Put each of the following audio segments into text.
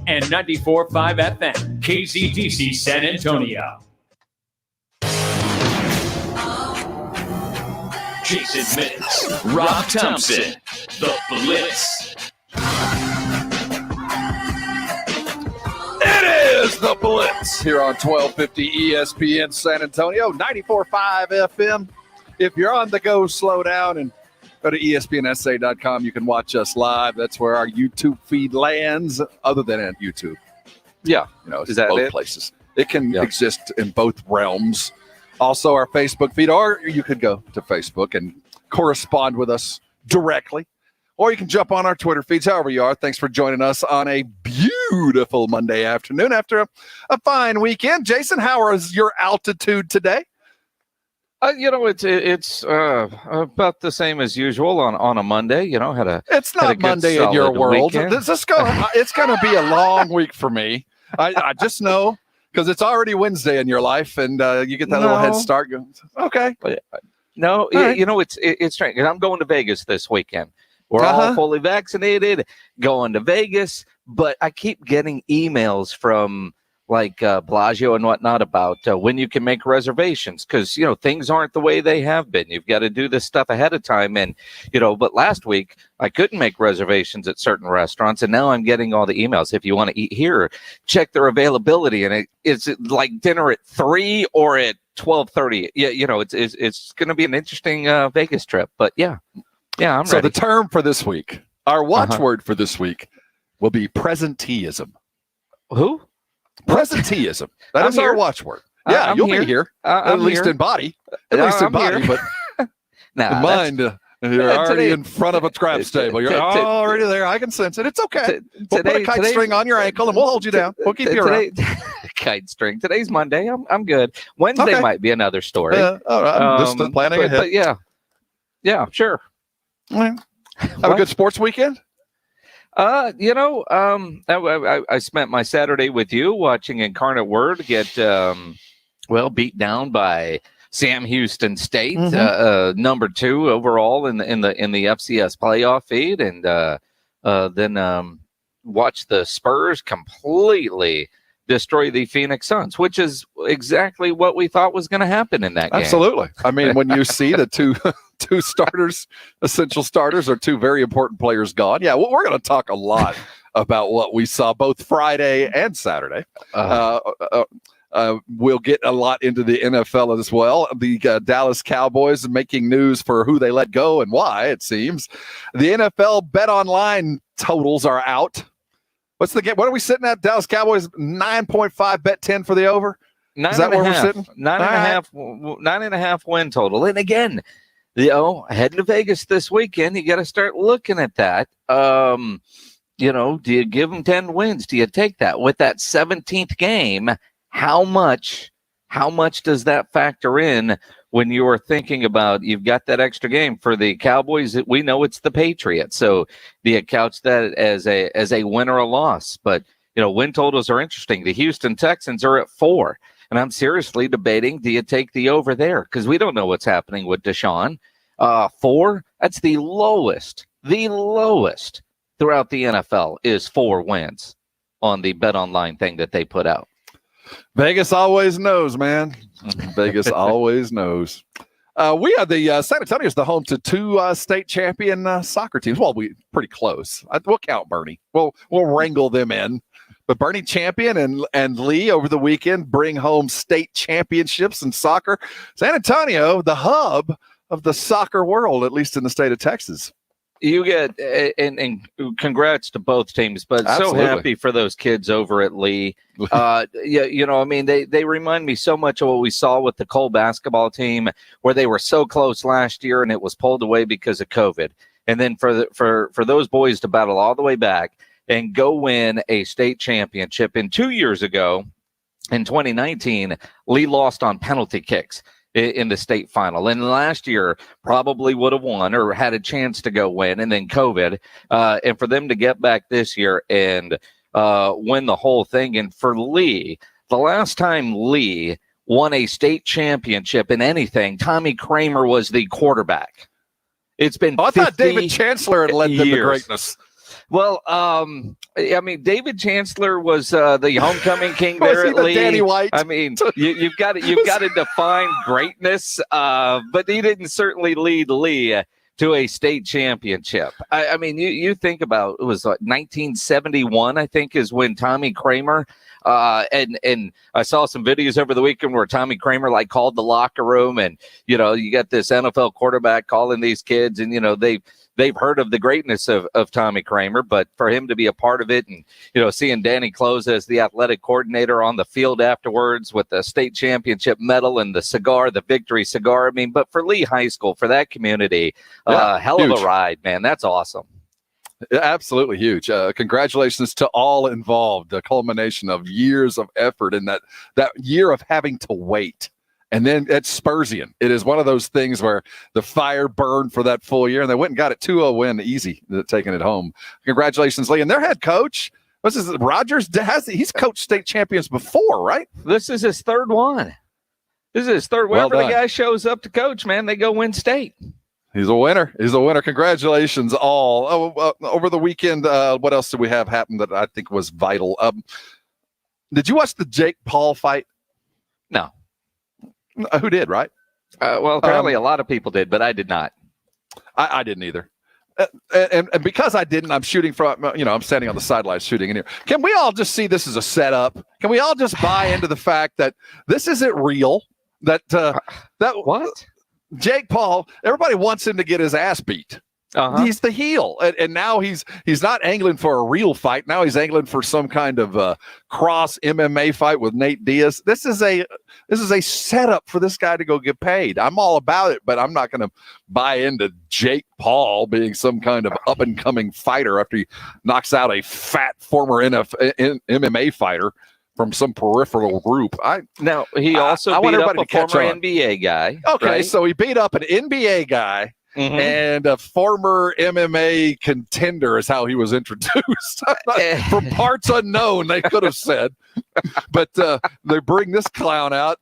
and 94.5 FM, KZDC San Antonio. Jason Minnis, Rob Thompson, The Blitz. It is The Blitz here on 1250 ESPN San Antonio, 94.5 FM. If you're on the go, slow down and go to ESPNSA.com. You can watch us live. That's where our YouTube feed lands, other than at YouTube. Yeah, it's both places. It can exist in both realms. Also, our Facebook feed, or you could go to Facebook and correspond with us directly, or you can jump on our Twitter feeds, however you are. Thanks for joining us on a beautiful Monday afternoon after a fine weekend. Jason, how is your altitude today? It's about the same as usual on a Monday. It's not Monday in your world. It's going to be a long week for me. I just know. Because it's already Wednesday in your life, and you get that little head start. Okay. No, right. It's strange. I'm going to Vegas this weekend. We're all fully vaccinated, going to Vegas, but I keep getting emails from Bellagio and whatnot about when you can make reservations, because things aren't the way they have been. You've got to do this stuff ahead of time, and but last week I couldn't make reservations at certain restaurants, and now I'm getting all the emails. If you want to eat here, check their availability, and it's like dinner at 3 or at 12:30. It's going to be an interesting Vegas trip, but I'm ready. So the term for this week, our watchword for this week, will be presenteeism. Who? Presenteeism. That is our watchword. Yeah, you'll be here. At least in body. At least in body, but in mind, you're already in front of a craps table. You're already there. I can sense it. It's okay. We'll put a kite string on your ankle and we'll hold you down. We'll keep you around. Kite string. Today's Monday. I'm good. Wednesday might be another story. I'm just planning ahead. But yeah, sure. Have a good sports weekend? I spent my Saturday with you watching Incarnate Word get beat down by Sam Houston State, number 2 overall in the FCS playoff feed, and then watch the Spurs completely destroy the Phoenix Suns, which is exactly what we thought was going to happen in that game. Absolutely. I mean, when you see the two starters, essential starters, are 2 very important players gone. Yeah, we're going to talk a lot about what we saw both Friday and Saturday. We'll get a lot into the NFL as well. The Dallas Cowboys making news for who they let go and why, it seems. The NFL Bet Online totals are out. What's the game? What are we sitting at? Dallas Cowboys 9.5, bet 10 for the over. Is that where we're sitting? 9.5 win total. And again, heading to Vegas this weekend, you got to start looking at that. Do you give them 10 wins? Do you take that with that 17th game? How much does that factor in when you are thinking about you've got that extra game for the Cowboys? We know it's the Patriots, so do you couch that as a win or a loss? But win totals are interesting. The Houston Texans are at 4, and I'm seriously debating: do you take the over there? Because we don't know what's happening with Deshaun. 4, that's the lowest throughout the NFL is 4 wins on the Bet Online thing that they put out. Vegas always knows, man. Vegas always knows. We are the San Antonio is the home to 2 state champion soccer teams. Well, we pretty close. We'll count Bernie. We'll wrangle them in. But Bernie Champion and Lee over the weekend bring home state championships in soccer. San Antonio, the hub of the soccer world, at least in the state of Texas. You get and congrats to both teams, but Absolutely. So happy for those kids over at Lee. They remind me so much of what we saw with the Cole basketball team, where they were so close last year and it was pulled away because of COVID. And then for those boys to battle all the way back and go win a state championship. And 2 years ago, in 2019, Lee lost on penalty kicks in the state final. And last year probably would have won or had a chance to go win, and then COVID. And for them to get back this year and win the whole thing. And for Lee, the last time Lee won a state championship in anything, Tommy Kramer was the quarterback. It's been I thought David Chancellor had led them to greatness. Well, I mean, David Chancellor was the homecoming king there at Lee. Danny White? I mean, you've got to define greatness, but he didn't certainly lead Lee to a state championship. I mean, you think about, it was like 1971, I think, is when Tommy Kramer, and I saw some videos over the weekend where Tommy Kramer like called the locker room, and you got this NFL quarterback calling these kids, and they've heard of the greatness of Tommy Kramer, but for him to be a part of it, and seeing Danny close as the athletic coordinator on the field afterwards with the state championship medal and the cigar, the victory cigar. I mean, but for Lee High School, for that community, hell huge. of a ride, man. That's awesome. Absolutely huge. Congratulations to all involved. The culmination of years of effort and that year of having to wait. And then it's Spursian. It is one of those things where the fire burned for that full year, and they went and got it 2-0 win, easy, taking it home. Congratulations, Lee. And their head coach, what's his, Rogers, he's coached state champions before, right? This is his third one. This is his third. Wherever the guy shows up to coach, man, they go win state. He's a winner. Congratulations, all. Over the weekend, what else did we have happen that I think was vital? Did you watch the Jake Paul fight? No. Who did, right? Well, apparently a lot of people did, but I did not. I didn't either. And because I didn't, I'm shooting from, I'm standing on the sidelines shooting in here. Can we all just see this as a setup? Can we all just buy into the fact that this isn't real? That what? Jake Paul, everybody wants him to get his ass beat. He's the heel, and now he's not angling for a real fight. Now he's angling for some kind of cross MMA fight with Nate Diaz. This is a setup for this guy to go get paid. I'm all about it, but I'm not going to buy into Jake Paul being some kind of up and coming fighter after he knocks out a fat former MMA fighter from some peripheral group. He also beat up a former NBA guy. Okay, right? So he beat up an NBA guy. Mm-hmm. And a former MMA contender is how he was introduced. For parts unknown, they could have said. But they bring this clown out.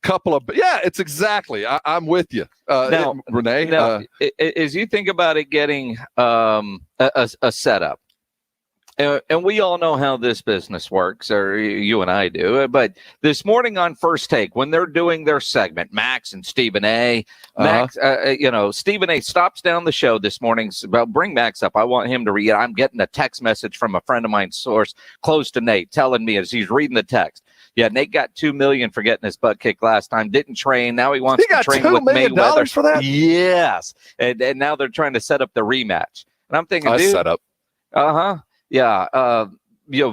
It's exactly. I'm with you. Renee. As you think about it getting a setup, and we all know how this business works, or you and I do, but this morning on First Take, when they're doing their segment, Max and Stephen A. Stephen A. stops down the show this morning. Bring Max up. I want him to read. I'm getting a text message from a friend of mine, source close to Nate, telling me as he's reading the text. Yeah, Nate got $2 million for getting his butt kicked last time. Didn't train. Now he wants to train with Mayweather. For that? Yes, and now they're trying to set up the rematch. And I'm thinking, dude, set up. Yeah,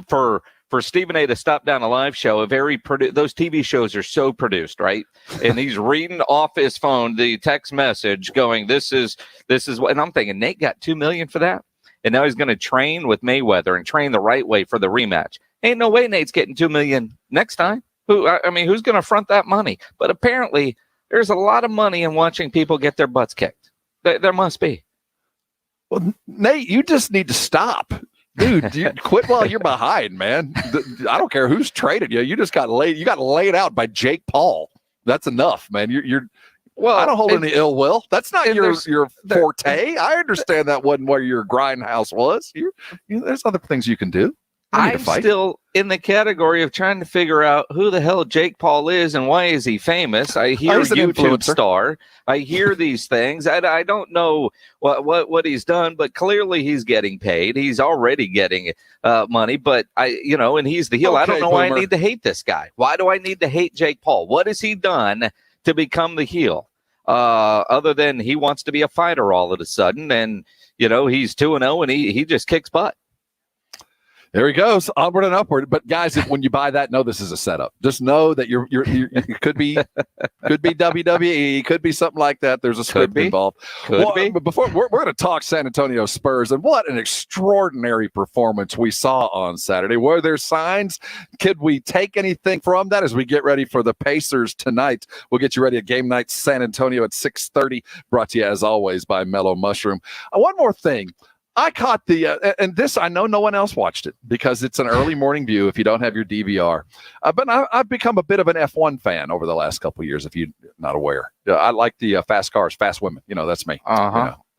for Stephen A. to stop down a live show, those TV shows are so produced, right? And he's reading off his phone the text message, going, "This is what." And I'm thinking, Nate got $2 million for that, and now he's going to train with Mayweather and train the right way for the rematch. Ain't no way Nate's getting $2 million next time. Who's going to front that money? But apparently, there's a lot of money in watching people get their butts kicked. There must be. Well, Nate, you just need to stop. Dude, you quit while you're behind, man. I don't care who's traded you. You just got laid. You got laid out by Jake Paul. That's enough, man. Well, I don't hold any ill will. That's not your forte. I understand that wasn't where your grindhouse was. There's other things you can do. I'm still in the category of trying to figure out who the hell Jake Paul is and why is he famous. I hear YouTube star. I hear these things. I don't know what he's done, but clearly he's getting paid. He's already getting money, but and he's the heel. Okay, I don't know why I need to hate this guy. Why do I need to hate Jake Paul? What has he done to become the heel? Other than he wants to be a fighter all of a sudden, and he's 2-0 and he just kicks butt. There he goes, onward and upward. But guys, when you buy that, know this is a setup. Just know that you could be WWE, could be something like that. There's a script involved. But before we're going to talk San Antonio Spurs, and what an extraordinary performance we saw on Saturday. Were there signs? Could we take anything from that as we get ready for the Pacers tonight? We'll get you ready at Game Night San Antonio at 6:30. Brought to you as always by Mellow Mushroom. One more thing. I caught and this, I know no one else watched it because it's an early morning view if you don't have your DVR. But I've become a bit of an F1 fan over the last couple of years, if you're not aware. I like the fast cars, fast women. That's me.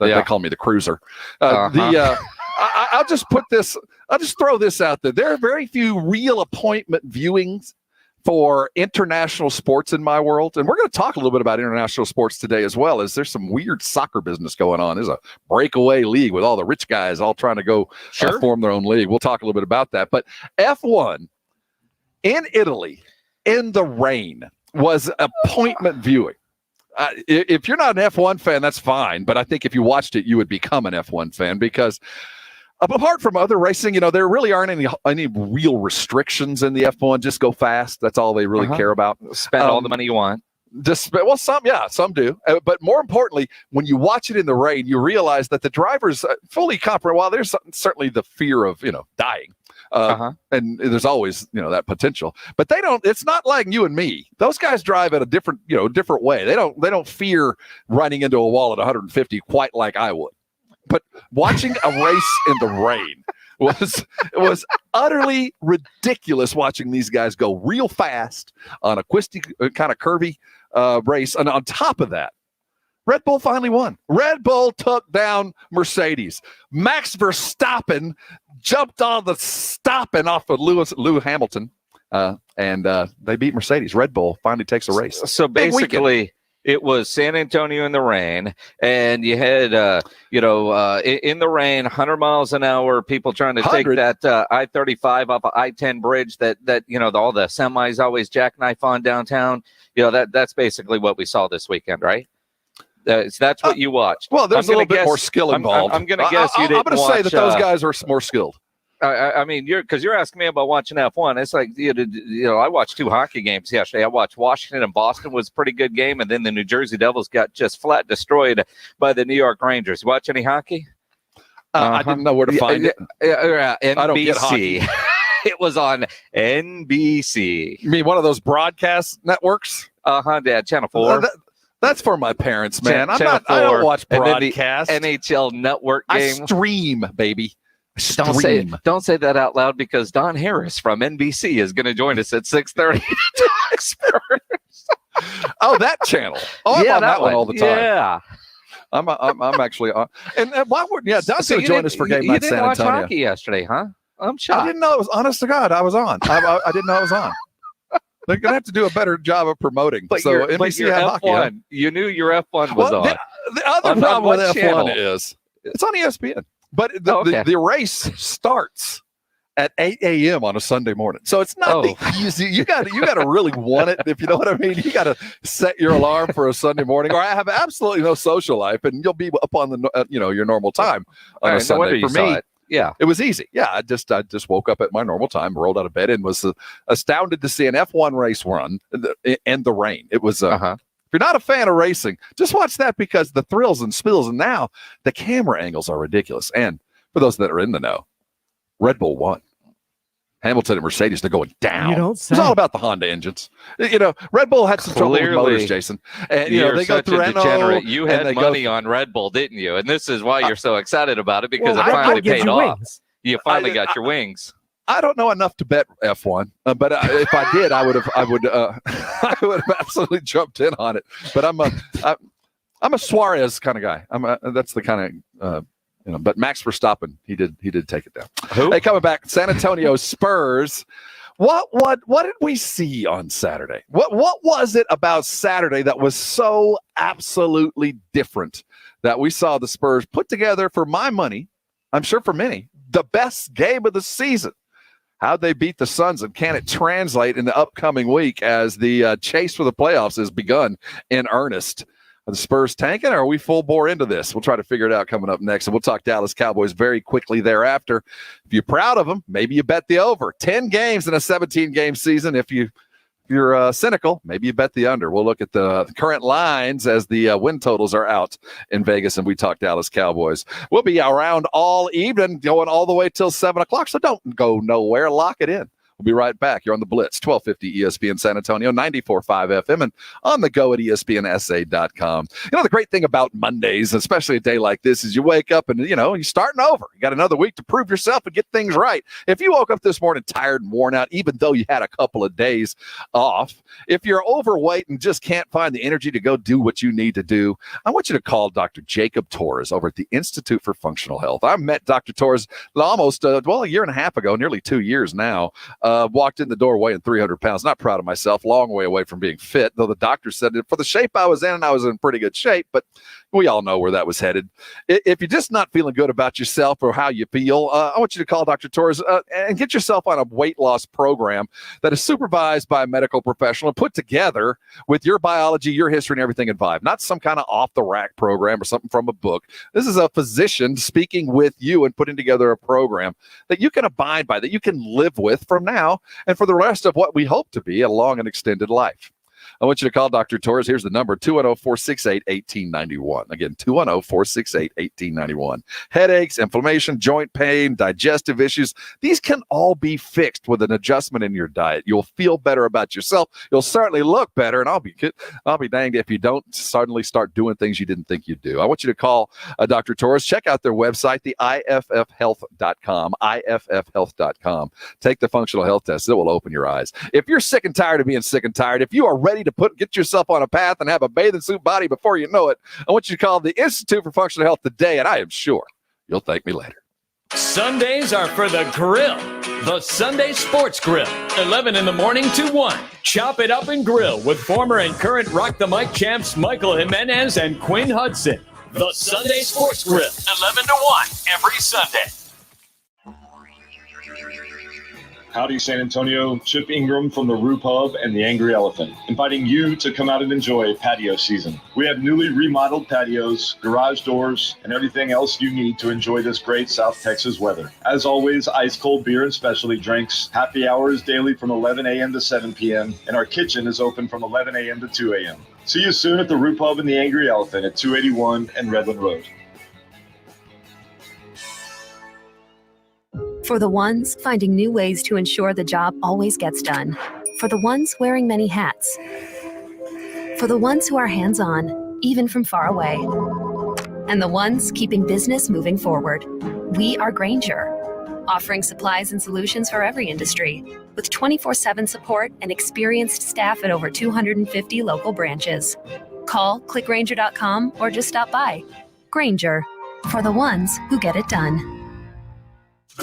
They call me the cruiser. I I'll just throw this out there. There are very few real appointment viewings for international sports in my world. And we're going to talk a little bit about international sports today as well, as there's some weird soccer business going on. There's a breakaway league with all the rich guys all trying to go form their own league. We'll talk a little bit about that. But F1 in Italy in the rain was appointment viewing. If you're not an F1 fan, that's fine. But I think if you watched it, you would become an F1 fan, because apart from other racing, there really aren't any real restrictions in the F1. Just go fast. That's all they really care about. Spend all the money you want. Some do. But more importantly, when you watch it in the rain, you realize that the drivers fully comprehend. While there's certainly the fear of dying, and there's always that potential, but they don't. It's not like you and me. Those guys drive at a different way. They don't fear running into a wall at 150 quite like I would. But watching a race in the rain was utterly ridiculous. Watching these guys go real fast on a twisty, kind of curvy race, and on top of that, Red Bull finally won. Red Bull took down Mercedes. Max Verstappen jumped on the stopping off of Lewis Hamilton, and they beat Mercedes. Red Bull finally takes a race. So basically, it was San Antonio in the rain, and you had, in the rain, 100 miles an hour, people trying to take that I-35 off of I-10 bridge that all the semis always jackknife on downtown. That's basically what we saw this weekend, right? That's what you watched. Well, there's a little bit more skill involved. I'm going to guess you didn't watch. I'm going to say that those guys are more skilled. I mean, you're asking me about watching F1. It's like, I watched 2 hockey games yesterday. I watched Washington and Boston was a pretty good game, and then the New Jersey Devils got just flat destroyed by the New York Rangers. You watch any hockey? I didn't know where to find it. NBC. I don't get hockey. It was on NBC. You mean one of those broadcast networks? Yeah, Channel 4. That's for my parents, man. I don't watch broadcast. NHL Network game. I stream, baby. Don't say that out loud, because Don Harris from NBC is going to join us at 6:30. Oh, that channel. Oh, I'm on that one all the time. Yeah, I'm actually on. And why wouldn't? Yeah, Don's going to join us for game night San Antonio. You didn't watch hockey yesterday, huh? I'm shocked. I didn't know it was. Honest to God, I was on. I didn't know I was on. They're going to have to do a better job of promoting. But so NBC had hockey. Huh? You knew your F1 was on. The other problem with F1 is it's on ESPN. But the race starts at 8 a.m. on a Sunday morning, so it's not the easy. You got to really want it, if you know what I mean. You got to set your alarm for a Sunday morning, or I have absolutely no social life, and you'll be up on the your normal time on a Sunday. For me, it was easy. Yeah, I just woke up at my normal time, rolled out of bed, and was astounded to see an F1 race run in the rain. It was. If you're not a fan of racing, just watch that, because the thrills and spills, and now the camera angles are ridiculous. And for those that are in the know, Red Bull won. Hamilton and Mercedes, they're going down. You don't say. It's all about the Honda engines. Red Bull had some trouble with motors, Jason. And they go through Renault. You had money on Red Bull, didn't you? And this is why you're so excited about it, because it finally paid off. You finally got your wings. I don't know enough to bet F1, but if I did, I would have absolutely jumped in on it. But I'm a Suarez kind of guy. That's the kind of But Max Verstappen, he did take it down. Who? Hey, coming back, San Antonio Spurs. What did we see on Saturday? What was it about Saturday that was so absolutely different that we saw the Spurs put together, for my money, I'm sure for many, the best game of the season? How'd they beat the Suns, and can it translate in the upcoming week as the chase for the playoffs has begun in earnest? Are the Spurs tanking, or are we full bore into this? We'll try to figure it out coming up next, and we'll talk Dallas Cowboys very quickly thereafter. If you're proud of them, maybe you bet the over. 10 games in a 17-game season. If you're cynical, maybe you bet the under. We'll look at the current lines as the win totals are out in Vegas, and we talk Dallas Cowboys. We'll be around all evening, going all the way till 7 o'clock, so don't go nowhere. Lock it in. We'll be right back. You're on the Blitz, 1250 ESPN San Antonio, 94.5 FM, and on the go at ESPNSA.com. The great thing about Mondays, especially a day like this, is you wake up and, you're starting over. You got another week to prove yourself and get things right. If you woke up this morning tired and worn out, even though you had a couple of days off, if you're overweight and just can't find the energy to go do what you need to do, I want you to call Dr. Jacob Torres over at the Institute for Functional Health. I met Dr. Torres almost, a year and a half ago, nearly 2 years now. Walked in the door weighing 300 pounds. Not proud of myself, long way away from being fit, though the doctor said that for the shape I was in, I was in pretty good shape, but we all know where that was headed. If you're just not feeling good about yourself or how you feel, I want you to call Dr. Torres and get yourself on a weight loss program that is supervised by a medical professional and put together with your biology, your history, and everything in vibe. Not some kind of off-the-rack program or something from a book. This is a physician speaking with you and putting together a program that you can abide by, that you can live with from now and for the rest of what we hope to be a long and extended life. I want you to call Dr. Torres. Here's the number, 210-468-1891. Again, 210-468-1891. Headaches, inflammation, joint pain, digestive issues, these can all be fixed with an adjustment in your diet. You'll feel better about yourself. You'll certainly look better, and I'll be danged if you don't suddenly start doing things you didn't think you'd do. I want you to call Dr. Torres. Check out their website, the IFFhealth.com, IFFhealth.com. Take the functional health test. It will open your eyes. If you're sick and tired of being sick and tired, if you are ready to get yourself on a path and have a bathing suit body before you know it, I want you to call the Institute for Functional Health today, and I am sure you'll thank me later. Sundays are for the grill. The Sunday Sports Grill, 11 in the morning to 1. Chop it up and grill with former and current Rock the Mic champs Michael Jimenez and Quinn Hudson. The Sunday Sports Grill, 11 to 1 every Sunday. Howdy, San Antonio. Chip Ingram from the Roo Pub and the Angry Elephant, inviting you to come out and enjoy patio season. We have newly remodeled patios, garage doors, and everything else you need to enjoy this great South Texas weather. As always, ice cold beer and specialty drinks. Happy hours daily from 11 a.m. to 7 p.m., and our kitchen is open from 11 a.m. to 2 a.m. See you soon at the Roo Pub and the Angry Elephant at 281 and Redland Road. For the ones finding new ways to ensure the job always gets done. For the ones wearing many hats. For the ones who are hands-on, even from far away. And the ones keeping business moving forward. We are Grainger, offering supplies and solutions for every industry, with 24/7 support and experienced staff at over 250 local branches. Call, clickgrainger.com, or just stop by. Grainger, for the ones who get it done.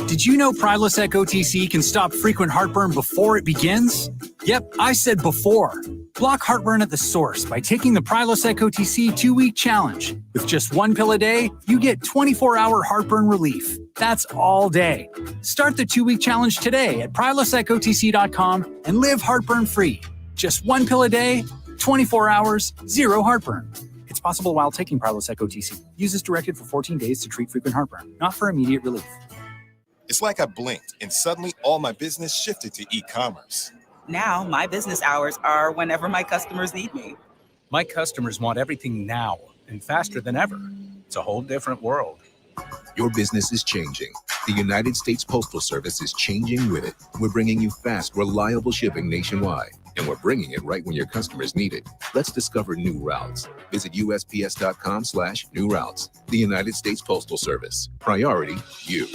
Did you know Prilosec OTC can stop frequent heartburn before it begins? Yep, I said before. Block heartburn at the source by taking the Prilosec OTC 2-week challenge. With just one pill a day, you get 24-hour heartburn relief. That's all day. Start the 2-week challenge today at prilosecotc.com and live heartburn-free. Just one pill a day, 24 hours, zero heartburn. It's possible while taking Prilosec OTC. Use as directed for 14 days to treat frequent heartburn, not for immediate relief. It's like I blinked and suddenly all my business shifted to e-commerce. Now my business hours are whenever my customers need me. My customers want everything now and faster than ever. It's a whole different world. Your business is changing. The United States Postal Service is changing with it. We're bringing you fast, reliable shipping nationwide. And we're bringing it right when your customers need it. Let's discover new routes. Visit USPS.com/new routes. The United States Postal Service. Priority, you.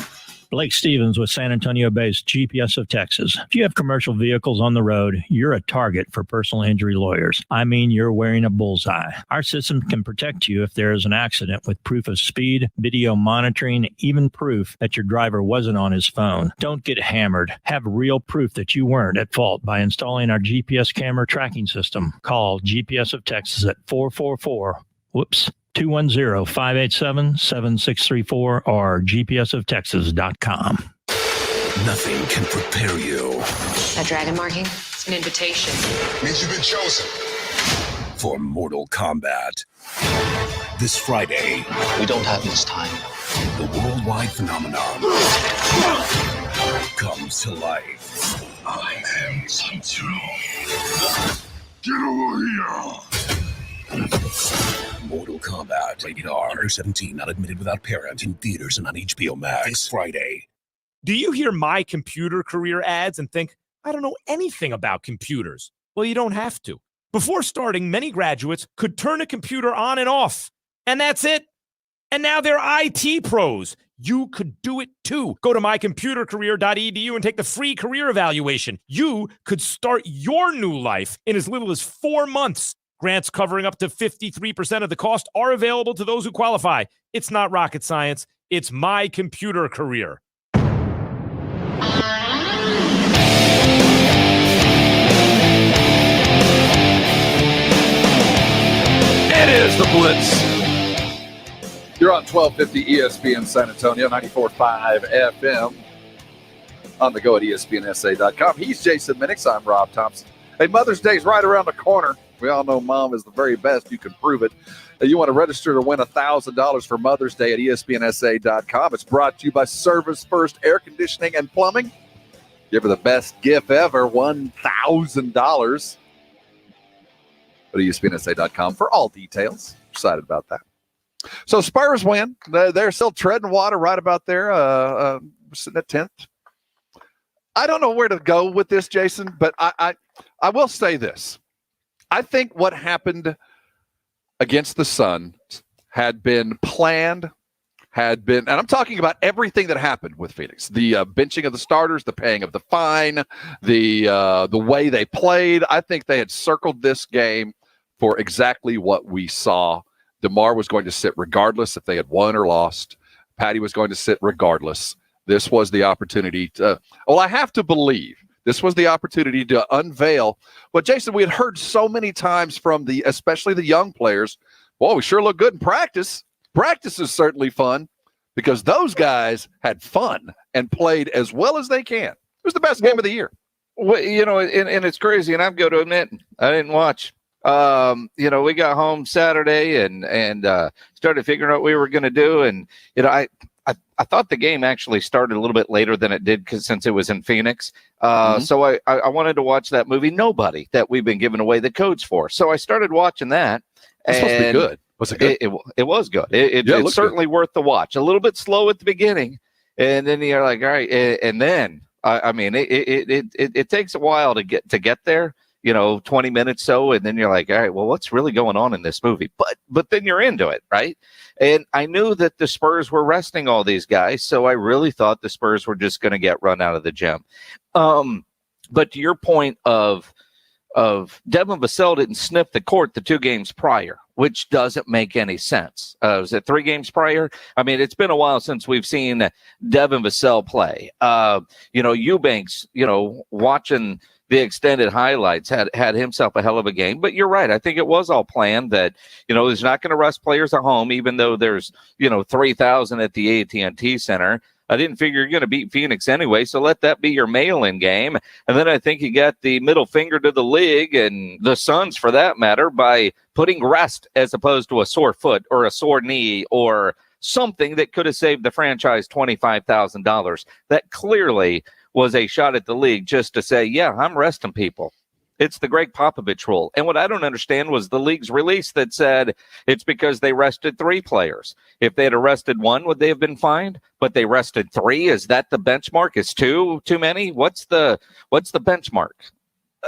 Blake Stevens with San Antonio-based GPS of Texas. If you have commercial vehicles on the road, you're a target for personal injury lawyers. I mean, you're wearing a bullseye. Our system can protect you if there is an accident with proof of speed, video monitoring, even proof that your driver wasn't on his phone. Don't get hammered. Have real proof that you weren't at fault by installing our GPS camera tracking system. Call GPS of Texas at 210-587-7634 or gpsoftexas.com. Nothing can prepare you. That dragon marking? It's an invitation. Means you've been chosen for Mortal Kombat. This Friday. We don't have much time. The worldwide phenomenon comes to life. I am Sub-Zero. Get over here! Mortal Kombat, rated R, under 17, not admitted without parent, in theaters and on HBO Max this Friday. Do you hear My Computer Career ads and think, I don't know anything about computers. Well, you don't have to. Before starting, many graduates could turn a computer on and off, and that's it. And now they're IT pros. You could do it too. Go to mycomputercareer.edu and take the free career evaluation. You could start your new life in as little as 4 months. Grants covering up to 53% of the cost are available to those who qualify. It's not rocket science. It's My Computer Career. It is the Blitz. You're on 1250 ESPN San Antonio, 94.5 FM. On the go at ESPNSA.com. He's Jason Minix. I'm Rob Thompson. Hey, Mother's Day's right around the corner. We all know mom is the very best. You can prove it. You want to register to win $1,000 for Mother's Day at ESPNSA.com. It's brought to you by Service First Air Conditioning and Plumbing. Give her the best gift ever, $1,000. Go to ESPNSA.com for all details. Excited about that. So Spurs win. They're still treading water right about there, sitting at 10th. I don't know where to go with this, Jason, but I will say this. I think what happened against the Suns had been planned, and I'm talking about everything that happened with Phoenix. The benching of the starters, the paying of the fine, the way they played. I think they had circled this game for exactly what we saw. DeMar was going to sit regardless if they had won or lost. Patty was going to sit regardless. This was the opportunity to, I have to believe this was the opportunity to unveil what, Jason, we had heard so many times from especially the young players. Boy, we sure look good in practice. Practice is certainly fun because those guys had fun and played as well as they can. It was the best game of the year. Well, and it's crazy, and I've got to admit, I didn't watch. We got home Saturday and started figuring out what we were going to do. And, I thought the game actually started a little bit later than it did since it was in Phoenix. So I wanted to watch that movie, Nobody, that we've been giving away the codes for. So I started watching that. It's supposed to be good. Was it good? It was good. It's certainly good. Worth the watch. A little bit slow at the beginning. And then you're like, all right. And then, it takes a while to get there. 20 minutes so, and then you're like, all right, well, what's really going on in this movie? But then you're into it, right? And I knew that the Spurs were resting all these guys, so I really thought the Spurs were just going to get run out of the gym. But to your point of Devin Vassell didn't sniff the court the 2 games prior, which doesn't make any sense. Was it 3 games prior? I mean, it's been a while since we've seen Devin Vassell play. Eubanks, watching the extended highlights had himself a hell of a game. But you're right. I think it was all planned that, he's not going to rest players at home, even though there's, 3,000 at the AT&T Center. I didn't figure you're going to beat Phoenix anyway, so let that be your mail-in game. And then I think he got the middle finger to the league and the Suns, for that matter, by putting rest as opposed to a sore foot or a sore knee or something that could have saved the franchise $25,000. That clearly was a shot at the league just to say, yeah, I'm resting people. It's the Greg Popovich rule. And what I don't understand was the league's release that said it's because they rested 3 players. If they had arrested 1, would they have been fined? But they rested 3. Is that the benchmark? Is 2 too many? What's the benchmark?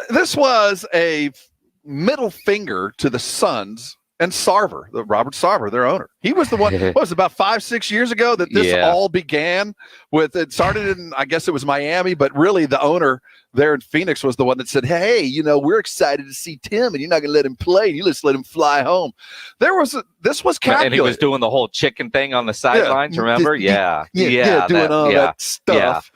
This was a middle finger to the Suns and Sarver, Robert Sarver, their owner. He was the one, what was it, about 5-6 years ago that this all began with? It started in, I guess it was Miami, but really the owner there in Phoenix was the one that said, hey, we're excited to see Tim, and you're not going to let him play. You just let him fly home. This was calculated. And he was doing the whole chicken thing on the sidelines, remember? Doing all that stuff.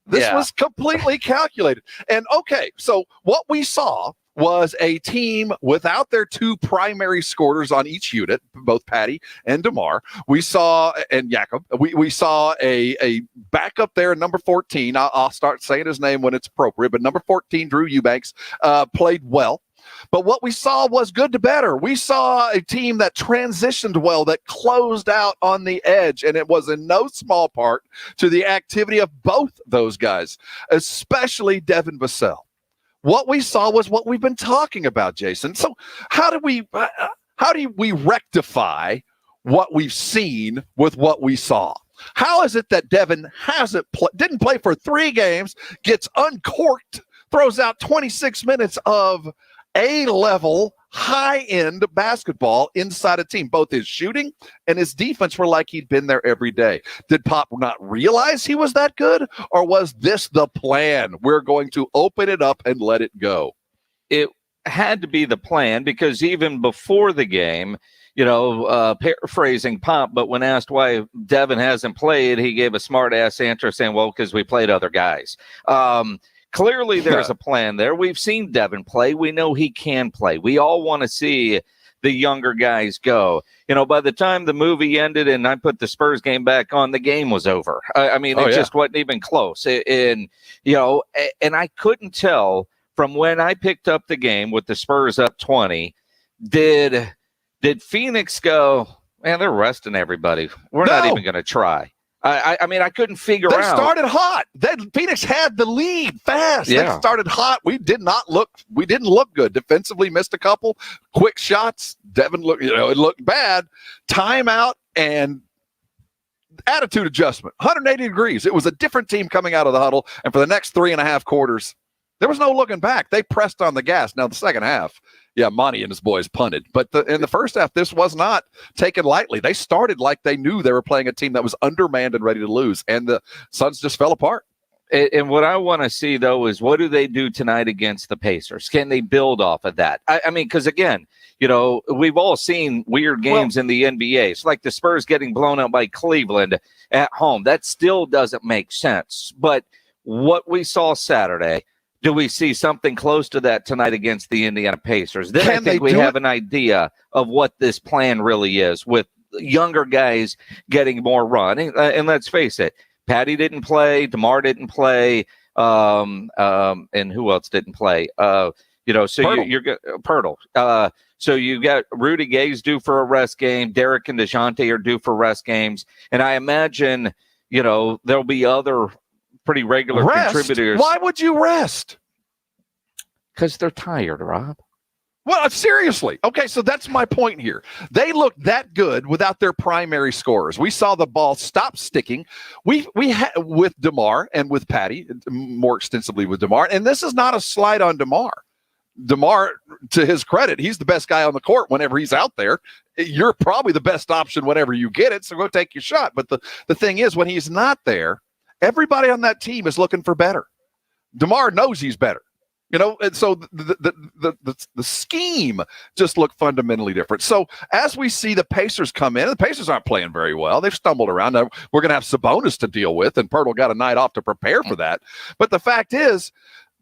This was completely calculated. And, okay, so what we saw was a team without their 2 primary scorers on each unit, both Patty and DeMar. We saw, and Jakob, we saw a backup there, number 14. I'll start saying his name when it's appropriate, but number 14, Drew Eubanks, played well. But what we saw was good to better. We saw a team that transitioned well, that closed out on the edge, and it was in no small part to the activity of both those guys, especially Devin Vassell. What we saw was what we've been talking about, Jason. So how do we rectify what we've seen with what we saw? How is it that Devin didn't play for 3 games, gets uncorked throws out 26 minutes of A-level, high-end basketball inside a team. Both his shooting and his defense were like he'd been there every day. Did Pop not realize he was that good, or was this the plan? We're going to open it up and let it go. It had to be the plan, because even before the game, paraphrasing Pop, but when asked why Devin hasn't played, he gave a smart-ass answer saying, well, because we played other guys. Clearly, there's a plan there. We've seen Devin play. We know he can play. We all want to see the younger guys go. By the time the movie ended and I put the Spurs game back on, the game was over. It just wasn't even close. And I couldn't tell from when I picked up the game with the Spurs up 20, did Phoenix go, man, they're resting everybody. We're not even going to try. I couldn't figure out. They started hot. Phoenix had the lead fast. Yeah. They started hot. We didn't look good. Defensively, missed a couple quick shots. Devin it looked bad. Timeout and attitude adjustment. 180 degrees. It was a different team coming out of the huddle. And for the next 3.5 quarters, there was no looking back. They pressed on the gas. Now the second half, Monty and his boys punted. But in the first half, this was not taken lightly. They started like they knew they were playing a team that was undermanned and ready to lose, and the Suns just fell apart. And what I want to see, though, is what do they do tonight against the Pacers? Can they build off of that? Because, again, we've all seen weird games in the NBA. It's like the Spurs getting blown out by Cleveland at home. That still doesn't make sense. But what we saw Saturday, do we see something close to that tonight against the Indiana Pacers? Then I think we have an idea of what this plan really is, with younger guys getting more run. And let's face it, Patty didn't play, DeMar didn't play, and who else didn't play? You're Pirtle. So you got Rudy Gay's due for a rest game. Derek and DeJounte are due for rest games. And I imagine, there'll be other pretty regular contributors. Why would you rest? Because they're tired, Rob. Well, seriously. Okay, so that's my point here. They looked that good without their primary scorers. We saw the ball stop sticking. We had with DeMar and with Patty, more extensively with DeMar. And this is not a slight on DeMar. DeMar, to his credit, he's the best guy on the court whenever he's out there. You're probably the best option whenever you get it, so go take your shot. But the thing is, when he's not there, everybody on that team is looking for better. DeMar knows he's better. And so the scheme just looked fundamentally different. So as we see the Pacers come in, the Pacers aren't playing very well. They've stumbled around. Now, we're going to have Sabonis to deal with, and Pirtle got a night off to prepare for that. But the fact is,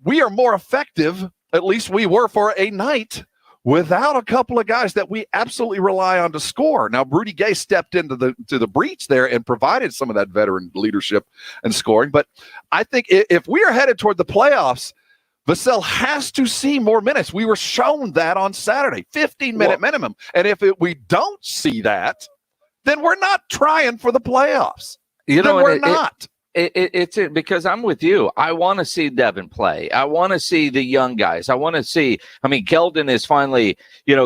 we are more effective, at least we were for a night, without a couple of guys that we absolutely rely on to score. Now, Rudy Gay stepped into the breach there and provided some of that veteran leadership and scoring. But I think if we are headed toward the playoffs, Vassell has to see more minutes. We were shown that on Saturday, 15-minute minimum. And if we don't see that, then we're not trying for the playoffs. We're not. It's because I'm with you. I want to see Devin play. I want to see the young guys. I want to see. Keldon is finally,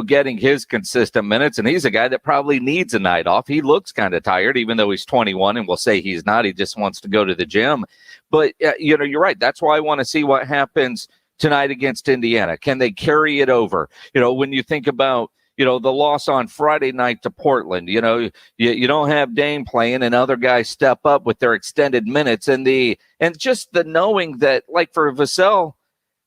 getting his consistent minutes, and he's a guy that probably needs a night off. He looks kind of tired, even though he's 21, and we'll say he's not. He just wants to go to the gym. But you're right. That's why I want to see what happens tonight against Indiana. Can they carry it over? When you think about the loss on Friday night to Portland, you don't have Dame playing and other guys step up with their extended minutes, and just the knowing that, like, for Vassell,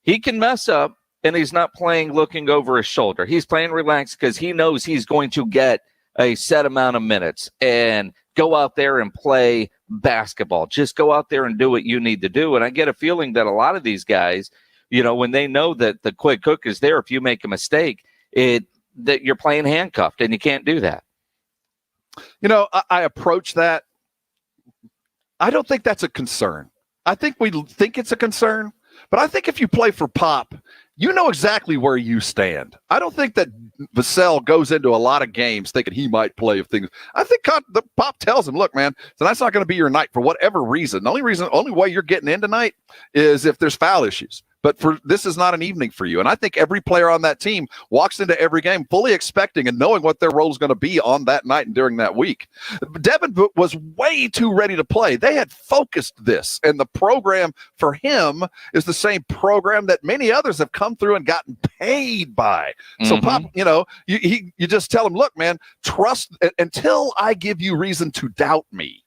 he can mess up and he's not playing looking over his shoulder. He's playing relaxed because he knows he's going to get a set amount of minutes and go out there and play basketball. Just go out there and do what you need to do. And I get a feeling that a lot of these guys, when they know that the quick hook is there, if you make a mistake, that you're playing handcuffed, and you can't do that. I approach that. I don't think that's a concern. I think we think it's a concern, but I think if you play for Pop, you know exactly where you stand. I don't think that Vassell goes into a lot of games thinking he might play if things. I think the Pop tells him, look, man, tonight's not going to be your night for whatever reason. The only way you're getting in tonight is if there's foul issues. But this is not an evening for you. And I think every player on that team walks into every game fully expecting and knowing what their role is going to be on that night and during that week. Devin was way too ready to play. They had focused this, and the program for him is the same program that many others have come through and gotten paid by. So, Pop, you just tell him, look, man, trust until I give you reason to doubt me.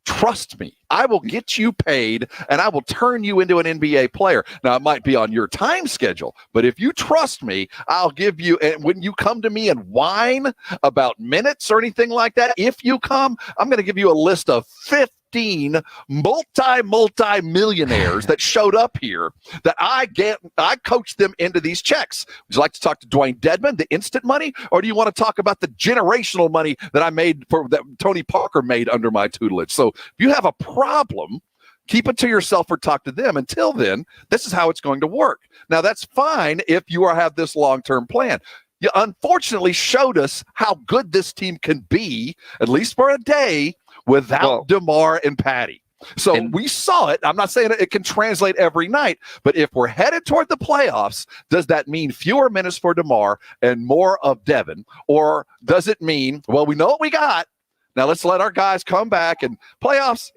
Trust me, I will get you paid and I will turn you into an NBA player. Now, it might be on your time schedule, but if you trust me, I'll give you, and when you come to me and whine about minutes or anything like that, if you come, I'm going to give you a list of 15 multi-millionaires that showed up here that I coached them into these checks. Would you like to talk to Dwayne Dedman, the instant money, or do you want to talk about the generational money that I made that Tony Parker made under my tutelage? So if you have a problem, keep it to yourself or talk to them. Until then, this is how it's going to work. Now, that's fine if you have this long-term plan. You unfortunately showed us how good this team can be, at least for a day, without DeMar and Patty. So we saw it. I'm not saying it can translate every night, but if we're headed toward the playoffs, does that mean fewer minutes for DeMar and more of Devin? Or does it mean, well, we know what we got. Now let's let our guys come back and playoffs.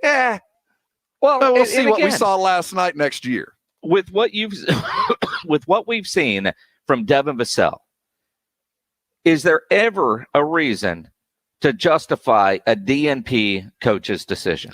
Well, we'll see what we saw last night next year. With what we've seen from Devin Vassell, is there ever a reason to justify a DNP coach's decision?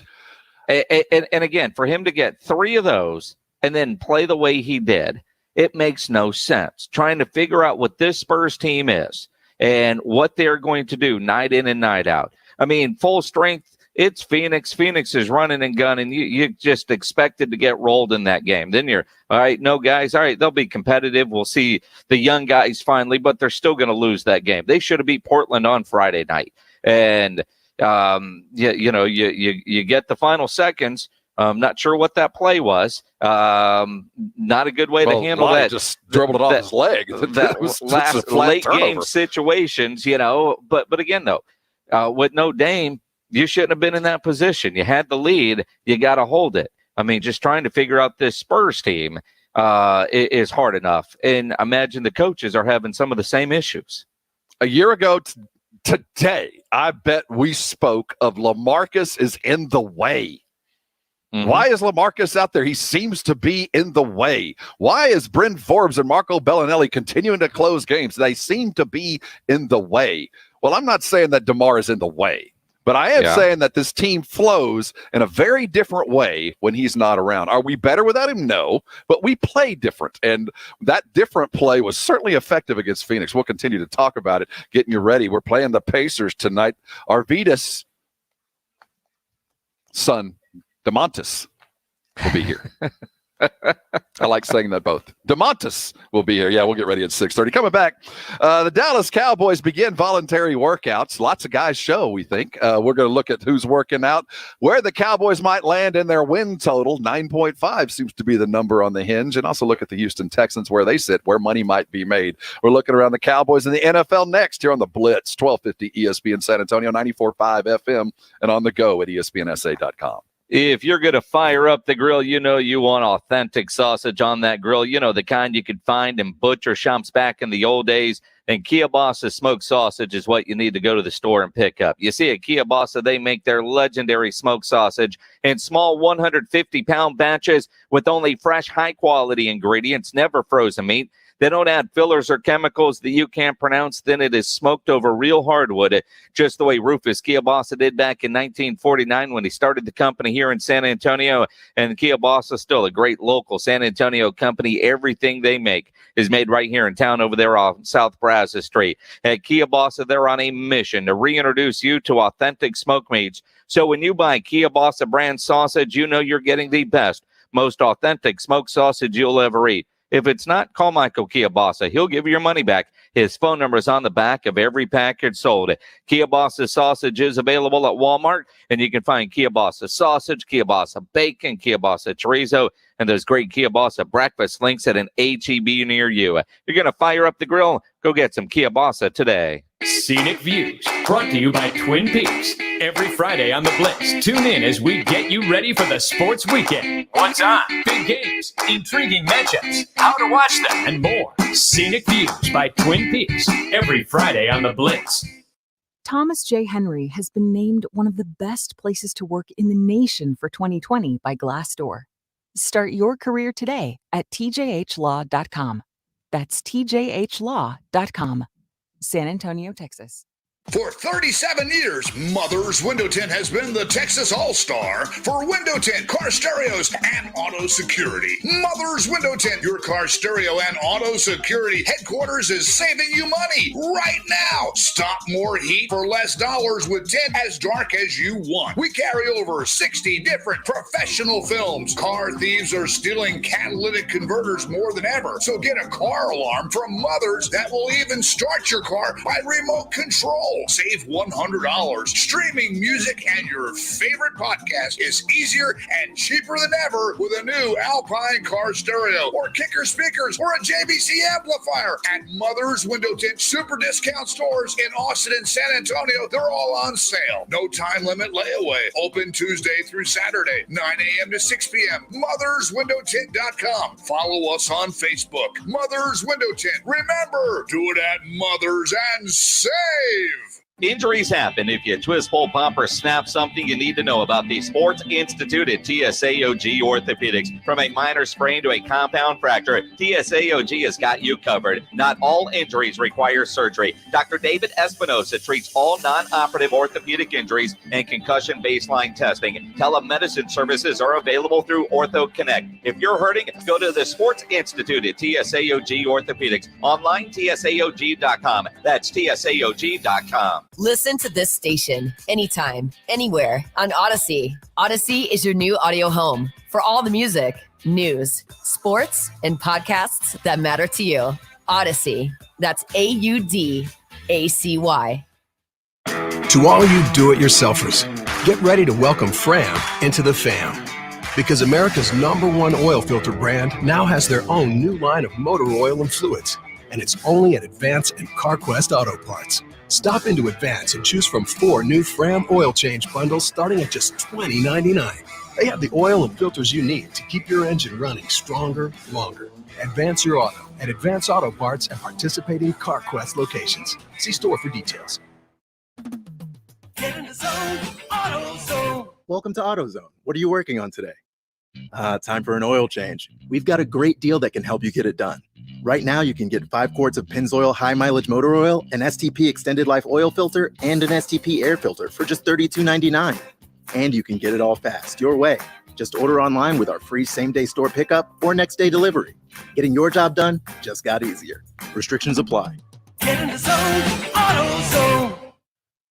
And again, for him to get 3 of those and then play the way he did, it makes no sense. Trying to figure out what this Spurs team is and what they're going to do night in and night out. I mean, full strength, it's Phoenix. Phoenix is running and gunning. You just expected to get rolled in that game. Then you're, all right, no, guys, all right, they'll be competitive. We'll see the young guys finally, but they're still going to lose that game. They should have beat Portland on Friday night. And, you get the final seconds. I'm not sure what that play was. Not a good way to handle that. Just dribbled it off his leg. That was last late game situations, But again, though, with no Dame, you shouldn't have been in that position. You had the lead. You got to hold it. I mean, just trying to figure out this Spurs team is hard enough. And imagine the coaches are having some of the same issues. A year ago today, I bet we spoke of LaMarcus is in the way. Why is LaMarcus out there? He seems to be in the way. Why is Bryn Forbes and Marco Bellinelli continuing to close games? They seem to be in the way. Well, I'm not saying that DeMar is in the way, but I am saying that this team flows in a very different way when he's not around. Are we better without him? No, but we play different, and that different play was certainly effective against Phoenix. We'll continue to talk about it, getting you ready. We're playing the Pacers tonight. Arvydas' son, DeMontis, will be here. I like saying that both. DeMontis will be here. Yeah, we'll get ready at 6:30. Coming back, the Dallas Cowboys begin voluntary workouts. Lots of guys show, we think. We're going to look at who's working out, where the Cowboys might land in their win total. 9.5 seems to be the number on the hinge. And also look at the Houston Texans, where they sit, where money might be made. We're looking around the Cowboys and the NFL next here on the Blitz, 1250 ESPN San Antonio, 94.5 FM, and on the go at ESPNSA.com. If you're going to fire up the grill, you want authentic sausage on that grill. The kind you could find in butcher shops back in the old days. And Kielbasa smoked sausage is what you need to go to the store and pick up. You see, at Kielbasa, they make their legendary smoked sausage in small 150-pound batches with only fresh, high-quality ingredients, never frozen meat. They don't add fillers or chemicals that you can't pronounce. Then it is smoked over real hardwood, just the way Rufus Kielbasa did back in 1949 when he started the company here in San Antonio. And Kielbasa is still a great local San Antonio company. Everything they make is made right here in town over there on South Brazos Street. At Kielbasa, they're on a mission to reintroduce you to authentic smoked meats. So when you buy Kielbasa brand sausage, you're getting the best, most authentic smoked sausage you'll ever eat. If it's not, call Michael Kielbasa. He'll give you your money back. His phone number is on the back of every package sold. Kielbasa sausage is available at Walmart, and you can find Kielbasa sausage, Kielbasa bacon, Kielbasa chorizo, and those great Kielbasa breakfast links at an H-E-B near you. You're going to fire up the grill? Go get some Kielbasa today. Scenic Views, brought to you by Twin Peaks. Every Friday on the Blitz, tune in as we get you ready for the sports weekend. What's on? Big games, intriguing matchups, how to watch them, and more. Scenic Views by Twin Peaks, every Friday on the Blitz. Thomas J. Henry has been named one of the best places to work in the nation for 2020 by Glassdoor. Start your career today at tjhlaw.com. That's tjhlaw.com. San Antonio, Texas. For 37 years, Mother's Window Tint has been the Texas All-Star for window tint, car stereos, and auto security. Mother's Window Tint, your car stereo and auto security headquarters, is saving you money right now. Stop more heat for less dollars with tint as dark as you want. We carry over 60 different professional films. Car thieves are stealing catalytic converters more than ever, so get a car alarm from Mother's that will even start your car by remote control. Save $100. Streaming music and your favorite podcast is easier and cheaper than ever with a new Alpine car stereo or kicker speakers or a JVC amplifier. At Mother's Window Tint super discount stores in Austin and San Antonio, they're all on sale. No time limit layaway. Open Tuesday through Saturday, 9 a.m. to 6 p.m. MothersWindowTint.com. Follow us on Facebook. Mother's Window Tint. Remember, do it at Mother's and save. Injuries happen. If you twist, pull, pump, or snap something, you need to know about the Sports Institute at TSAOG Orthopedics. From a minor sprain to a compound fracture, TSAOG has got you covered. Not all injuries require surgery. Dr. David Espinosa treats all non-operative orthopedic injuries and concussion baseline testing. Telemedicine services are available through Ortho Connect. If you're hurting, go to the Sports Institute at TSAOG Orthopedics. Online, TSAOG.com. That's TSAOG.com. Listen to this station anytime, anywhere on Odyssey. Odyssey is your new audio home for all the music, news, sports, and podcasts that matter to you. Odyssey. That's AUDACY. To all you do-it-yourselfers, get ready to welcome Fram into the fam. Because America's #1 oil filter brand now has their own new line of motor oil and fluids. And it's only at Advance and CarQuest Auto Parts. Stop into Advance and choose from 4 new Fram oil change bundles starting at just $20.99. They have the oil and filters you need to keep your engine running stronger, longer. Advance your auto at Advance Auto Parts and participating CarQuest locations. See store for details. Get in the zone, AutoZone. Welcome to AutoZone. What are you working on today? Time for an oil change. We've got a great deal that can help you get it done. Right now, you can get 5 quarts of Pennzoil high mileage motor oil, an STP extended life oil filter, and an STP air filter for just $32.99. And you can get it all fast, your way. Just order online with our free same-day store pickup or next-day delivery. Getting your job done just got easier. Restrictions apply. Get in the zone, AutoZone.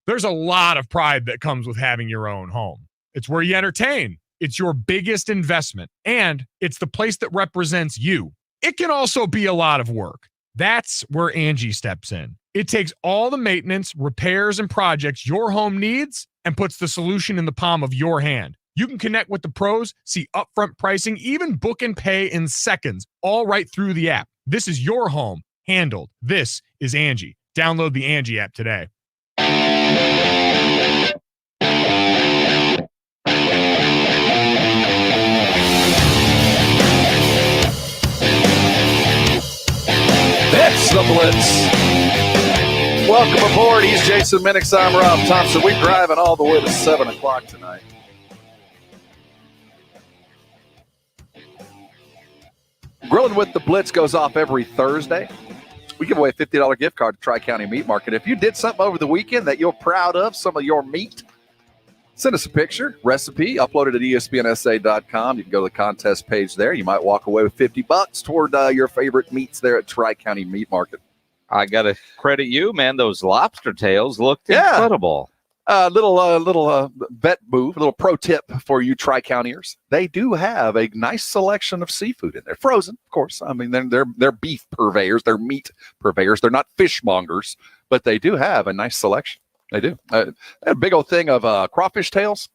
There's a lot of pride that comes with having your own home. It's where you entertain. It's your biggest investment. And it's the place that represents you. It can also be a lot of work. That's where Angie steps in. It takes all the maintenance, repairs, and projects your home needs and puts the solution in the palm of your hand. You can connect with the pros, see upfront pricing, even book and pay in seconds, all right through the app. This is your home handled. This is Angie. Download the Angie app today. It's the Blitz. Welcome aboard. He's Jason Minix. I'm Rob Thompson. We're driving all the way to 7 o'clock tonight. Grilling with the Blitz goes off every Thursday. We give away a $50 gift card to Tri-County Meat Market. If you did something over the weekend that you're proud of, some of your meat, send us a picture, recipe, upload it at ESPNSA.com. You can go to the contest page there. You might walk away with $50 toward your favorite meats there at Tri-County Meat Market. I got to credit you, man. Those lobster tails looked incredible. Little bet move, a little pro tip for you Tri-Countiers. They do have a nice selection of seafood in there. Frozen, of course. I mean, they're beef purveyors. They're meat purveyors. They're not fishmongers, but they do have a nice selection. They do. A big old thing of crawfish tails.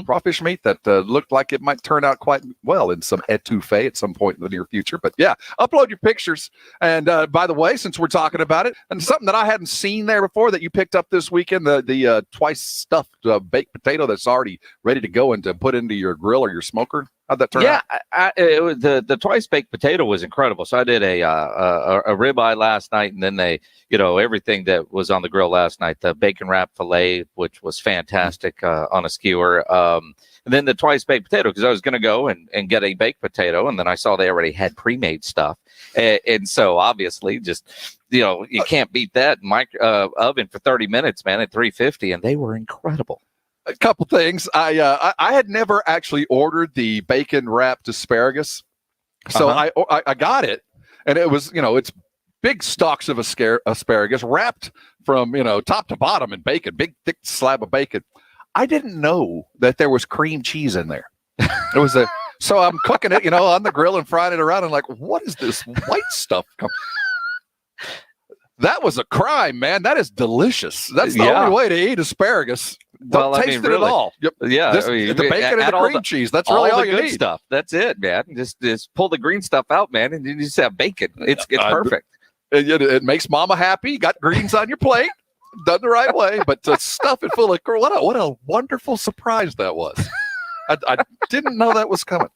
crawfish meat that looked like it might turn out quite well in some etouffee at some point in the near future. But yeah, upload your pictures. And by the way, since we're talking about it, and something that I hadn't seen there before that you picked up this weekend, the twice stuffed baked potato that's already ready to go and to put into your grill or your smoker. How'd that turn out? The twice baked potato was incredible. So I did a ribeye last night, and then everything that was on the grill last night, the bacon wrap filet, which was fantastic on a skewer. And then the twice baked potato, because I was going to go and get a baked potato, and then I saw they already had pre-made stuff. And so obviously just, you can't beat that oven for 30 minutes, man, at 350, and they were incredible. A couple things. I had never actually ordered the bacon wrapped asparagus. So I got it, and it was, it's big stalks of asparagus wrapped from, top to bottom in bacon, big thick slab of bacon. I didn't know that there was cream cheese in there. It was so I'm cooking it, on the grill and frying it around, and like, what is this white stuff? That was a crime, man. That is delicious. That's the only way to eat asparagus. Don't taste it at all. Yeah, the bacon and the cream cheese. That's really all you good need. Stuff. That's it, man. Just pull the green stuff out, man, and you just have bacon. It's perfect. It makes mama happy. Got greens on your plate, done the right way. But to stuff it full of what a wonderful surprise that was. I didn't know that was coming.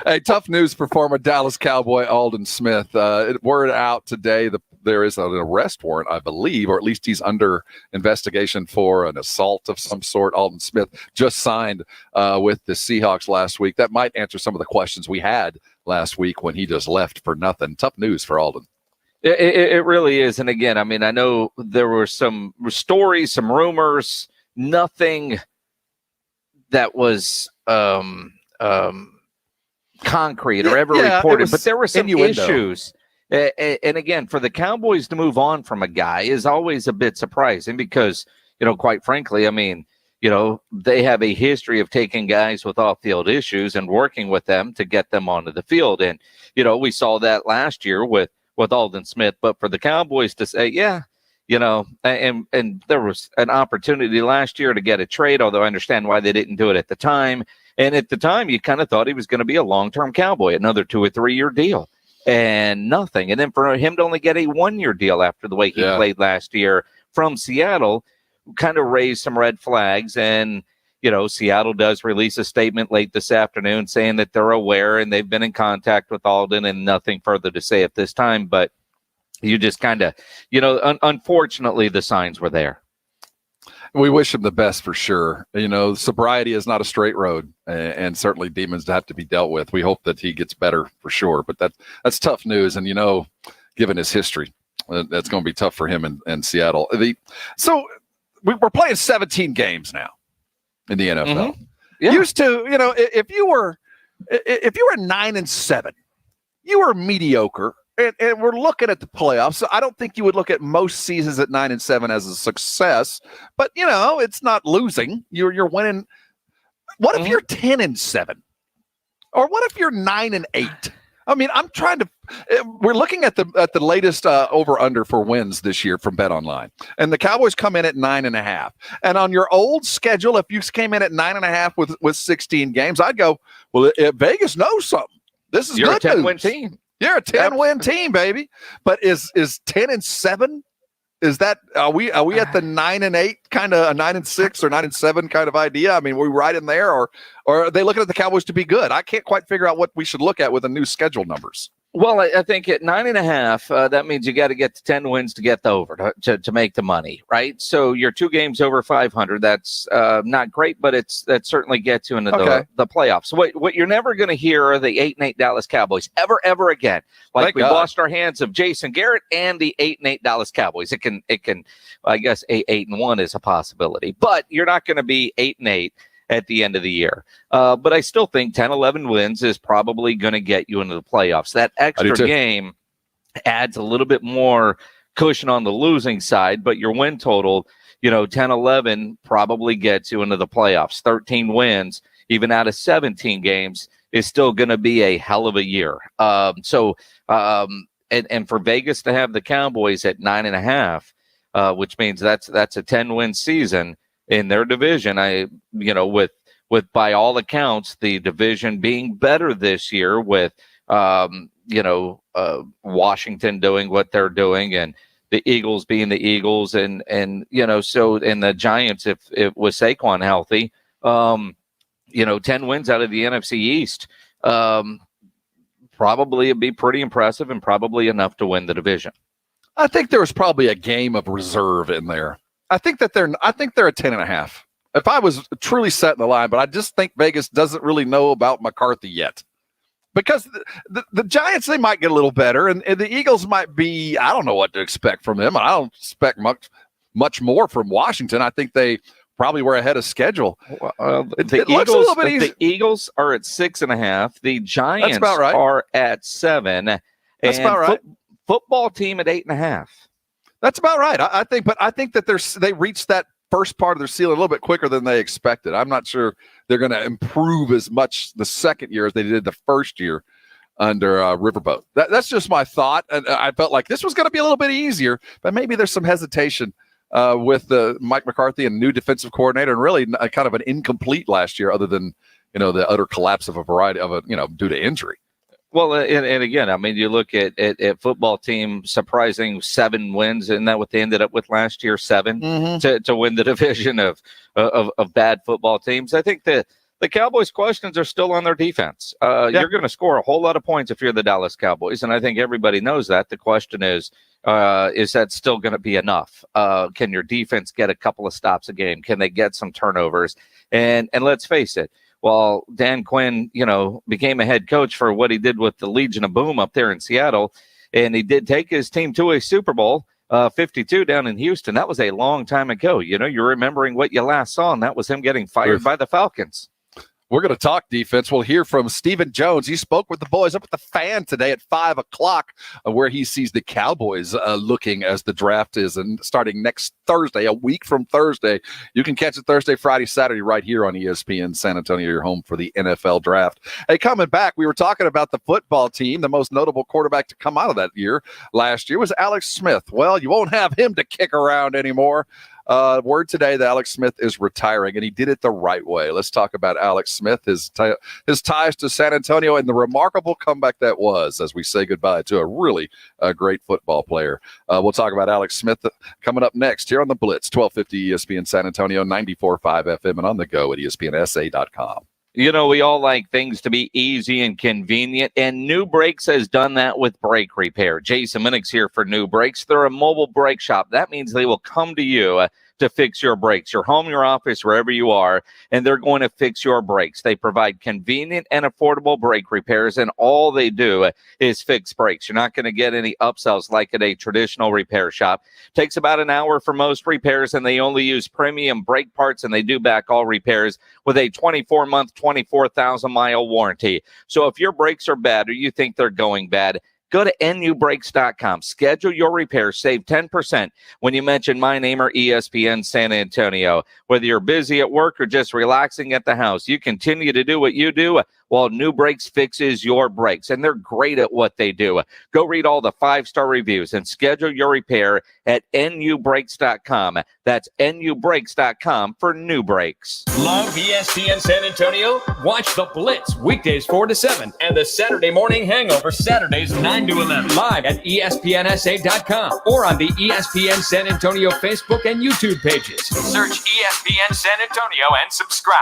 Hey, tough news for former Dallas Cowboy Alden Smith. Word out today there is an arrest warrant, I believe, or at least he's under investigation for an assault of some sort. Alden Smith just signed with the Seahawks last week. That might answer some of the questions we had last week when he just left for nothing. Tough news for Alden. It really is. And again, I mean, I know there were some stories, some rumors, nothing that was concrete or ever reported, but there were some issues. And again, for the Cowboys to move on from a guy is always a bit surprising because, quite frankly, I mean, they have a history of taking guys with off-field issues and working with them to get them onto the field. And, we saw that last year with Alden Smith. But for the Cowboys to say, and there was an opportunity last year to get a trade, although I understand why they didn't do it at the time. And at the time, you kind of thought he was going to be a long-term Cowboy, another 2 or 3 year deal. And nothing. And then for him to only get a 1 year deal after the way he played last year from Seattle kind of raised some red flags. And, Seattle does release a statement late this afternoon saying that they're aware and they've been in contact with Alden and nothing further to say at this time. But you just kind of, unfortunately, the signs were there. We wish him the best for sure. Sobriety is not a straight road, and certainly demons have to be dealt with. We hope that he gets better for sure, but that's tough news. And, given his history, that's going to be tough for him in Seattle. So we're playing 17 games now in the NFL. Mm-hmm. Yeah. Used to, if you were 9-7, you were mediocre. And we're looking at the playoffs. So I don't think you would look at most seasons at 9-7 as a success, but it's not losing. You're winning. What if you're 10-7, or what if you're 9-8? I mean, I'm trying to. We're looking at the latest over under for wins this year from BetOnline, and the Cowboys come in at 9.5. And on your old schedule, if you came in at 9.5 with 16 games, I'd go, well, Vegas knows something. This is you're good a 10-win team. You're a 10-win team, baby. But is 10-7? Is that are we at the 9-8 kind of, a 9-6 or 9-7 kind of idea? I mean, we're right in there, or are they looking at the Cowboys to be good? I can't quite figure out what we should look at with the new schedule numbers. Well, I think at 9.5, that means you got to get to 10 wins to get the over to make the money, right? So you're 2 games over 500. That's not great, but that certainly gets you into the playoffs. What you're never going to hear are the 8-8 Dallas Cowboys ever again. Like we washed our hands of Jason Garrett and the 8-8 Dallas Cowboys. It can. I guess 8-1 is a possibility, but you're not going to be 8-8 at the end of the year. But I still think 10-11 wins is probably going to get you into the playoffs. That extra game adds a little bit more cushion on the losing side, but your win total, 10-11 probably gets you into the playoffs. 13 wins, even out of 17 games, is still going to be a hell of a year. And for Vegas to have the Cowboys at 9.5, which means that's a 10-win season in their division, with with, by all accounts, the division being better this year with, Washington doing what they're doing and the Eagles being the Eagles and the Giants, if with Saquon healthy, 10 wins out of the NFC East, probably would be pretty impressive and probably enough to win the division. I think there was probably a game of reserve in there. I think they're a 10.5. If I was truly setting the line, but I just think Vegas doesn't really know about McCarthy yet. Because the Giants, they might get a little better, and the Eagles might be, I don't know what to expect from them. I don't expect much more from Washington. I think they probably were ahead of schedule. The Eagles are at 6.5. The Giants are at 7. That's about right. Football team at 8.5. That's about right. I think that they reached that first part of their ceiling a little bit quicker than they expected. I'm not sure they're going to improve as much the second year as they did the first year under Riverboat. That's just my thought. And I felt like this was going to be a little bit easier, but maybe there's some hesitation with Mike McCarthy and new defensive coordinator, and really kind of an incomplete last year, other than the utter collapse of a variety of due to injury. Well, and again, I mean, you look at football team surprising 7 wins, and that what they ended up with last year, 7 to win the division of bad football teams. I think the Cowboys' questions are still on their defense. You're going to score a whole lot of points if you're the Dallas Cowboys, and I think everybody knows that. The question is that still going to be enough? Can your defense get a couple of stops a game? Can they get some turnovers? And let's face it. While Dan Quinn, became a head coach for what he did with the Legion of Boom up there in Seattle, and he did take his team to a Super Bowl 52 down in Houston. That was a long time ago. You're remembering what you last saw, and that was him getting fired by the Falcons. We're going to talk defense. We'll hear from Stephen Jones. He spoke with the boys up at the Fan today at 5 o'clock, where he sees the Cowboys looking as the draft is, and starting next Thursday, a week from Thursday. You can catch it Thursday, Friday, Saturday right here on ESPN San Antonio, your home for the NFL draft. Hey, coming back, we were talking about the football team. The most notable quarterback to come out of that year last year was Alex Smith. Well, you won't have him to kick around anymore. Word today that Alex Smith is retiring, and he did it the right way. Let's talk about Alex Smith, his ties to San Antonio, and the remarkable comeback that was as we say goodbye to a really great football player. We'll talk about Alex Smith coming up next here on the Blitz, 1250 ESPN San Antonio, 94.5 FM, and on the go at ESPNSA.com. We all like things to be easy and convenient, and New Brakes has done that with brake repair. Jason Minnick's here for New Brakes. They're a mobile brake shop. That means they will come to you to fix your brakes, your home, your office, wherever you are, and they're going to fix your brakes. They provide convenient and affordable brake repairs, and all they do is fix brakes. You're not going to get any upsells like at a traditional repair shop. Takes about an hour for most repairs, and they only use premium brake parts, and they do back all repairs with a 24-month, 24,000-mile warranty. So if your brakes are bad or you think they're going bad, go to nubrakes.com. Schedule your repair. Save 10% when you mention my name or ESPN San Antonio. Whether you're busy at work or just relaxing at the house, you continue to do what you do while New Brakes fixes your brakes. And they're great at what they do. Go read all the 5-star reviews and schedule your repair at nubrakes.com. That's nubrakes.com for New Brakes. Love ESPN San Antonio? Watch the Blitz weekdays 4 to 7 and the Saturday Morning Hangover Saturdays 9 to 11 live at ESPNSA.com or on the ESPN San Antonio Facebook and YouTube pages. Search ESPN San Antonio and subscribe.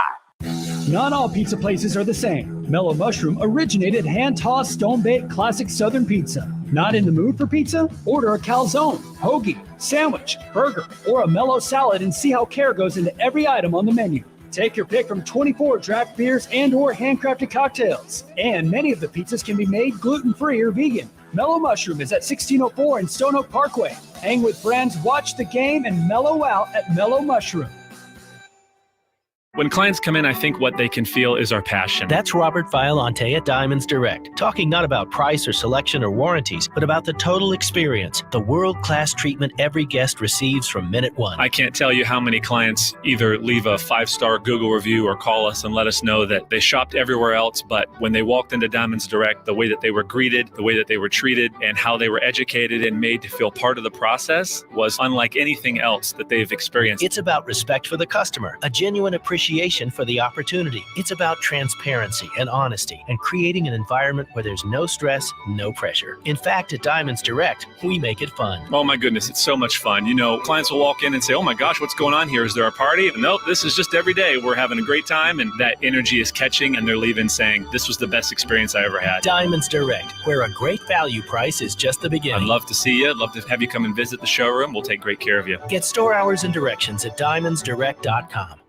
Not all pizza places are the same. Mellow Mushroom originated hand-tossed, stone-baked classic Southern pizza. Not in the mood for pizza? Order a calzone, hoagie, sandwich, burger, or a mellow salad and see how care goes into every item on the menu. Take your pick from 24 draft beers and or handcrafted cocktails. And many of the pizzas can be made gluten-free or vegan. Mellow Mushroom is at 1604 in Stone Oak Parkway. Hang with friends, watch the game, and mellow out at Mellow Mushroom. When clients come in, I think what they can feel is our passion. That's Robert Violante at Diamonds Direct, talking not about price or selection or warranties, but about the total experience, the world-class treatment every guest receives from minute one. I can't tell you how many clients either leave a 5-star Google review or call us and let us know that they shopped everywhere else, but when they walked into Diamonds Direct, the way that they were greeted, the way that they were treated, and how they were educated and made to feel part of the process was unlike anything else that they've experienced. It's about respect for the customer, a genuine appreciation appreciation for the opportunity. It's about transparency and honesty and creating an environment where there's no stress, no pressure. In fact, at Diamonds Direct, we make it fun. Oh my goodness, it's so much fun. Clients will walk in and say, oh my gosh, what's going on here? Is there a party? Nope, this is just every day. We're having a great time, and that energy is catching, and they're leaving saying, this was the best experience I ever had. Diamonds Direct, where a great value price is just the beginning. I'd love to see you. I'd love to have you come and visit the showroom. We'll take great care of you. Get store hours and directions at diamondsdirect.com.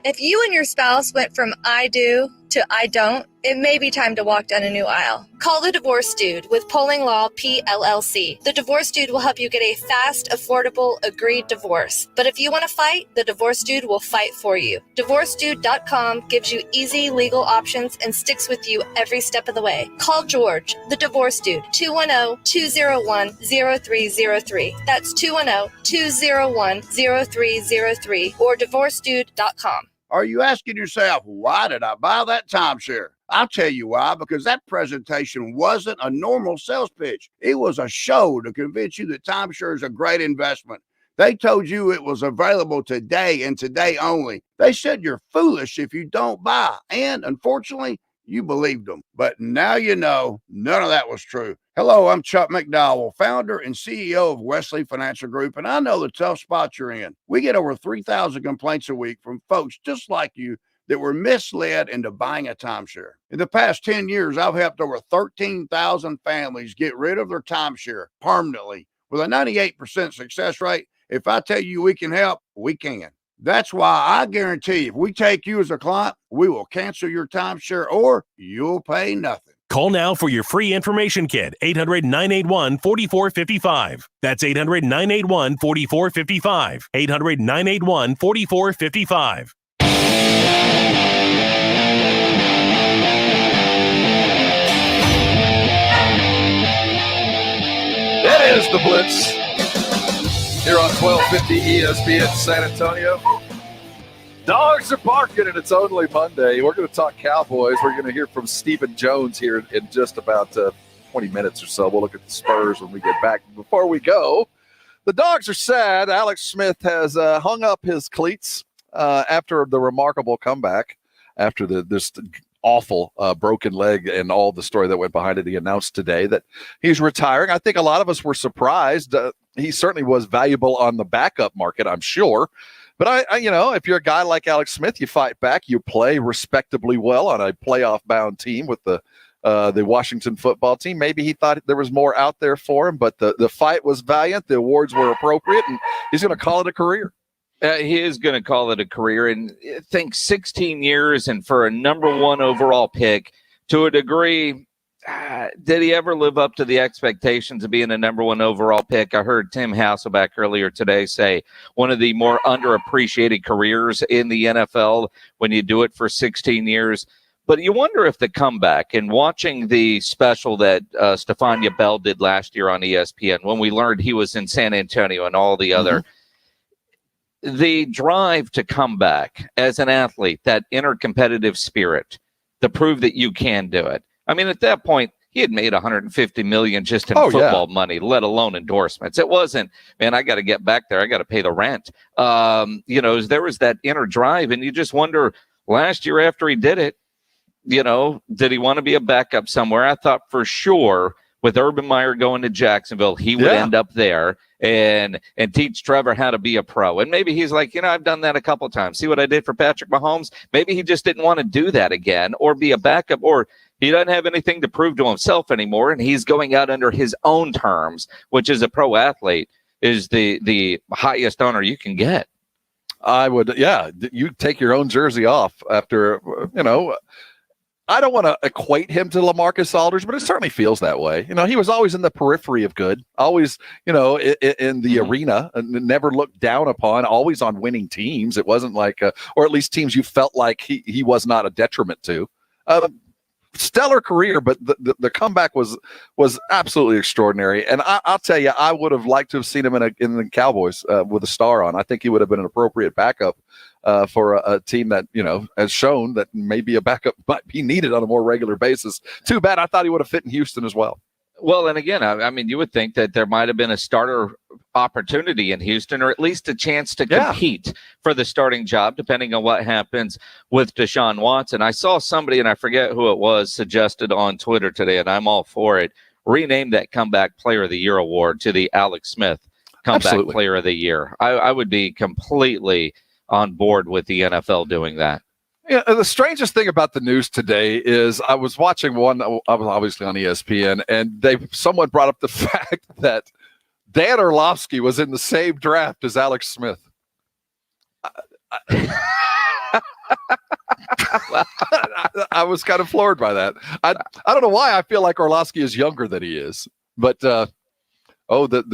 If you and your spouse went from I do to I don't, it may be time to walk down a new aisle. Call the Divorce Dude with Polling Law PLLC. The Divorce Dude will help you get a fast, affordable, agreed divorce. But if you want to fight, the Divorce Dude will fight for you. DivorceDude.com gives you easy legal options and sticks with you every step of the way. Call George, the Divorce Dude, 210-201-0303. That's 210-201-0303 or DivorceDude.com. Are you asking yourself, why did I buy that timeshare? I'll tell you why, because that presentation wasn't a normal sales pitch. It was a show to convince you that timeshare is a great investment. They told you it was available today and today only. They said you're foolish if you don't buy. And unfortunately, you believed them. But now you know none of that was true. Hello, I'm Chuck McDowell, founder and CEO of Wesley Financial Group, and I know the tough spot you're in. We get over 3,000 complaints a week from folks just like you that were misled into buying a timeshare. In the past 10 years, I've helped over 13,000 families get rid of their timeshare permanently with a 98% success rate. If I tell you we can help, we can. That's why I guarantee if we take you as a client, we will cancel your timeshare or you'll pay nothing. Call now for your free information kit, 800-981-4455. That's 800-981-4455. 800-981-4455. That is the Blitz here on 1250 ESPN San Antonio. Dogs are barking, and it's only Monday. We're going to talk Cowboys. We're going to hear from Stephen Jones here in just about 20 minutes or so. We'll look at the Spurs when we get back. Before we go, the Dogs are sad. Alex Smith has hung up his cleats after the remarkable comeback, after this awful broken leg and all the story that went behind it. He announced today that he's retiring. I think a lot of us were surprised. He certainly was valuable on the backup market, I'm sure. But I if you're a guy like Alex Smith, you fight back, you play respectably well on a playoff-bound team with the Washington football team. Maybe he thought there was more out there for him, but the fight was valiant. The awards were appropriate, and he's going to call it a career. He is going to call it a career, and I think 16 years and for a number one overall pick, to a degree, did he ever live up to the expectations of being a number one overall pick? I heard Tim Hasselbeck earlier today say one of the more underappreciated careers in the NFL when you do it for 16 years. But you wonder if the comeback, and watching the special that Stefania Bell did last year on ESPN, when we learned he was in San Antonio and all the other, the drive to come back as an athlete, that inner competitive spirit to prove that you can do it. I mean, at that point, he had made $150 million just in football money, let alone endorsements. It wasn't, man, I got to get back there. I got to pay the rent. There was that inner drive, and you just wonder, last year after he did it, did he want to be a backup somewhere? I thought for sure with Urban Meyer going to Jacksonville, he would end up there and teach Trevor how to be a pro. And maybe he's like, I've done that a couple of times. See what I did for Patrick Mahomes? Maybe he just didn't want to do that again or be a backup, or he doesn't have anything to prove to himself anymore, and he's going out under his own terms, which is a pro athlete is the highest honor you can get. I would, you take your own jersey off after, I don't want to equate him to LaMarcus Aldridge, but it certainly feels that way. He was always in the periphery of good, always, in the arena, and never looked down upon, always on winning teams. It wasn't like, or at least teams you felt like he was not a detriment to. Stellar career, but the comeback was absolutely extraordinary. And I'll tell you, I would have liked to have seen him in the Cowboys with a star on. I think he would have been an appropriate backup for a team that, has shown that maybe a backup might be needed on a more regular basis. Too bad. I thought he would have fit in Houston as well. Well, and again, I mean, you would think that there might have been a starter opportunity in Houston, or at least a chance to compete for the starting job, depending on what happens with Deshaun Watson. I saw somebody, and I forget who it was, suggested on Twitter today, and I'm all for it, rename that Comeback Player of the Year award to the Alex Smith Comeback Player of the Year. I would be completely on board with the NFL doing that. Yeah, the strangest thing about the news today is I was watching one, I was obviously on ESPN, and someone brought up the fact that Dan Orlovsky was in the same draft as Alex Smith. I was kind of floored by that. I don't know why I feel like Orlovsky is younger than he is, but the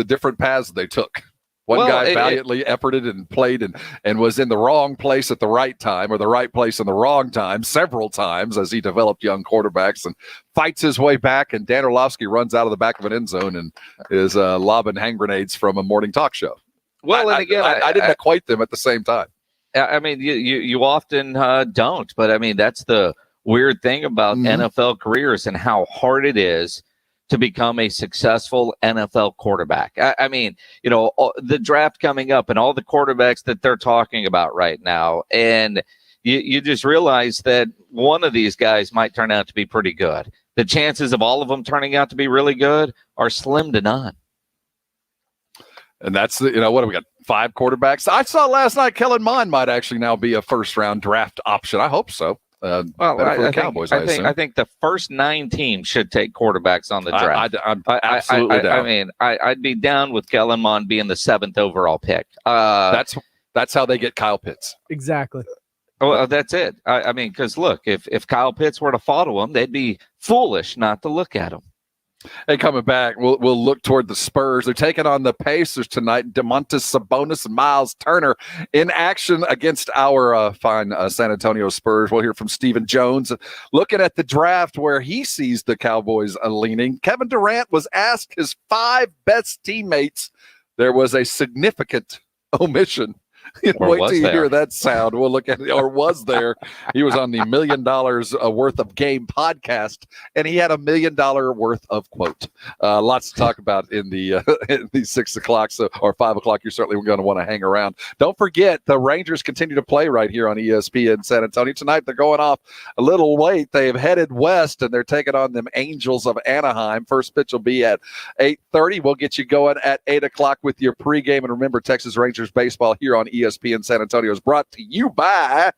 different paths they took. One guy valiantly efforted and played and was in the wrong place at the right time, or the right place in the wrong time several times as he developed young quarterbacks and fights his way back. And Dan Orlovsky runs out of the back of an end zone and is lobbing hand grenades from a morning talk show. Well, and again, I didn't equate them at the same time. I mean, you often don't, but I mean, that's the weird thing about NFL careers and how hard it is to become a successful NFL quarterback. I mean, the draft coming up and all the quarterbacks that they're talking about right now, and you just realize that one of these guys might turn out to be pretty good. The chances of all of them turning out to be really good are slim to none. And that's what do we got? 5 quarterbacks. I saw last night Kellen Mond might actually now be a first-round draft option. I hope so. For the Cowboys, I think the first 9 teams should take quarterbacks on the draft. I'm absolutely down. I mean, I'd be down with Kellen Mond being the 7th overall pick. That's how they get Kyle Pitts. Exactly. Well, that's it. I mean, because look, if Kyle Pitts were to follow him, they'd be foolish not to look at him. Hey, coming back, we'll look toward the Spurs. They're taking on the Pacers tonight. Domantas Sabonis and Miles Turner in action against our fine San Antonio Spurs. We'll hear from Stephen Jones looking at the draft where he sees the Cowboys leaning. Kevin Durant was asked his 5 best teammates. There was a significant omission. Wait till you hear that sound. We'll look at it. Or was there? He was on the $1 million worth of game podcast, and he had $1 million worth of quote. Lots to talk about in the 6 o'clock or 5 o'clock. You're certainly going to want to hang around. Don't forget, the Rangers continue to play right here on ESPN San Antonio tonight. They're going off a little late. They've headed west, and they're taking on them Angels of Anaheim. First pitch will be at 8:30. We'll get you going at 8 o'clock with your pregame. And remember, Texas Rangers baseball here on ESPN San Antonio is brought to you by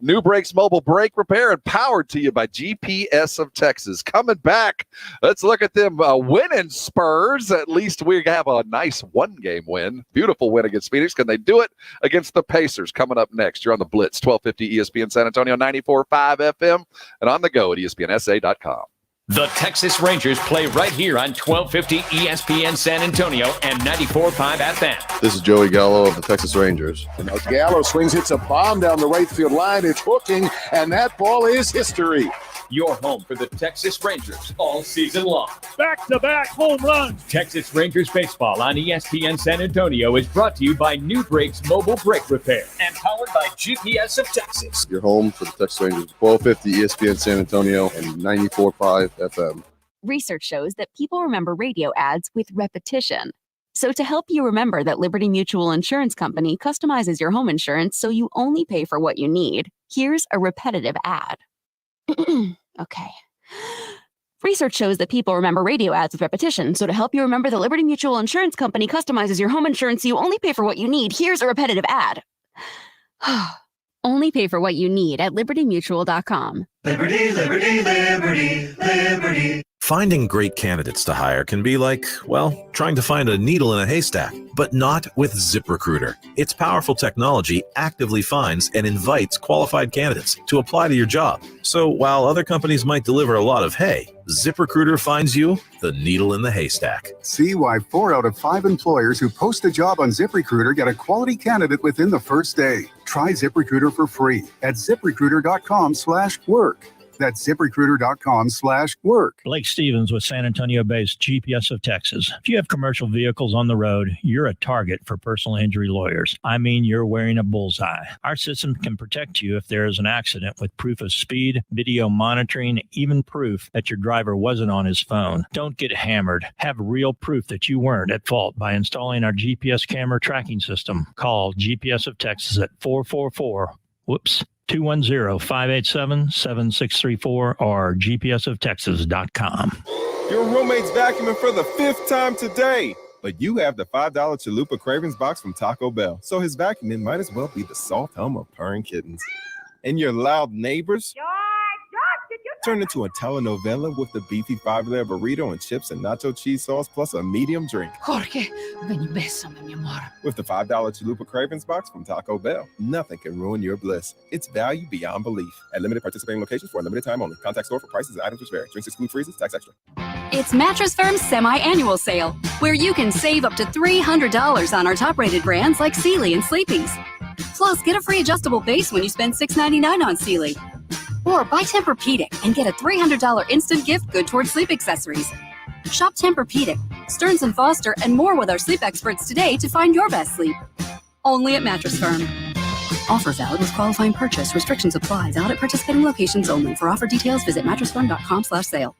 New Brakes Mobile Brake Repair and powered to you by GPS of Texas. Coming back, let's look at them winning Spurs. At least we have a nice 1-game win. Beautiful win against Phoenix. Can they do it against the Pacers? Coming up next, you're on the Blitz, 1250 ESPN San Antonio, 94.5 FM, and on the go at ESPNSA.com. The Texas Rangers play right here on 1250 ESPN San Antonio and 94.5 FM. This is Joey Gallo of the Texas Rangers. Gallo swings, hits a bomb down the right field line. It's hooking, and that ball is history. Your home for the Texas Rangers all season long. Back-to-back home runs. Texas Rangers baseball on ESPN San Antonio is brought to you by New Brakes Mobile Brake Repair and powered by GPS of Texas. Your home for the Texas Rangers, 1250 ESPN San Antonio and 94.5 FM. Research shows that people remember radio ads with repetition. So to help you remember that Liberty Mutual Insurance Company customizes your home insurance so you only pay for what you need, here's a repetitive ad. Okay. Research shows that people remember radio ads with repetition. So to help you remember the Liberty Mutual Insurance Company customizes your home insurance so you only pay for what you need, here's a repetitive ad. Only pay for what you need at libertymutual.com. Liberty, liberty, liberty, liberty. Finding great candidates to hire can be like, well, trying to find a needle in a haystack, but not with ZipRecruiter. Its powerful technology actively finds and invites qualified candidates to apply to your job. So while other companies might deliver a lot of hay, ZipRecruiter finds you the needle in the haystack. See why 4 out of 5 employers who post a job on ZipRecruiter get a quality candidate within the first day. Try ZipRecruiter for free at ZipRecruiter.com/work. That's ZipRecruiter.com/work. Blake Stevens with San Antonio-based GPS of Texas. If you have commercial vehicles on the road, you're a target for personal injury lawyers. I mean, you're wearing a bullseye. Our system can protect you if there is an accident with proof of speed, video monitoring, even proof that your driver wasn't on his phone. Don't get hammered. Have real proof that you weren't at fault by installing our GPS camera tracking system. Call GPS of Texas at 210-587-7634 or gpsoftexas.com. Your roommate's vacuuming for the 5th time today. But you have the $5 Chalupa Cravings box from Taco Bell. So his vacuuming might as well be the soft hum of purring kittens. And your loud neighbors turn into a telenovela with the beefy 5-layer burrito and chips and nacho cheese sauce plus a medium drink. Jorge, ven y bésame, mi amor. With the $5 Chalupa Cravings box from Taco Bell, nothing can ruin your bliss. It's value beyond belief. At limited participating locations for a limited time only. Contact store for prices and items which vary. Drinks exclude freezes, tax extra. It's Mattress Firm's semi-annual sale, where you can save up to $300 on our top-rated brands like Sealy and Sleepy's. Plus, get a free adjustable base when you spend $6.99 on Sealy. Or buy Tempur-Pedic and get a $300 instant gift good towards sleep accessories. Shop Tempur-Pedic, Stearns & Foster, and more with our sleep experts today to find your best sleep. Only at Mattress Firm. Offer valid with qualifying purchase. Restrictions apply. Valid at participating locations only. For offer details, visit mattressfirm.com/sale.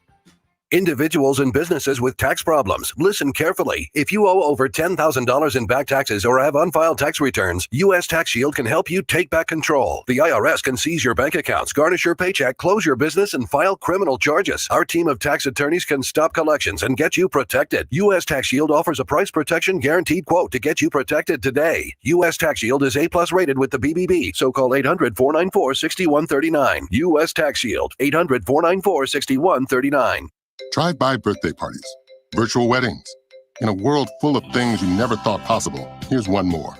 Individuals and businesses with tax problems, listen carefully. If you owe over $10,000 in back taxes or have unfiled tax returns, U.S. Tax Shield can help you take back control. The IRS can seize your bank accounts, garnish your paycheck, close your business, and file criminal charges. Our team of tax attorneys can stop collections and get you protected. U.S. Tax Shield offers a price protection guaranteed quote to get you protected today. U.S. Tax Shield is A+ rated with the BBB, so call 800-494-6139. U.S. Tax Shield, 800-494-6139. Drive-by birthday parties, virtual weddings. In a world full of things you never thought possible, here's one more.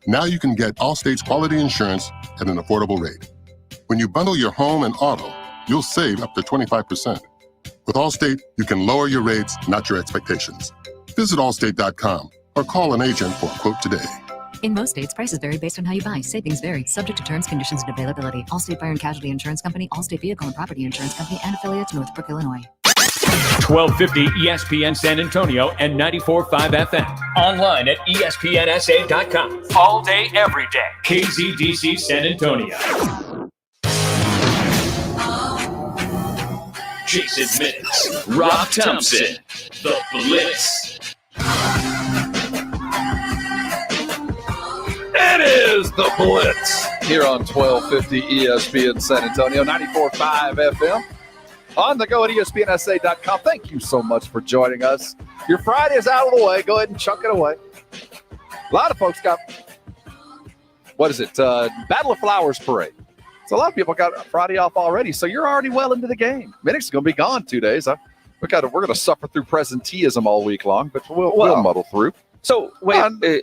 Now you can get Allstate's quality insurance at an affordable rate. When you bundle your home and auto, you'll save up to 25%. With Allstate, you can lower your rates, not your expectations. Visit allstate.com or call an agent for a quote today. In most states, prices vary based on how you buy. Savings vary, subject to terms, conditions, and availability. Allstate Fire and Casualty Insurance Company, Allstate Vehicle and Property Insurance Company, and affiliates, Northbrook, Illinois. 1250 ESPN San Antonio and 94.5 FM. Online at ESPNSA.com. All day, every day. KZDC San Antonio. Jason Minix, Rob Thompson, The Blitz. It is The Blitz here on 1250 ESPN San Antonio, 94.5 FM. On the go at ESPNSA.com. Thank you so much for joining us. Your Friday is out of the way. Go ahead and chuck it away. A lot of folks got, Battle of Flowers Parade. So a lot of people got Friday off already. So you're already well into the game. Minix is going to be gone 2 days. We're going to suffer through presenteeism all week long, but we'll muddle through. So wait, no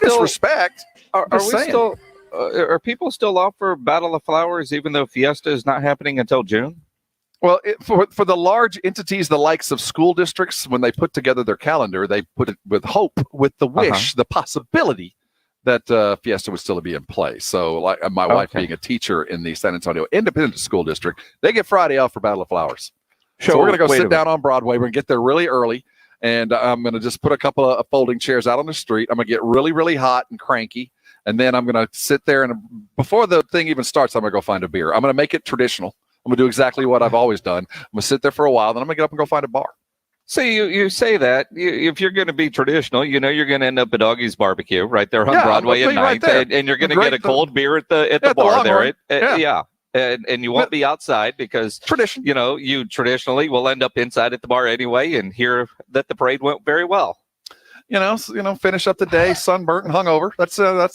disrespect. Are people still off for Battle of Flowers, even though Fiesta is not happening until June? Well, for the large entities, the likes of school districts, when they put together their calendar, they put it with hope, with the wish, the possibility that Fiesta would still be in place. So, like my wife being a teacher in the San Antonio Independent School District, they get Friday off for Battle of Flowers. So we're going to go sit down on Broadway. We're going to get there really early, and I'm going to just put a couple of folding chairs out on the street. I'm going to get really, really hot and cranky, and then I'm going to sit there, and before the thing even starts, I'm going to go find a beer. I'm going to make it traditional. I'm going to do exactly what I've always done. I'm going to sit there for a while, then I'm going to get up and go find a bar. So you say that. If you're going to be traditional, you're going to end up at Doggy's Barbecue right there on Broadway at night, right, and you're going to get a cold beer at the bar there. And you won't be outside because you traditionally will end up inside at the bar anyway and hear that the parade went very well. Finish up the day sunburnt and hungover. That's a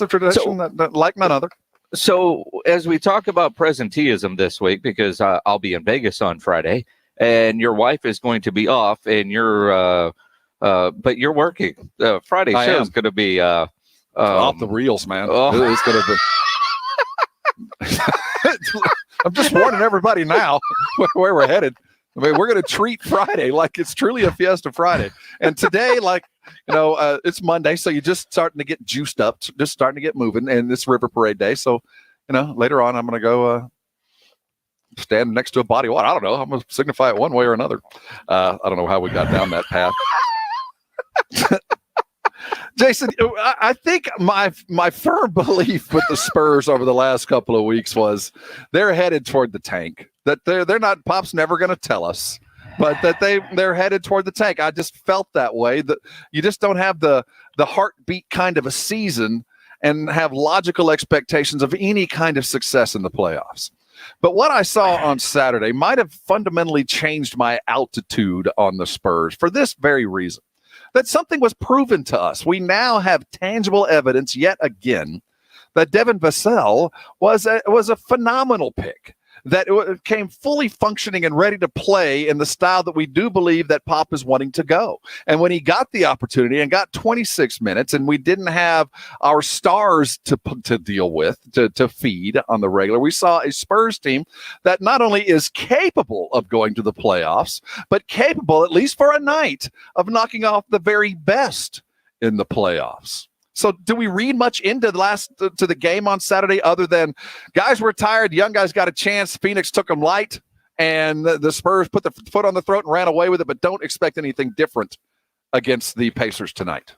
tradition that like none other. So as we talk about presenteeism this week, because I'll be in Vegas on Friday, and your wife is going to be off, and but you're working. Friday show is going to be off the reels, man. It's going to be. I'm just warning everybody now where we're headed. I mean, we're going to treat Friday like it's truly a Fiesta Friday. And today, it's Monday, so you're just starting to get juiced up, just starting to get moving, and it's River Parade Day. So, later on, I'm going to go standing next to a body of water. I don't know. I'm going to signify it one way or another. I don't know how we got down that path. Jason, I think my firm belief with the Spurs over the last couple of weeks was they're headed toward the tank. That they're not. Pop's never going to tell us, but that they're headed toward the tank. I just felt that way. That you just don't have the heartbeat kind of a season and have logical expectations of any kind of success in the playoffs. But what I saw on Saturday might have fundamentally changed my altitude on the Spurs for this very reason. That something was proven to us. We now have tangible evidence yet again that Devin Vassell was a phenomenal pick, that it came fully functioning and ready to play in the style that we do believe that Pop is wanting to go. And when he got the opportunity and got 26 minutes and we didn't have our stars to deal with, to feed on the regular, we saw a Spurs team that not only is capable of going to the playoffs, but capable, at least for a night, of knocking off the very best in the playoffs. So do we read much into the game on Saturday other than guys were tired, young guys got a chance, Phoenix took them light, and the Spurs put the foot on the throat and ran away with it, but don't expect anything different against the Pacers tonight?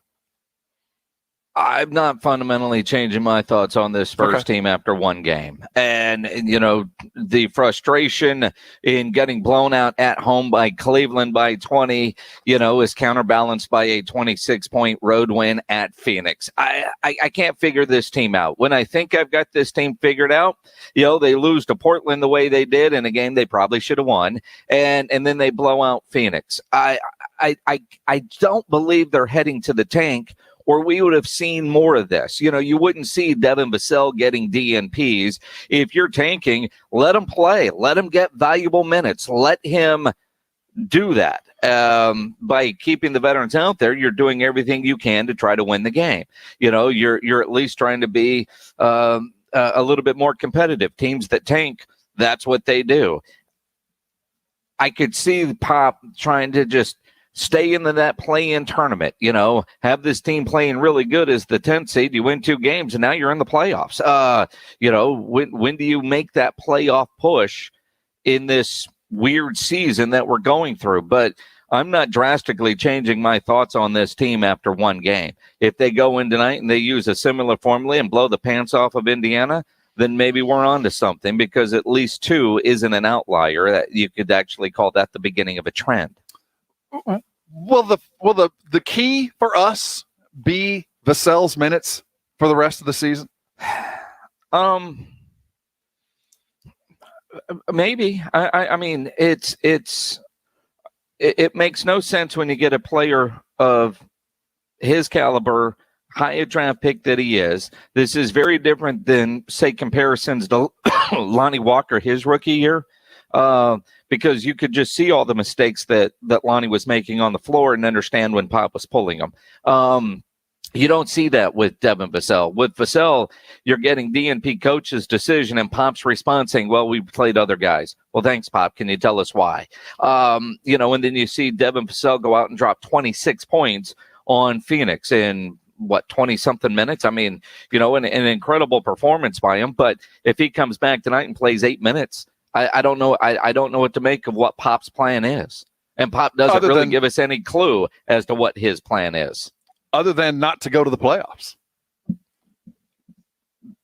I'm not fundamentally changing my thoughts on this Spurs team after one game. And, you know, the frustration in getting blown out at home by Cleveland by 20, you know, is counterbalanced by a 26-point road win at Phoenix. I can't figure this team out. When I think I've got this team figured out, you know, they lose to Portland the way they did in a game they probably should have won, and then they blow out Phoenix. I don't believe they're heading to the tank, or we would have seen more of this. You know, you wouldn't see Devin Vassell getting DNPs. If you're tanking, let him play. Let him get valuable minutes. Let him do that. By keeping the veterans out there, you're doing everything you can to try to win the game. You know, you're at least trying to be a little bit more competitive. Teams that tank, that's what they do. I could see Pop trying to just stay in that play-in tournament, you know, have this team playing really good as the 10th seed. You win 2 games, and now you're in the playoffs. You know, when do you make that playoff push in this weird season that we're going through? But I'm not drastically changing my thoughts on this team after one game. If they go in tonight and they use a similar formula and blow the pants off of Indiana, then maybe we're on to something, because at least 2 isn't an outlier. That you could actually call that the beginning of a trend. Will the key for us be Vassell's minutes for the rest of the season? Maybe. I mean, it makes no sense when you get a player of his caliber, high draft pick that he is. This is very different than, say, comparisons to Lonnie Walker his rookie year. Because you could just see all the mistakes that Lonnie was making on the floor and understand when Pop was pulling them. You don't see that with Devin Vassell. With Vassell, you're getting DNP coach's decision and Pop's response saying, well, we played other guys. Well, thanks, Pop. Can you tell us why? You know, and then you see Devin Vassell go out and drop 26 points on Phoenix in 20-something minutes. I mean, you know, an incredible performance by him. But if he comes back tonight and plays 8 minutes, I don't know. I don't know what to make of what Pop's plan is. And Pop doesn't really give us any clue as to what his plan is. Other than not to go to the playoffs.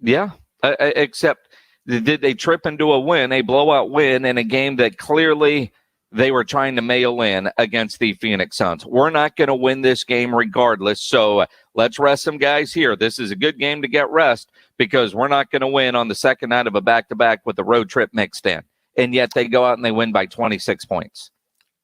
Yeah. Except, did they trip into a blowout win in a game that clearly they were trying to mail in against the Phoenix Suns? We're not going to win this game regardless, so let's rest some guys here. This is a good game to get rest, because we're not going to win on the second night of a back-to-back with the road trip mixed in. And yet they go out and they win by 26 points.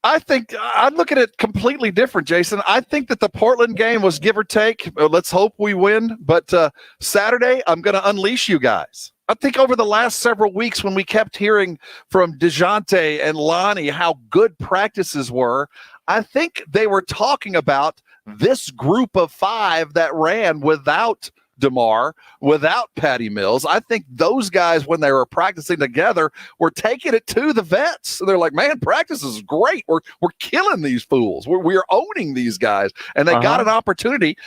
I think I'm looking at it completely different, Jason. I think that the Portland game was give or take. Let's hope we win. But Saturday, I'm going to unleash you guys. I think over the last several weeks, when we kept hearing from DeJounte and Lonnie how good practices were, I think they were talking about this group of 5 that ran without DeMar, without Patty Mills. I think those guys, when they were practicing together, were taking it to the vets. They're like, man, practice is great. We're killing these fools. We're owning these guys. And they got an opportunity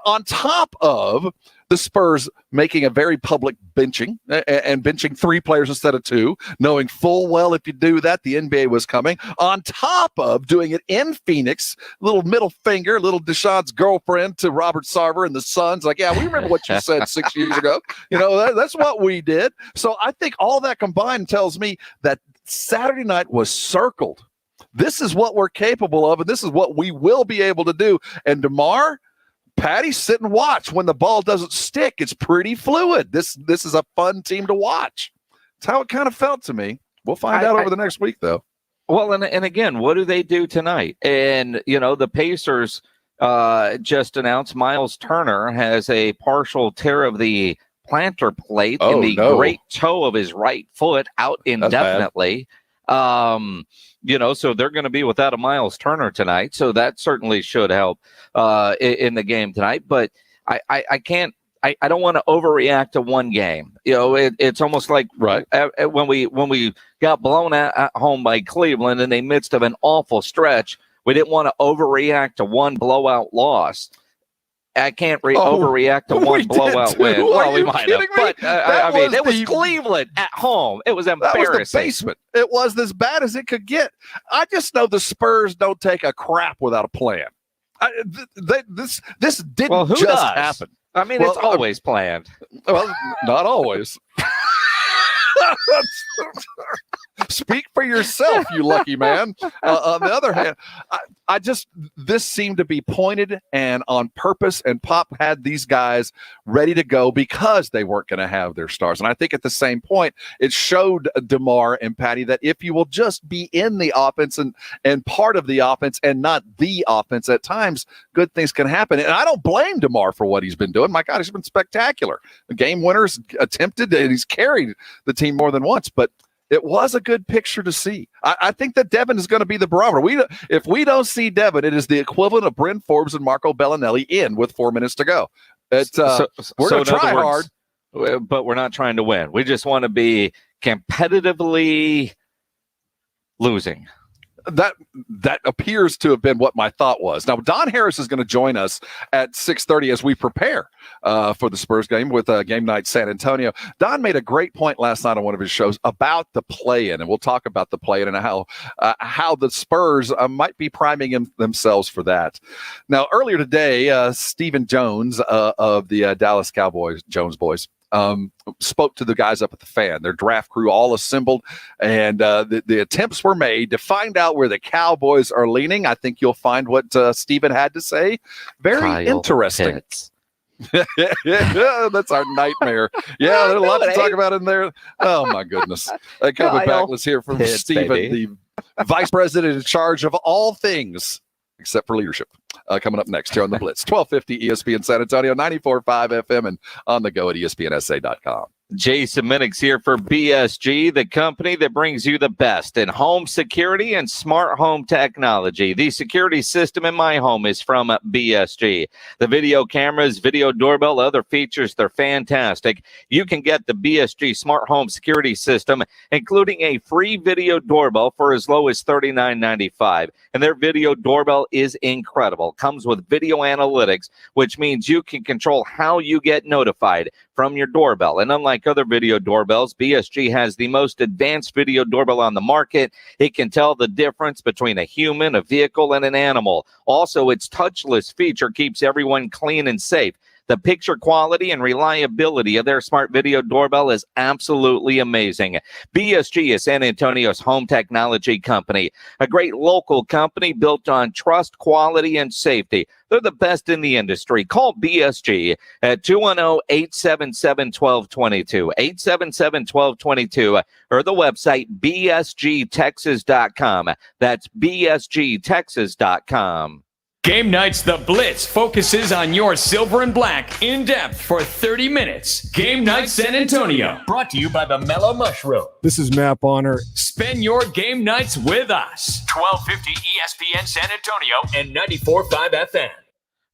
on top of the Spurs making a very public benching and benching 3 players instead of 2, knowing full well if you do that, the NBA was coming, on top of doing it in Phoenix, little middle finger, little Deshaun's girlfriend to Robert Sarver and the Suns. Like, yeah, we remember what you said 6 years ago. That's what we did. So I think all that combined tells me that Saturday night was circled. This is what we're capable of, and this is what we will be able to do. And DeMar, Patty, sit and watch. When the ball doesn't stick, it's pretty fluid. This is a fun team to watch. It's how it kind of felt to me. We'll find out over the next week, though. Well, and again, what do they do tonight? And, the Pacers just announced Miles Turner has a partial tear of the plantar plate in the great toe of his right foot, out indefinitely. So they're going to be without a Miles Turner tonight. So that certainly should help in the game tonight. But I don't want to overreact to one game. It's almost like when we got blown at home by Cleveland in the midst of an awful stretch, we didn't want to overreact to one blowout loss. I can't overreact to one blowout win. Well, we might have, but it was Cleveland at home. It was embarrassing. That was the basement. It was as bad as it could get. I just know the Spurs don't take a crap without a plan. This didn't just happen. I mean, it's always planned. Well, not always. Speak for yourself, you lucky man. On the other hand, this seemed to be pointed and on purpose, and Pop had these guys ready to go because they weren't going to have their stars. And I think at the same point, it showed DeMar and Patty that if you will just be in the offense and part of the offense and not the offense at times, good things can happen. And I don't blame DeMar for what he's been doing. My God, he's been spectacular. The game winners attempted, and he's carried the team more than once, but it was a good picture to see. I think that Devin is going to be the barometer. If we don't see Devin, it is the equivalent of Bryn Forbes and Marco Bellinelli in with 4 minutes to go. We're going to try hard. But we're not trying to win. We just want to be competitively losing. That appears to have been what my thought was. Now, Don Harris is going to join us at 6:30 as we prepare for the Spurs game with Game Night San Antonio. Don made a great point last night on one of his shows about the play-in, and we'll talk about the play-in and how the Spurs might be priming themselves for that. Now, earlier today, Stephen Jones of the Dallas Cowboys, Jones Boys, spoke to the guys up at the Fan. Their draft crew all assembled, and the attempts were made to find out where the Cowboys are leaning. I think you'll find what Stephen had to say. Very interesting. That's our nightmare. Yeah, there's a lot to talk about in there. Oh, my goodness. Coming back, let's hear from Stephen, the vice president in charge of all things except for leadership. Coming up next here on the Blitz, 1250 ESPN San Antonio, 94.5 FM, and on the go at ESPNSA.com. Jason Minix here for BSG, the company that brings you the best in home security and smart home technology. The security system in my home is from BSG. The video cameras, video doorbell, other features, they're fantastic. You can get the BSG smart home security system, including a free video doorbell for as low as $39.95. And their video doorbell is incredible. Comes with video analytics, which means you can control how you get notified from your doorbell. And unlike other video doorbells, BSG has the most advanced video doorbell on the market. It can tell the difference between a human, a vehicle, and an animal. Also, its touchless feature keeps everyone clean and safe. The picture quality and reliability of their smart video doorbell is absolutely amazing. BSG is San Antonio's home technology company, a great local company built on trust, quality, and safety. They're the best in the industry. Call BSG at 210-877-1222, 877-1222, or the website bsgtexas.com. That's bsgtexas.com. Game Night's The Blitz focuses on your silver and black in depth for 30 minutes. Game Night San Antonio, brought to you by the Mellow Mushroom. This is Matt Bonner. Spend your game nights with us. 1250 ESPN San Antonio and 94.5 FM.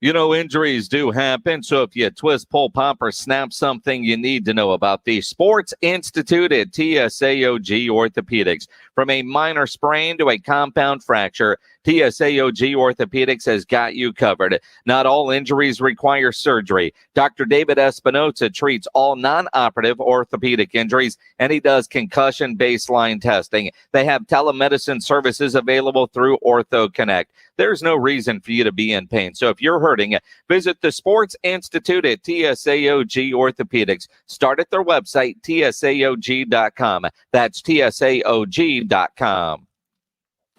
You know, injuries do happen, so if you twist, pull, pop, or snap something, you need to know about the Sports Institute at TSAOG Orthopedics. From a minor sprain to a compound fracture, TSAOG Orthopedics has got you covered. Not all injuries require surgery. Dr. David Espinoza treats all non-operative orthopedic injuries, and he does concussion baseline testing. They have telemedicine services available through Ortho Connect. There's no reason for you to be in pain. So if you're hurting, visit the Sports Institute at TSAOG Orthopedics. Start at their website, tsaog.com. That's tsaog.com.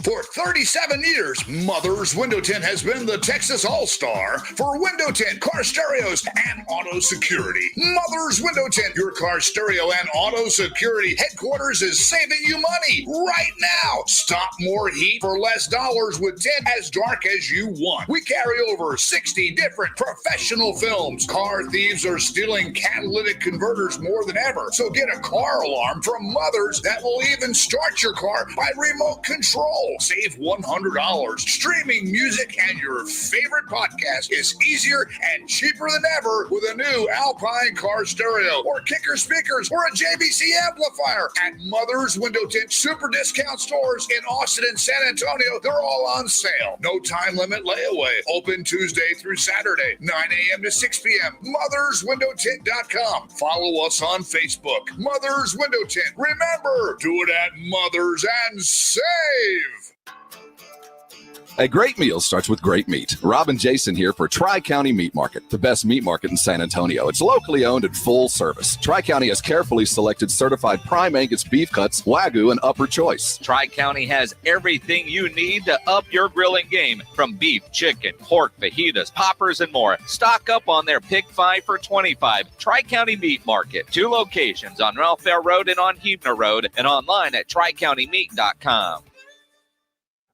For 37 years, Mother's Window Tint has been the Texas All-Star for window tint, car stereos, and auto security. Mother's Window Tint, your car stereo and auto security headquarters, is saving you money right now. Stop more heat for less dollars with tint as dark as you want. We carry over 60 different professional films. Car thieves are stealing catalytic converters more than ever. So get a car alarm from Mother's that will even start your car by remote control. Save $100. Streaming music and your favorite podcast is easier and cheaper than ever with a new Alpine car stereo or Kicker speakers or a JVC amplifier. At Mother's Window Tint super discount stores in Austin and San Antonio, they're all on sale. No time limit layaway. Open Tuesday through Saturday, 9 a.m. to 6 p.m. MothersWindowTint.com. Follow us on Facebook. Mother's Window Tint. Remember, do it at Mother's and save. A great meal starts with great meat. Rob and Jason here for Tri-County Meat Market, the best meat market in San Antonio. It's locally owned and full service. Tri-County has carefully selected certified prime Angus beef cuts, Wagyu, and upper choice. Tri-County has everything you need to up your grilling game, from beef, chicken, pork, fajitas, poppers, and more. Stock up on their Pick 5 for $25. Tri-County Meat Market. 2 locations on Ralph Fair Road and on Huebner Road, and online at tricountymeat.com.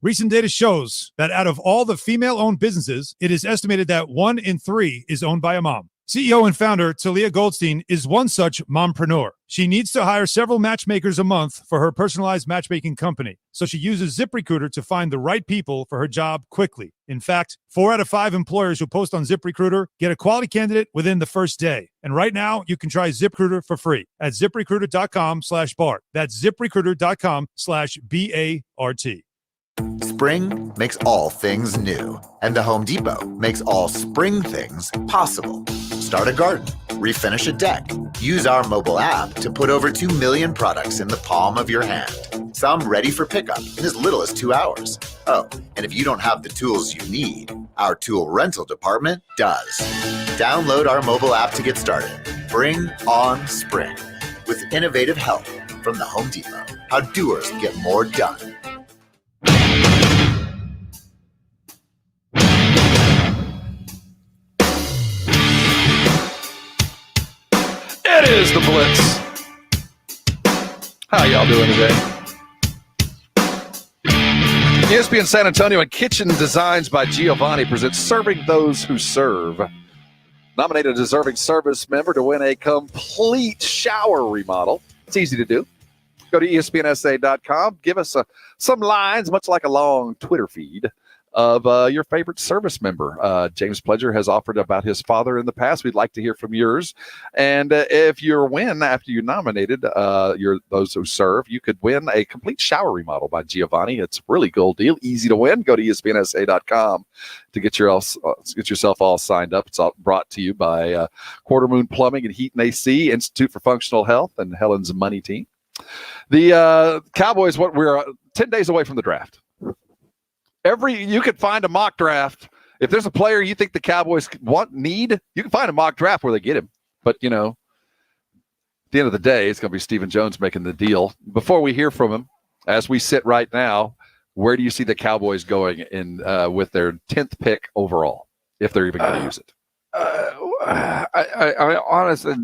Recent data shows that out of all the female-owned businesses, it is estimated that 1 in 3 is owned by a mom. CEO and founder Talia Goldstein is one such mompreneur. She needs to hire several matchmakers a month for her personalized matchmaking company, so she uses ZipRecruiter to find the right people for her job quickly. In fact, 4 out of 5 employers who post on ZipRecruiter get a quality candidate within the first day. And right now, you can try ZipRecruiter for free at ZipRecruiter.com/BART. That's ZipRecruiter.com/BART. Spring makes all things new, and the Home Depot makes all spring things possible. Start a garden, refinish a deck. Use our mobile app to put over 2 million products in the palm of your hand. Some ready for pickup in as little as 2 hours. Oh, and if you don't have the tools you need, our tool rental department does. Download our mobile app to get started. Bring on spring with innovative help from the Home Depot. How doers get more done. It is the Blitz. How y'all doing today? ESPN San Antonio and Kitchen Designs by Giovanni presents Serving Those Who Serve. Nominate a deserving service member to win a complete shower remodel. It's easy to do. Go to ESPNSA.com. Give us some lines, much like a long Twitter feed, of your favorite service member. James Pledger has offered about his father in the past. We'd like to hear from yours. And if you win after you nominated those who serve, you could win a complete shower remodel by Giovanni. It's a really cool deal. Easy to win. Go to ESPNSA.com to get yourself all signed up. It's all brought to you by Quarter Moon Plumbing and Heat and AC, Institute for Functional Health, and Helen's Money Team. The Cowboys, we're 10 days away from the draft. You could find a mock draft. If there's a player you think the Cowboys need, you can find a mock draft where they get him. But, at the end of the day, it's going to be Stephen Jones making the deal. Before we hear from him, as we sit right now, where do you see the Cowboys going in with their 10th pick overall, if they're even going to use it? I honestly,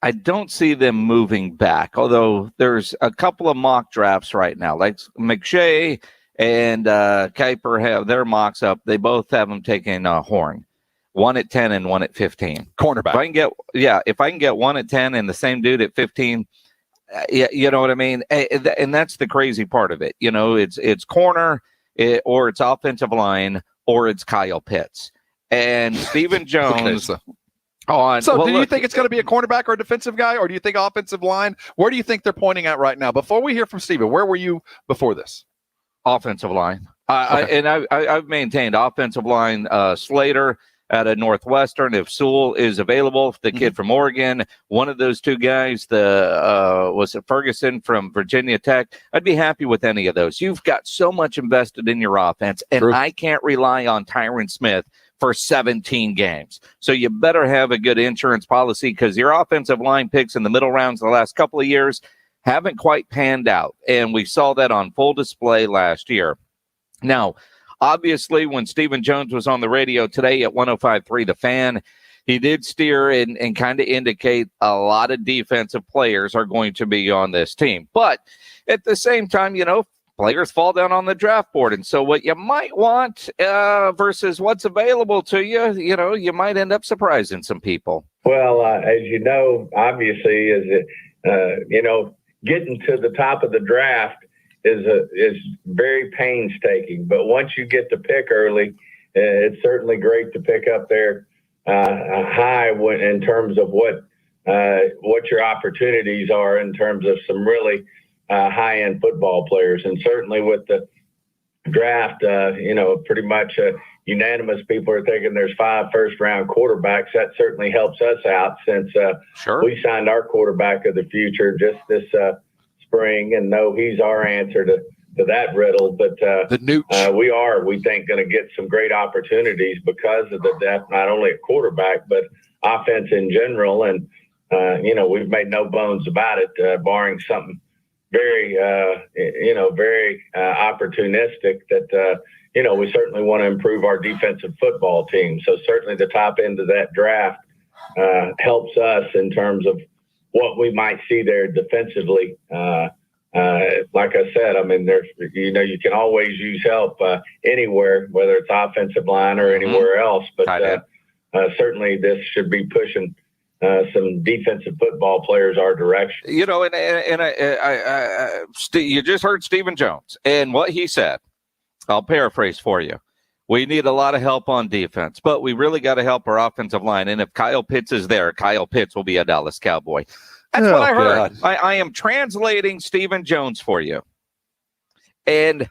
I don't see them moving back, although there's a couple of mock drafts right now, like McShay and Kuiper have their mocks up. They both have them taking Horn, 1 at 10 and 1 at 15. Cornerback. If I can get 1 at 10 and the same dude at 15, you know what I mean? And that's the crazy part of it. It's corner, or it's offensive line, or it's Kyle Pitts. And Stephen Jones. So do you think it's going to be a cornerback or a defensive guy, or do you think offensive line? Where do you think they're pointing at right now? Before we hear from Steven, where were you before this? Offensive line. I've maintained offensive line, Slater out of Northwestern. If Sewell is available, the kid from Oregon, one of those two guys, was it Ferguson from Virginia Tech? I'd be happy with any of those. You've got so much invested in your offense, and I can't rely on Tyron Smith for 17 games. So you better have a good insurance policy, because your offensive line picks in the middle rounds the last couple of years haven't quite panned out. And we saw that on full display last year. Now, obviously, when Stephen Jones was on the radio today at 105.3 The Fan, he did steer and kind of indicate a lot of defensive players are going to be on this team. But at the same time, players fall down on the draft board. And so what you might want versus what's available to you, you might end up surprising some people. Well, as you know, obviously, getting to the top of the draft is very painstaking. But once you get to pick early, it's certainly great to pick up there high in terms of what your opportunities are in terms of some really high-end football players. And certainly with the draft, pretty much unanimous people are thinking there's 5 first-round quarterbacks. That certainly helps us out since we signed our quarterback of the future just this spring, and know he's our answer to that riddle. But we think, going to get some great opportunities because of the depth, not only at quarterback, but offense in general. And, we've made no bones about it, barring something very opportunistic that, we certainly want to improve our defensive football team. So certainly the top end of that draft helps us in terms of what we might see there defensively. Like I said, I mean, you can always use help anywhere, whether it's offensive line or anywhere else. But certainly this should be pushing some defensive football players our direction. You just heard Stephen Jones and what he said. I'll paraphrase for you. We need a lot of help on defense, but we really got to help our offensive line. And if Kyle Pitts is there, Kyle Pitts will be a Dallas Cowboy. That's what I heard. I am translating Stephen Jones for you. And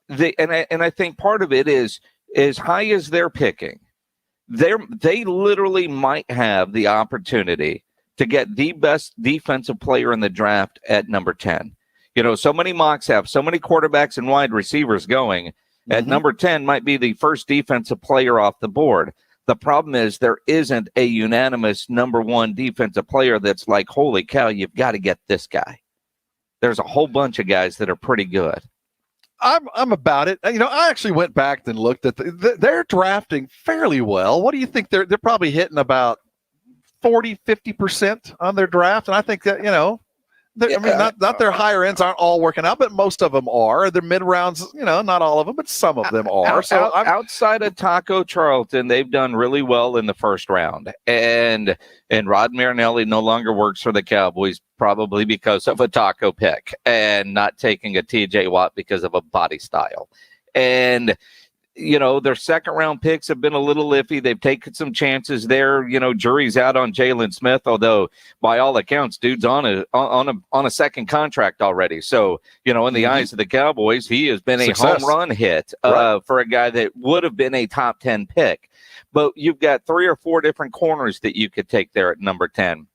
I think part of it is as high as they're picking, they literally might have the opportunity to get the best defensive player in the draft at number 10. So many mocks have so many quarterbacks and wide receivers going. At number 10 might be the first defensive player off the board. The problem is there isn't a unanimous number 1 defensive player that's like, holy cow, you've got to get this guy. There's a whole bunch of guys that are pretty good. I'm about it. I actually went back and looked at they're drafting fairly well. What do you think? They're probably hitting about 40-50% on their draft. And I think that, not their higher ends aren't all working out, but most of them are. Their mid rounds, not all of them, but some of them are. Outside of Taco Charlton, they've done really well in the first round. And Rod Marinelli no longer works for the Cowboys, probably because of a taco pick and not taking a TJ Watt because of a body style. And their second round picks have been a little iffy. They've taken some chances there. Jury's out on Jalen Smith, although by all accounts, dude's on a second contract already. So, in the eyes of the Cowboys, he has been a home run hit for a guy that would have been a top 10 pick. But you've got 3 or 4 different corners that you could take there at number 10.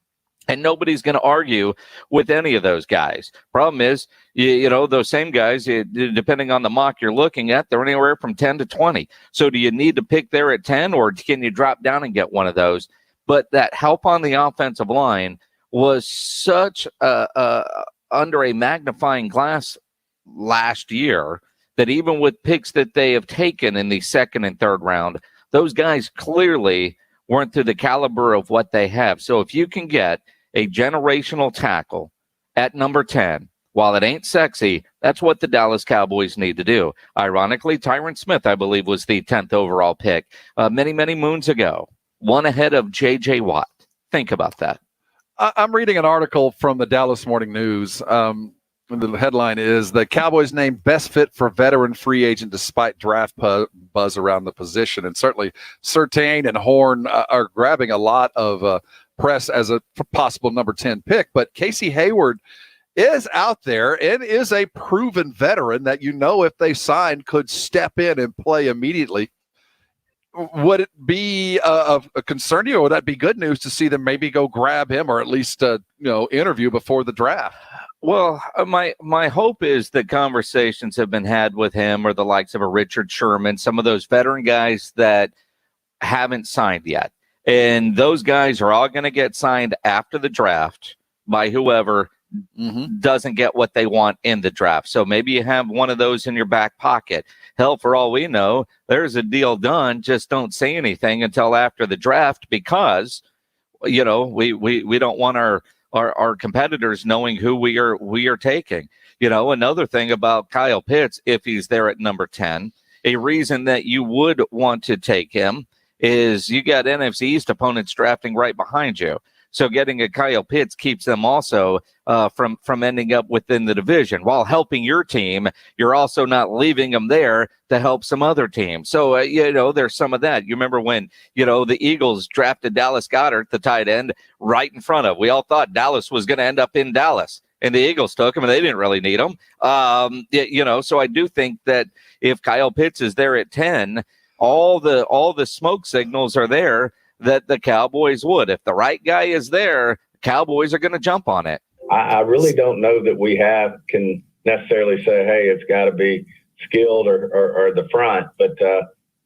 And nobody's going to argue with any of those guys. Problem is, those same guys, depending on the mock you're looking at, they're anywhere from 10 to 20. So do you need to pick there at 10, or can you drop down and get one of those? But that help on the offensive line was such under a magnifying glass last year that even with picks that they have taken in the second and third round, those guys clearly weren't to the caliber of what they have. So if you can get a generational tackle at number 10, while it ain't sexy, that's what the Dallas Cowboys need to do. Ironically, Tyron Smith, I believe, was the 10th overall pick many, many moons ago, one ahead of J.J. Watt. Think about that. I'm reading an article from the Dallas Morning News. The headline is the Cowboys named best fit for veteran free agent despite draft buzz around the position. And certainly Surtain and Horn are grabbing a lot of press as a possible number 10 pick. But Casey Hayward is out there and is a proven veteran that, if they sign, could step in and play immediately. Would it be a concern to you, or would that be good news to see them maybe go grab him, or at least interview before the draft? Well, my hope is that conversations have been had with him or the likes of a Richard Sherman, some of those veteran guys that haven't signed yet. And those guys are all going to get signed after the draft by whoever doesn't get what they want in the draft. So maybe you have one of those in your back pocket. Hell, for all we know, there's a deal done. Just don't say anything until after the draft, because, we don't want our competitors knowing who we are taking. Another thing about Kyle Pitts, if he's there at number 10, a reason that you would want to take him is you got NFC East opponents drafting right behind you. So getting a Kyle Pitts keeps them also from ending up within the division. While helping your team, you're also not leaving them there to help some other team. So, there's some of that. You remember when, the Eagles drafted Dallas Goedert, the tight end, right in front of. We all thought Dallas was going to end up in Dallas. And the Eagles took him, and they didn't really need him. So I do think that if Kyle Pitts is there at 10, all the smoke signals are there that the Cowboys would. If the right guy is there, Cowboys are going to jump on it. I really don't know that we can necessarily say, hey, it's got to be skilled or the front. But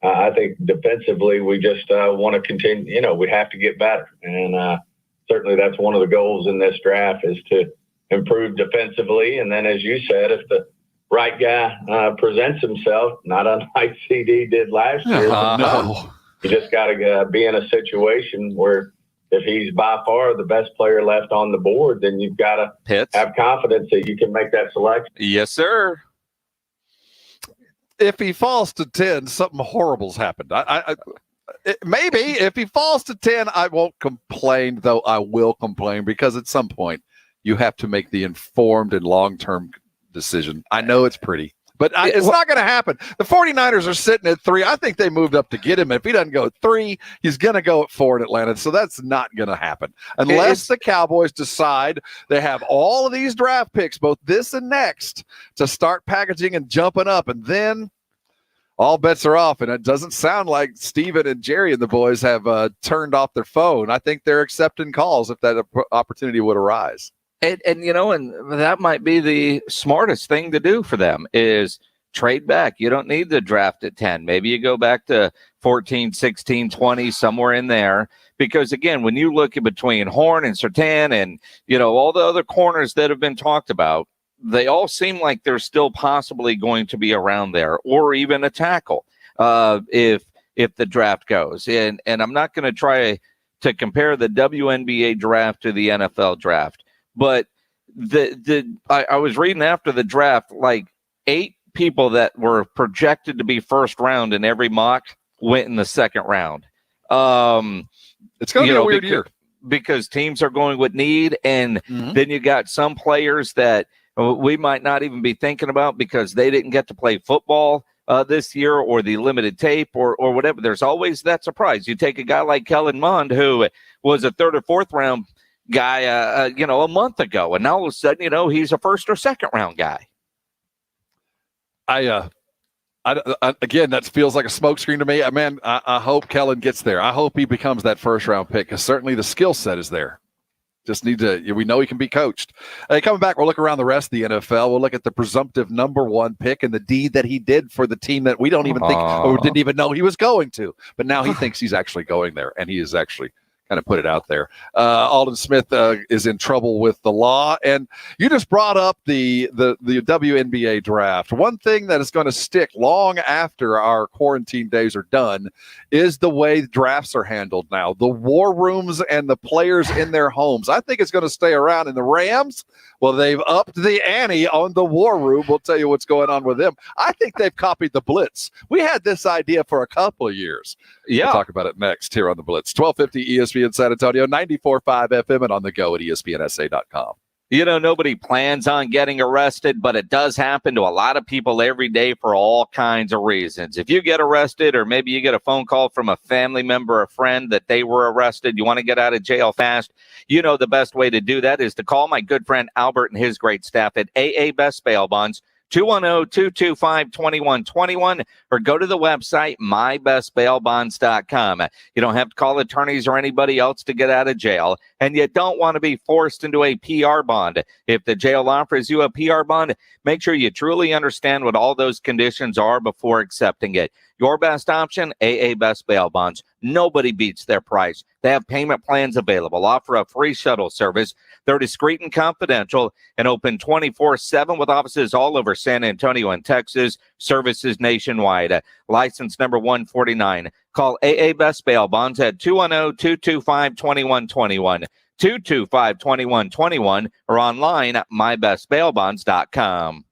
I think defensively, we just want to continue. We have to get better. And certainly that's one of the goals in this draft is to improve defensively. And then, as you said, if the right guy presents himself, not unlike CD did last year, you just got to be in a situation where if he's by far the best player left on the board, then you've got to have confidence that you can make that selection. Yes, sir. If he falls to 10, something horrible's happened. Maybe if he falls to 10, I won't complain, though I will complain, because at some point you have to make the informed and long-term decision. I know it's pretty, but it's not going to happen. The 49ers are sitting at 3. I think they moved up to get him. If he doesn't go at 3, he's going to go at 4 in Atlanta. So that's not going to happen unless the Cowboys decide they have all of these draft picks, both this and next, to start packaging and jumping up. And then all bets are off. And it doesn't sound like Steven and Jerry and the boys have turned off their phone. I think they're accepting calls if that opportunity would arise. And that might be the smartest thing to do for them is trade back. You don't need the draft at 10. Maybe you go back to 14, 16, 20, somewhere in there. Because, again, when you look in between Horn and Surtain and, all the other corners that have been talked about, they all seem like they're still possibly going to be around there, or even a tackle if the draft goes. And I'm not going to try to compare the WNBA draft to the NFL draft. But I was reading after the draft, like 8 people that were projected to be first round in every mock went in the second round. It's going to be a weird year because teams are going with need, and then you got some players that we might not even be thinking about because they didn't get to play football this year, or the limited tape, or whatever. There's always that surprise. You take a guy like Kellen Mond, who was a 3rd or 4th round guy, a month ago, and now all of a sudden, he's a 1st or 2nd round guy. Again, that feels like a smokescreen to me. I hope Kellen gets there. I hope he becomes that 1st round pick, because certainly the skill set is there. Just need to. We know he can be coached. Hey, coming back, we'll look around the rest of the NFL. We'll look at the presumptive number 1 pick and the deed that he did for the team that we don't even think or didn't even know he was going to. But now he thinks he's actually going there, and he is actually kind of put it out there. Alden Smith is in trouble with the law. And you just brought up the WNBA draft. One thing that is going to stick long after our quarantine days are done is the way drafts are handled now. The war rooms and the players in their homes. I think it's going to stay around. In the Rams, well, they've upped the ante on the war room. We'll tell you what's going on with them. I think they've copied the Blitz. We had this idea for a couple of years. Yeah. We'll talk about it next here on the Blitz. 1250 ESPN San Antonio, 94.5 FM, and on the go at ESPNSA.com. Nobody plans on getting arrested, but it does happen to a lot of people every day for all kinds of reasons. If you get arrested, or maybe you get a phone call from a family member or friend that they were arrested, you want to get out of jail fast, the best way to do that is to call my good friend Albert and his great staff at AA Best Bail Bonds, 210-225-2121, or go to the website, mybestbailbonds.com. You don't have to call attorneys or anybody else to get out of jail, and you don't want to be forced into a PR bond. If the jail offers you a PR bond, make sure you truly understand what all those conditions are before accepting it. Your best option, AA Best Bail Bonds. Nobody beats their price. They have payment plans available, offer a free shuttle service. They're discreet and confidential and open 24/7 with offices all over San Antonio and Texas, services nationwide. License number 149. Call AA Best Bail Bonds at 210-225-2121, 225-2121, or online at mybestbailbonds.com.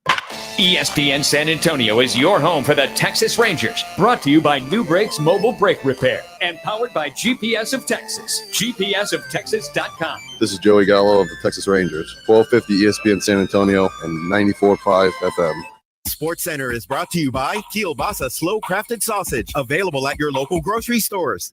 ESPN San Antonio is your home for the Texas Rangers. Brought to you by New Brakes Mobile Brake Repair and powered by GPS of Texas. GPSoftexas.com. This is Joey Gallo of the Texas Rangers. 1250 ESPN San Antonio and 94.5 FM. Sports Center is brought to you by Kielbasa Slow Crafted Sausage, available at your local grocery stores.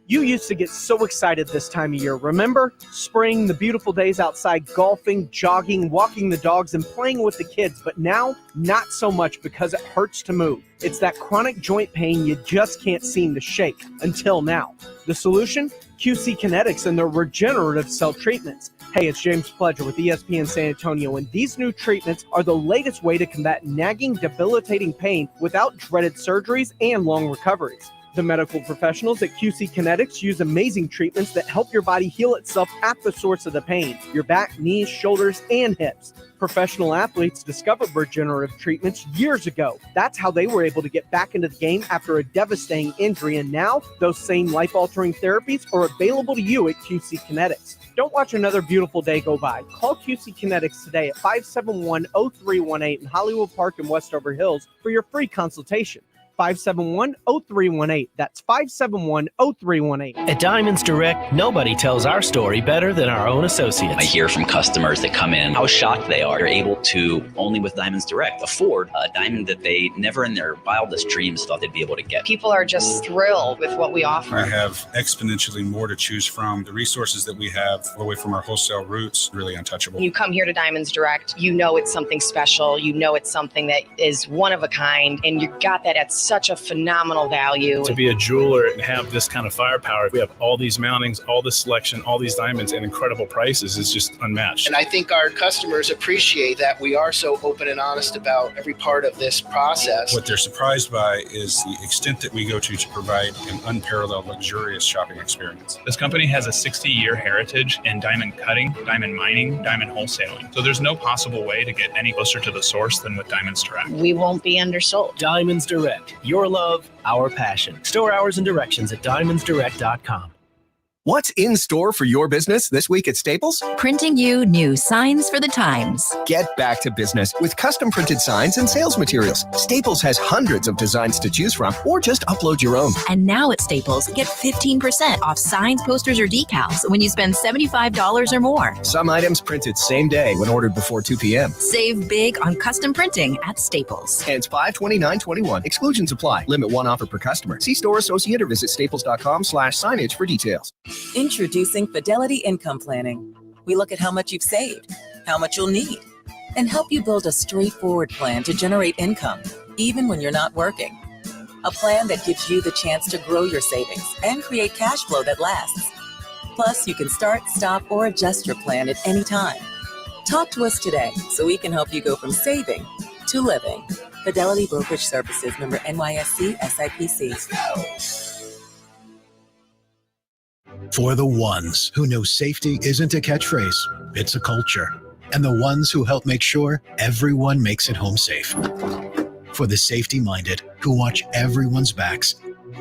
You used to get so excited this time of year. Remember? Spring, the beautiful days outside, golfing, jogging, walking the dogs, and playing with the kids. But now, not so much because it hurts to move. It's that chronic joint pain you just can't seem to shake. Until now. The solution? QC Kinetics and their regenerative cell treatments. Hey, it's James Pledger with ESPN San Antonio, and these new treatments are the latest way to combat nagging, debilitating pain without dreaded surgeries and long recoveries. The medical professionals at QC Kinetics use amazing treatments that help your body heal itself at the source of the pain, your back, knees, shoulders, and hips. Professional athletes discovered regenerative treatments years ago. That's how they were able to get back into the game after a devastating injury, and now those same life-altering therapies are available to you at QC Kinetics. Don't watch another beautiful day go by. Call QC Kinetics today at 571-0318 in Hollywood Park and Westover Hills for your free consultation. 571-0318. That's 571-0318. At Diamonds Direct, nobody tells our story better than our own associates. I hear from customers that come in how shocked they are. They're able to, only with Diamonds Direct, afford a diamond that they never in their wildest dreams thought they'd be able to get. People are just thrilled with what we offer. We have exponentially more to choose from. The resources that we have away from our wholesale roots, really untouchable. When you come here to Diamonds Direct, you know it's something special. You know it's something that is one of a kind, and you got that at such a phenomenal value. To be a jeweler and have this kind of firepower, we have all these mountings, all this selection, all these diamonds, and incredible prices is just unmatched. And I think our customers appreciate that we are so open and honest about every part of this process. What they're surprised by is the extent that we go to provide an unparalleled, luxurious shopping experience. This company has a 60-year heritage in diamond cutting, diamond mining, diamond wholesaling. So there's no possible way to get any closer to the source than with Diamonds Direct. We won't be undersold. Diamonds Direct. Your love, our passion. Store hours and directions at diamondsdirect.com. What's in store for your business this week at Staples? Printing you new signs for the times. Get back to business with custom printed signs and sales materials. Staples has hundreds of designs to choose from, or just upload your own. And now at Staples, get 15% off signs, posters, or decals when you spend $75 or more. Some items printed same day when ordered before 2 p.m. Save big on custom printing at Staples. Ends 5/29/21. Exclusions apply. Limit one offer per customer. See store associate or visit staples.com/signage for details. Introducing Fidelity Income Planning. We look at how much you've saved, how much you'll need, and help you build a straightforward plan to generate income, even when you're not working. A plan that gives you the chance to grow your savings and create cash flow that lasts. Plus, you can start, stop, or adjust your plan at any time. Talk to us today so we can help you go from saving to living. Fidelity Brokerage Services, member NYSE, SIPC. For the ones who know safety isn't a catchphrase, it's a culture. And the ones who help make sure everyone makes it home safe. For the safety-minded who watch everyone's backs,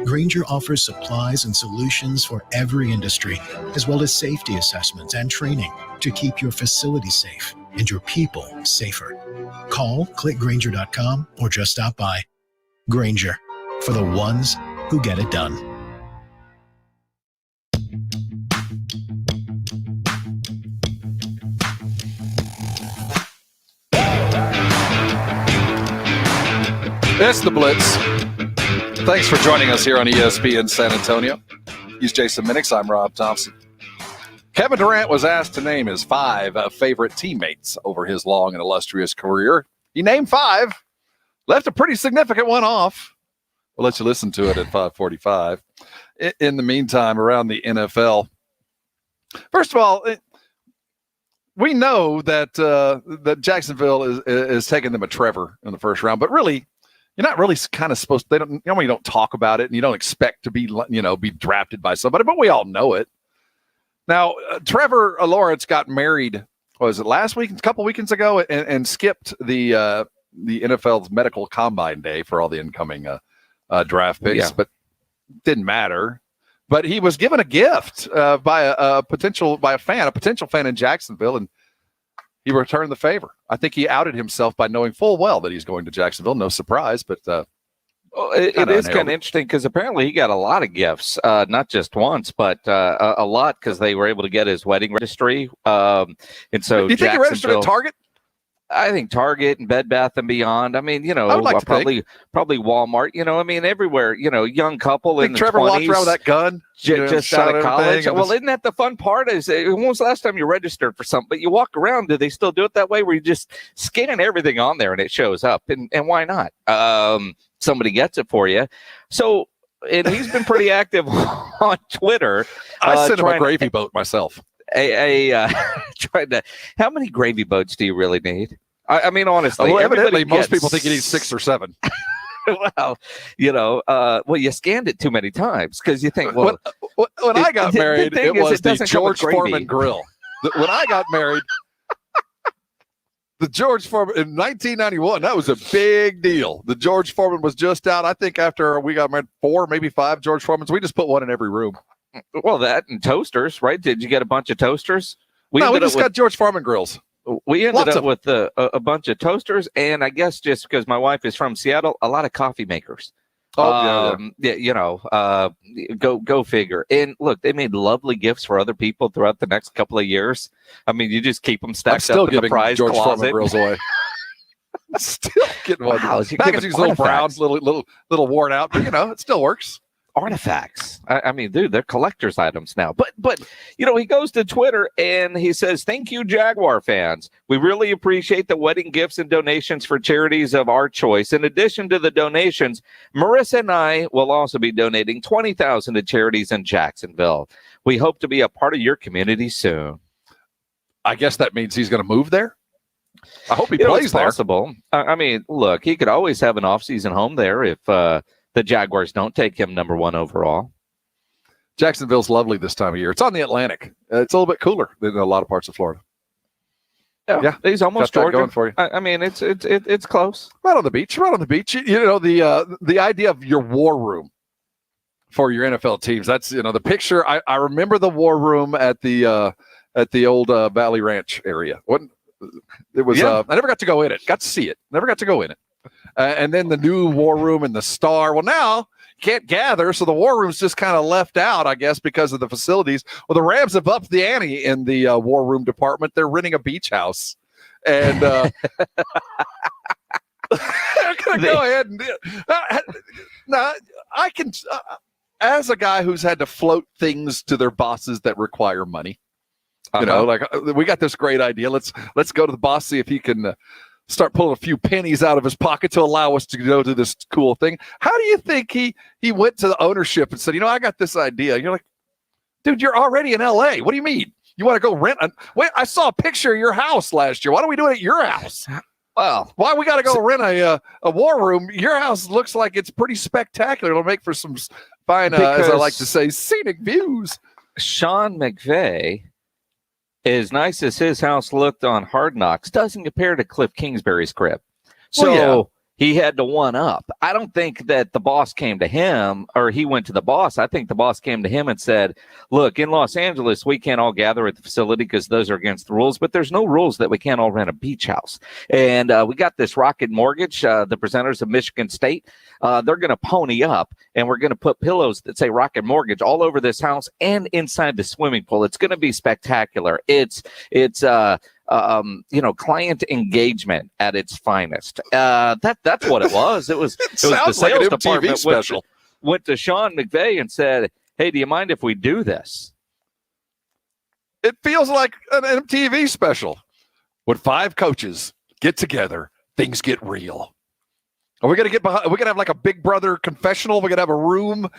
Grainger offers supplies and solutions for every industry, as well as safety assessments and training to keep your facility safe and your people safer. Call, click Grainger.com, or just stop by. Grainger, for the ones who get it done. It's the Blitz. Thanks for joining us here on ESPN San Antonio. He's Jason Minix. I'm Rob Thompson. Kevin Durant was asked to name his 5 favorite teammates over his long and illustrious career. He named 5, left a pretty significant one off. We'll let you listen to it at 5:45. In the meantime, around the NFL, first of all, we know that that Jacksonville is taking them a Trevor in the first round, but really, you're not really kind of supposed. They don't. You don't talk about it, and you don't expect to be be drafted by somebody. But we all know it. Now, Trevor Lawrence got married. Was it last week? A couple weekends ago, and skipped the NFL's medical combine day for all the incoming draft picks, but didn't matter. But he was given a gift by a potential fan in Jacksonville, and he returned the favor. I think he outed himself by knowing full well that he's going to Jacksonville. No surprise, but it is kind of interesting because apparently he got a lot of gifts, not just once, but a lot because they were able to get his wedding registry. And so, do you think he registered at Target? I think Target and Bed Bath and Beyond. I mean, I would like probably Walmart. I mean, everywhere. Young couple in the 20s. Trevor walked around with that gun, just out of college. Well, isn't that the fun part? Is when was the last time you registered for something? But you walk around. Do they still do it that way, where you just scan everything on there and it shows up? And why not? Somebody gets it for you. So, and he's been pretty active on Twitter. I sent him a gravy boat myself. Trying to. How many gravy boats do you really need? I mean, honestly, well, evidently, most people think you need 6 or 7. Well, you scanned it too many times because you think, well, when I got married, it was the George Foreman grill. When I got married, the George Foreman in 1991, that was a big deal. The George Foreman was just out. I think after we got married, 4, maybe 5 George Foremans. We just put one in every room. Well, that and toasters, right? Did you get a bunch of toasters? We just got George Foreman grills. We ended up with a bunch of toasters, and I guess just because my wife is from Seattle, a lot of coffee makers. Go figure. And look, they made lovely gifts for other people throughout the next couple of years. I mean, you just keep them stacked up in the prize George closet. Foreman grills away. Still getting one. Wow, packaging's a little brown, little worn out, but it still works. Artifacts. I mean, dude, they're collector's items now. But he goes to Twitter and he says, "Thank you, Jaguar fans. We really appreciate the wedding gifts and donations for charities of our choice. In addition to the donations, Marissa and I will also be donating $20,000 to charities in Jacksonville. We hope to be a part of your community soon." I guess that means he's going to move there. I hope he plays there. Possible. I mean, look, he could always have an off-season home there if the Jaguars don't take him number 1 overall. Jacksonville's lovely this time of year. It's on the Atlantic. It's a little bit cooler than a lot of parts of Florida. Yeah, he's almost got that Georgia. Going for you. I mean, it's close. Right on the beach. The idea of your war room for your NFL teams. That's the picture. I remember the war room at the old Valley Ranch area. It was. I never got to go in it. Got to see it. Never got to go in it. And then the new war room and the Star. Well, now you can't gather, so the war room's just kind of left out, I guess, because of the facilities. Well, the Rams have upped the ante in the war room department. They're renting a beach house, and I'm gonna go ahead and now I can, as a guy who's had to float things to their bosses that require money. We got this great idea. Let's go to the boss, see if he can. Start pulling a few pennies out of his pocket to allow us to go to this cool thing. How do you think he went to the ownership and said, I got this idea? And you're like, dude, you're already in LA. What do you mean? You want to go rent? Wait, I saw a picture of your house last year. Why don't we do it at your house? Well, why we got to go rent a war room? Your house looks like it's pretty spectacular. It'll make for some fine, as I like to say, scenic views. Sean McVay, as nice as his house looked on Hard Knocks, doesn't compare to Cliff Kingsbury's crib. So he had to one up. I don't think that the boss came to him or he went to the boss. I think the boss came to him and said, look, in Los Angeles, we can't all gather at the facility because those are against the rules, but there's no rules that we can't all rent a beach house. And we got this Rocket Mortgage, the presenters of Michigan State. They're going to pony up and we're going to put pillows that say Rocket Mortgage all over this house and inside the swimming pool. It's going to be spectacular. It's client engagement at its finest. That's what it was. It was the sales like an MTV department special. went to Sean McVay and said, "Hey, do you mind if we do this?" It feels like an MTV special. When 5 coaches get together, things get real. Are we going to get behind? Are we going to have like a Big Brother confessional? We're going to have a room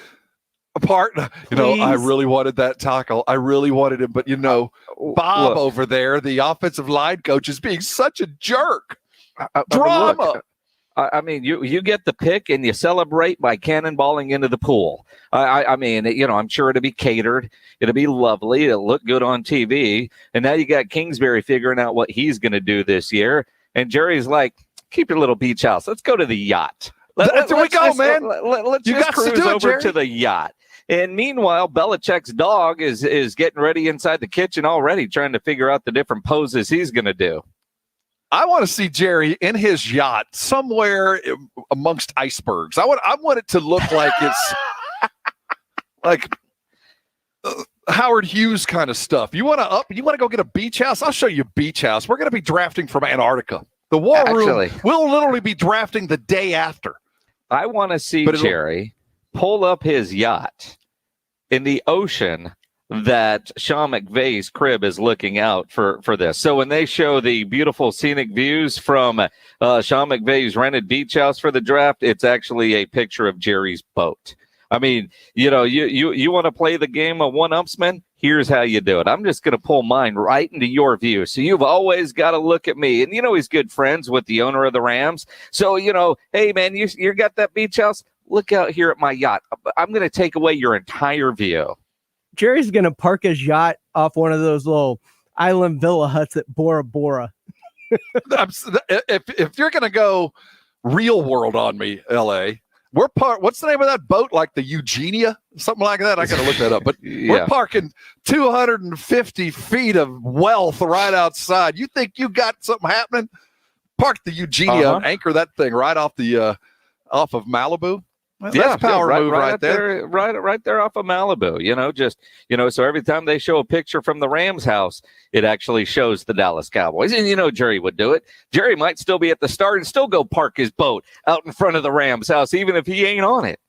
apart. I really wanted that tackle. I really wanted him. But, Bob over there, the offensive line coach, is being such a jerk. Drama. You get the pick and you celebrate by cannonballing into the pool. I'm sure it'll be catered. It'll be lovely. It'll look good on TV. And now you got Kingsbury figuring out what he's going to do this year. And Jerry's like, keep your little beach house. Let's go to the yacht. Let's man. Let's just cruise over to the yacht. And meanwhile, Belichick's dog is getting ready inside the kitchen already, trying to figure out the different poses he's going to do. I want to see Jerry in his yacht somewhere amongst icebergs. I want it to look like it's like Howard Hughes kind of stuff. You want to go get a beach house? I'll show you a beach house. We're going to be drafting from Antarctica. The War Room will literally be drafting the day after. I want to see Jerry pull up his yacht in the ocean that Sean McVay's crib is looking out for this. So when they show the beautiful scenic views from Sean McVay's rented beach house for the draft, it's actually a picture of Jerry's boat. I mean, you want to play the game of one-upsman? Here's how you do it. I'm just going to pull mine right into your view. So you've always got to look at me. And he's good friends with the owner of the Rams. So, hey, man, you got that beach house? Look out here at my yacht. I'm going to take away your entire view. Jerry's going to park his yacht off one of those little island villa huts at Bora Bora. If you're going to go real world on me, LA, what's the name of that boat? Like the Eugenia? Something like that? I got to look that up. But we're parking 250 feet of wealth right outside. You think you got something happening? Park the Eugenia and anchor that thing right off off of Malibu. Well, that's power move right there. Right there off of Malibu, so every time they show a picture from the Rams house, it actually shows the Dallas Cowboys. And Jerry would do it. Jerry might still be at the start and still go park his boat out in front of the Rams house, even if he ain't on it.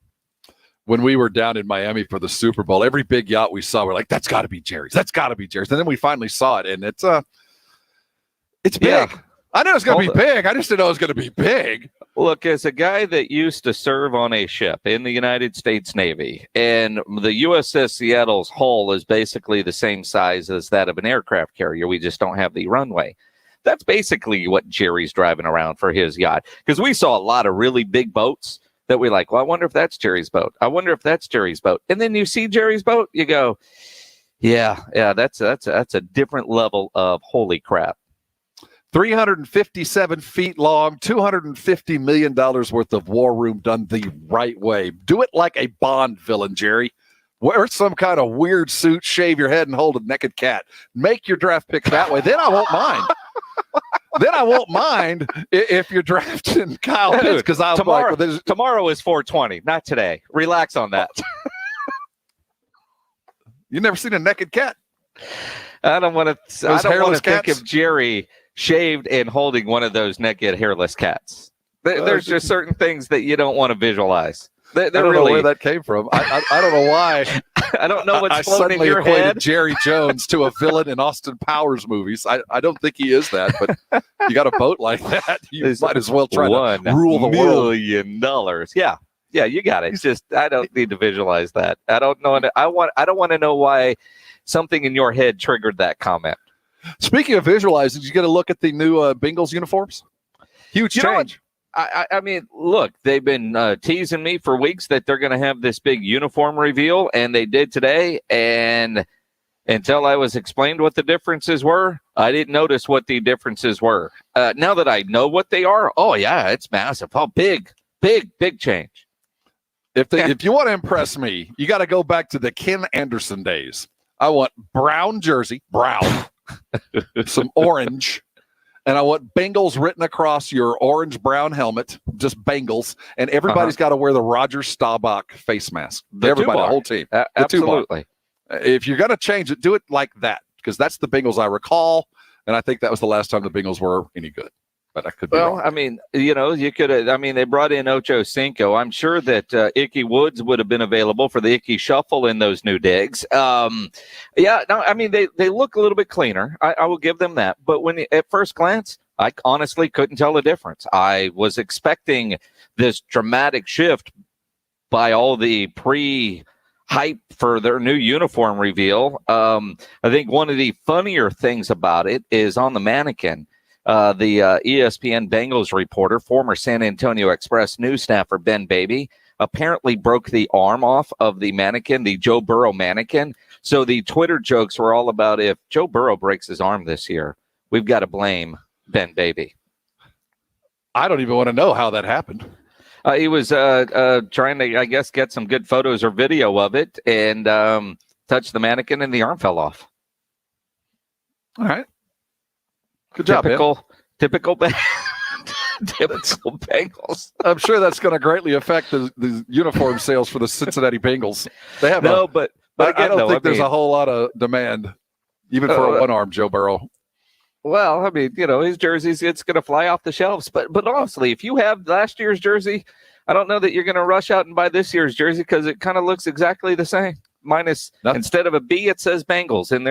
When we were down in Miami for the Super Bowl, every big yacht we saw, we're like, that's got to be Jerry's. That's got to be Jerry's. And then we finally saw it, and it's big. Yeah. I knew it was going to be big. I just didn't know it was going to be big. Look, as a guy that used to serve on a ship in the United States Navy, and the USS Seattle's hull is basically the same size as that of an aircraft carrier. We just don't have the runway. That's basically what Jerry's driving around for his yacht. Because we saw a lot of really big boats that we're like, well, I wonder if that's Jerry's boat. I wonder if that's Jerry's boat. And then you see Jerry's boat, you go, yeah, that's a different level of holy crap. 357 feet long, $250 million worth of war room done the right way. Do it like a Bond villain, Jerry. Wear some kind of weird suit, shave your head, and hold a naked cat. Make your draft pick that way. Then I won't mind. Then I won't mind if you're drafting Kyle Pitts, because tomorrow is 420, not today. Relax on that. You never seen a naked cat? I don't want to think of Jerry shaved and holding one of those naked hairless cats. There's just certain things that you don't want to visualize. I don't know where that came from. I don't know why. I don't know what's floating in your head. I suddenly equated head. Jerry Jones to a villain in Austin Powers movies. I don't think he is that, but you got a boat like that, you might as well try to rule the world. $1 million. Yeah, you got it. It's just I don't need to visualize that. I don't know. I don't want to know why something in your head triggered that comment. Speaking of visualizing, did you get a look at the new Bengals uniforms? Huge change. I mean, look, they've been teasing me for weeks that they're going to have this big uniform reveal, and they did today. And until I was explained what the differences were, I didn't notice what the differences were. Now that I know what they are, oh, yeah, it's massive. Oh, big change. If you want to impress me, you got to go back to the Ken Anderson days. I want brown jersey, some orange, and I want Bengals written across your orange-brown helmet, just Bengals, and everybody's got to wear the Roger Staubach face mask. Everybody, the whole team. Absolutely. If you're going to change it, do it like that, because that's the Bengals I recall. And I think that was the last time the Bengals were any good. But I could be wrong. I mean, you could have. I mean, they brought in Ocho Cinco. I'm sure that Icky Woods would have been available for the Icky Shuffle in those new digs. I mean, they look a little bit cleaner. I will give them that. But at first glance, I honestly couldn't tell the difference. I was expecting this dramatic shift by all the hype for their new uniform reveal. I think one of the funnier things about it is on the mannequin. The ESPN Bengals reporter, former San Antonio Express news staffer Ben Baby, apparently broke the arm off of the mannequin, the Joe Burrow mannequin. So the Twitter jokes were all about, if Joe Burrow breaks his arm this year, we've got to blame Ben Baby. I don't even want to know how that happened. He was trying to, I guess, get some good photos or video of it and touched the mannequin and the arm fell off. All right. Good job, typical Bengals. I'm sure that's going to greatly affect the uniform sales for the Cincinnati Bengals. They have but again, I don't think there's a whole lot of demand, even for a one-armed Joe Burrow. Well, I mean, his jerseys, it's going to fly off the shelves. But honestly, if you have last year's jersey, I don't know that you're going to rush out and buy this year's jersey because it kind of looks exactly the same. Minus, instead of a B, it says Bengals, and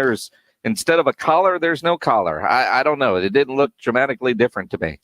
instead of a collar, there's no collar. I don't know. It didn't look dramatically different to me.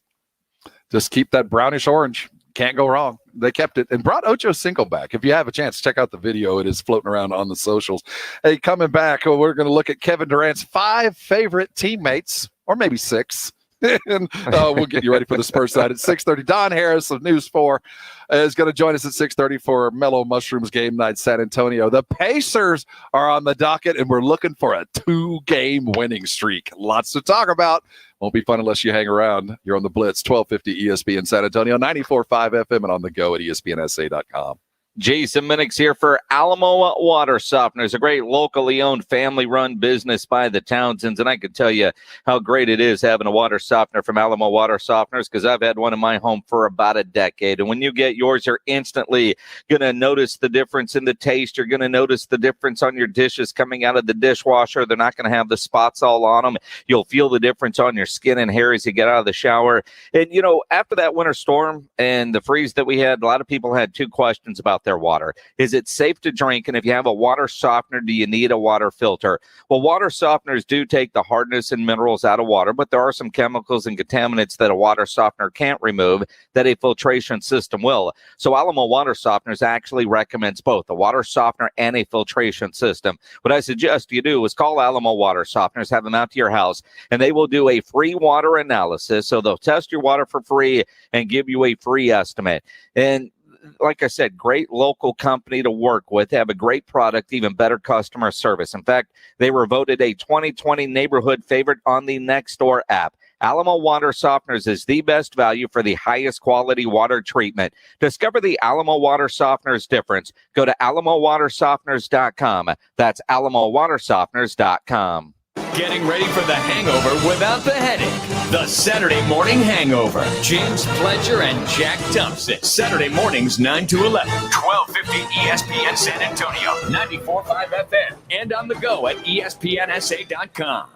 Just keep that brownish orange. Can't go wrong. They kept it and brought Ocho Cinco back. If you have a chance, check out the video. It is floating around on the socials. Hey, coming back, we're going to look at Kevin Durant's 5 favorite teammates, or maybe 6. And we'll get you ready for the Spurs side at 6:30. Don Harris of News 4 is going to join us at 6:30 for Mellow Mushrooms Game Night San Antonio. The Pacers are on the docket, and we're looking for a 2-game winning streak. Lots to talk about. Won't be fun unless you hang around. You're on the Blitz, 1250 ESPN San Antonio, 94.5 FM, and on the go at ESPNSA.com. Jason Minix here for Alamo Water Softeners, a great locally owned family-run business by the Townsends. And I can tell you how great it is having a water softener from Alamo Water Softeners because I've had one in my home for about a decade. And when you get yours, you're instantly going to notice the difference in the taste. You're going to notice the difference on your dishes coming out of the dishwasher. They're not going to have the spots all on them. You'll feel the difference on your skin and hair as you get out of the shower. And, after that winter storm and the freeze that we had, a lot of people had 2 questions about their water. Is it safe to drink? And if you have a water softener, do you need a water filter? Well, water softeners do take the hardness and minerals out of water, but there are some chemicals and contaminants that a water softener can't remove that a filtration system will. So Alamo Water Softeners actually recommends both a water softener and a filtration system. What I suggest you do is call Alamo Water Softeners, have them out to your house, and they will do a free water analysis. So they'll test your water for free and give you a free estimate. And like I said, great local company to work with. They have a great product, even better customer service. In fact, they were voted a 2020 neighborhood favorite on the Nextdoor app. Alamo Water Softeners is the best value for the highest quality water treatment. Discover the Alamo Water Softeners difference. Go to alamowatersofteners.com. That's alamowatersofteners.com. Getting ready for the hangover without the headache. The Saturday Morning Hangover. James Pledger and Jack Thompson. Saturday mornings 9 to 11. 1250 ESPN San Antonio. 94.5 FM. And on the go at ESPNSA.com.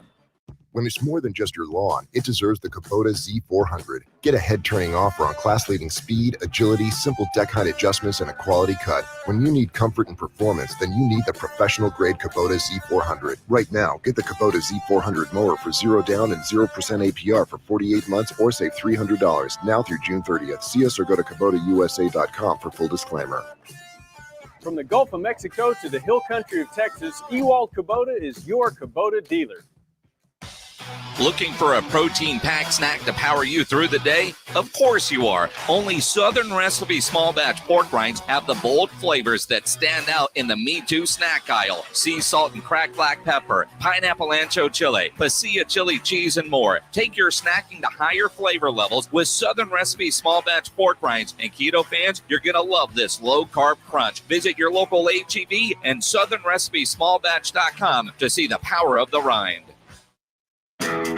When it's more than just your lawn, it deserves the Kubota Z400. Get a head-turning offer on class-leading speed, agility, simple deck height adjustments, and a quality cut. When you need comfort and performance, then you need the professional-grade Kubota Z400. Right now, get the Kubota Z400 mower for 0 down and 0% APR for 48 months or save $300 now through June 30th. See us or go to KubotaUSA.com for full disclaimer. From the Gulf of Mexico to the hill country of Texas, Ewald Kubota is your Kubota dealer. Looking for a protein-packed snack to power you through the day? Of course you are. Only Southern Recipe small batch pork rinds have the bold flavors that stand out in the Me Too snack aisle. Sea salt and cracked black pepper, pineapple ancho chili, pasilla chili cheese, and more. Take your snacking to higher flavor levels with Southern Recipe small batch pork rinds. And keto fans, you're going to love this low-carb crunch. Visit your local H-E-B and southernrecipesmallbatch.com to see the power of the rind.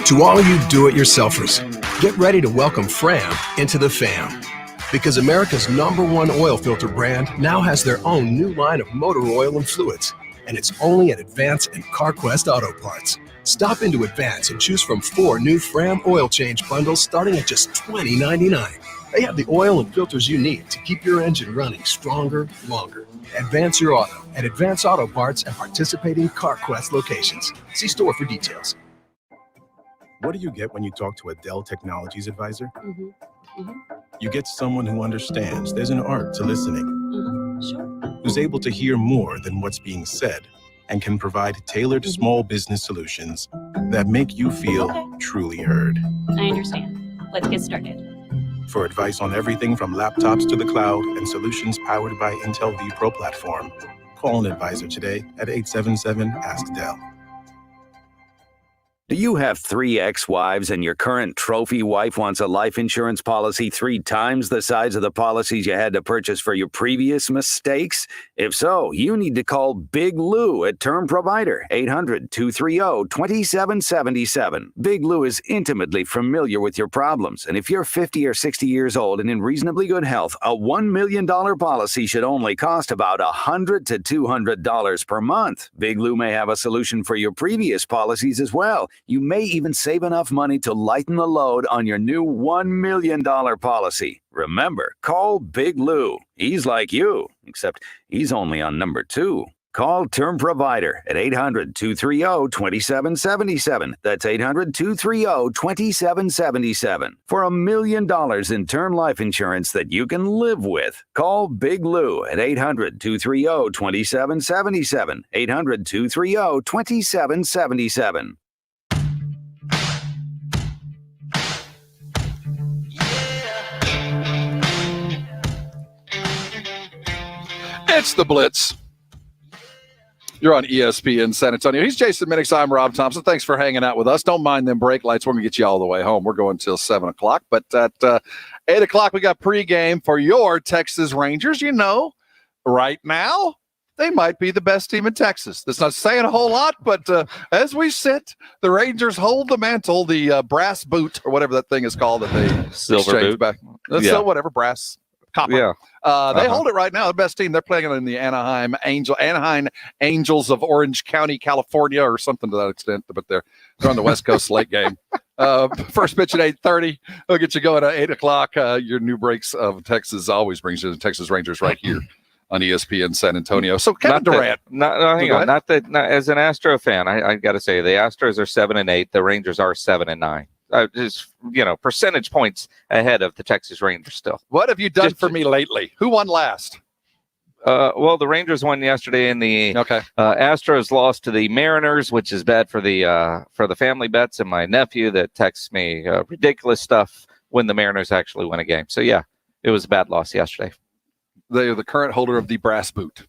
To all you do-it-yourselfers, get ready to welcome Fram into the fam. Because America's #1 oil filter brand now has their own new line of motor oil and fluids. and it's only at Advance and CarQuest Auto Parts. Stop into Advance and choose from 4 new Fram oil change bundles starting at just $20.99. They have the oil and filters you need to keep your engine running stronger, longer. Advance your auto at Advance Auto Parts and participating CarQuest locations. See store for details. What do you get when you talk to a Dell Technologies advisor? You get someone who understands there's an art to listening, who's able to hear more than what's being said, and can provide tailored small business solutions that make you feel truly heard. I understand. Let's get started. For advice on everything from laptops to the cloud and solutions powered by Intel vPro platform, call an advisor today at 877-ASK-DELL. Do you have 3 ex-wives and your current trophy wife wants a life insurance policy 3 times the size of the policies you had to purchase for your previous mistakes? If so, you need to call Big Lou at Term Provider, 800-230-2777. Big Lou is intimately familiar with your problems, and if you're 50 or 60 years old and in reasonably good health, a $1 million policy should only cost about $100 to $200 per month. Big Lou may have a solution for your previous policies as well. You may even save enough money to lighten the load on your new $1 million policy. Remember, call Big Lou. He's like you, except he's only on number 2. Call Term Provider at 800-230-2777. That's 800-230-2777 for $1 million in term life insurance that you can live with. Call Big Lou at 800-230-2777. 800-230-2777. It's the Blitz. You're on ESPN San Antonio. He's Jason Minix. I'm Rob Thompson. Thanks for hanging out with us. Don't mind them brake lights. We're going to get you all the way home. We're going till 7 o'clock. But at 8 o'clock, we got pregame for your Texas Rangers. You know, right now, they might be the best team in Texas. That's not saying a whole lot, but as we sit, the Rangers hold the mantle, the brass boot, or whatever that thing is called that they Silver boot. back. So whatever, brass. Copper. Yeah. They hold it right now. The best team. They're playing in the Anaheim Angels of Orange County, California, or something to that extent. But they're on the West Coast late game. First pitch at 8:30. We'll get you going at 8 o'clock. Your new breaks of Texas always brings you the Texas Rangers right here on ESPN San Antonio. So Kevin Durant. Hang on. Not as an Astro fan, I got to say the Astros are 7-8. The Rangers are 7-9. Just, percentage points ahead of the Texas Rangers still. What have you done for me lately? Who won last? Well, the Rangers won yesterday, and the Astros lost to the Mariners, which is bad for the family bets. And my nephew that texts me ridiculous stuff when the Mariners actually win a game. So, yeah, it was a bad loss yesterday. They are the current holder of the brass boot.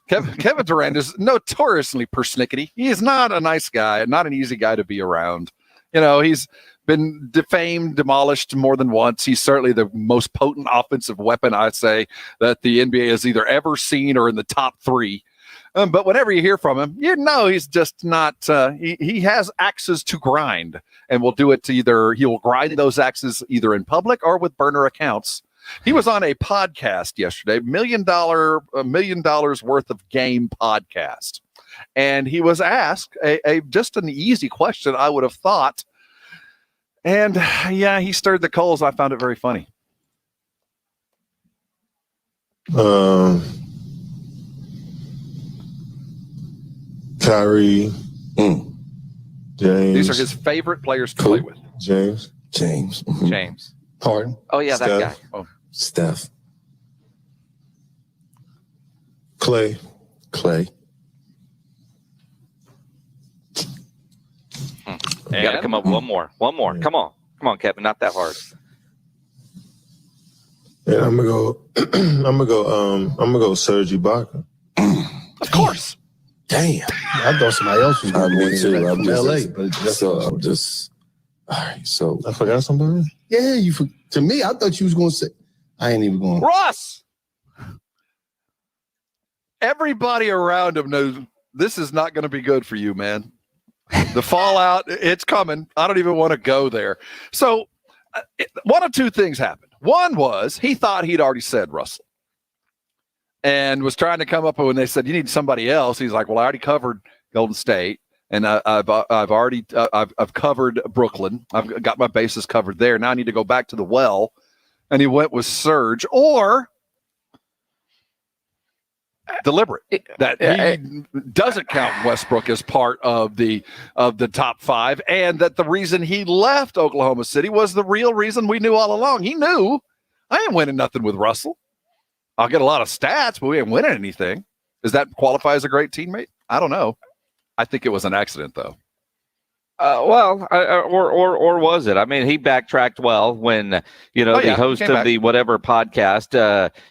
Kevin Durant is notoriously persnickety. He is not a nice guy, not an easy guy to be around. He's been defamed, demolished more than once. He's certainly the most potent offensive weapon, I'd say, that the NBA has either ever seen or in the top 3. But whenever you hear from him, he's just not he has axes to grind, and will do it to he'll grind those axes either in public or with burner accounts. He was on a podcast yesterday, $1 million worth of game podcast. And he was asked just an easy question, I would have thought. And, he stirred the coals. I found it very funny. Kyrie, James. These are his favorite players to play with. James. Harden. Oh, yeah, Steph. that guy. Oh, Steph. Clay. You got to come up one more. Yeah. Come on, Kevin. Not that hard. Yeah, I'm gonna go Serge Ibaka. Of course. Damn. I thought somebody else was going to be too. I'm LA, but all right. So I forgot somebody. Yeah, to me, I thought you was going to say. I ain't even going. Ross. Everybody around him knows this is not going to be good for you, man. The fallout, it's coming. I don't even want to go there. So one of two things happened. One was he thought he'd already said Russell. and was trying to come up with when they said, you need somebody else. He's like, well, I already covered Golden State. And I've already covered Brooklyn. I've got my bases covered there. Now I need to go back to the well. And he went with Serge or deliberate that he doesn't count Westbrook as part of the top 5, and that the reason he left Oklahoma City was the real reason we knew all along. He knew I ain't winning nothing with Russell. I'll get a lot of stats, but we ain't winning anything. Does that qualify as a great teammate? I don't know. I think it was an accident, though. Or was it? I mean, he backtracked well when, the host of the whatever podcast,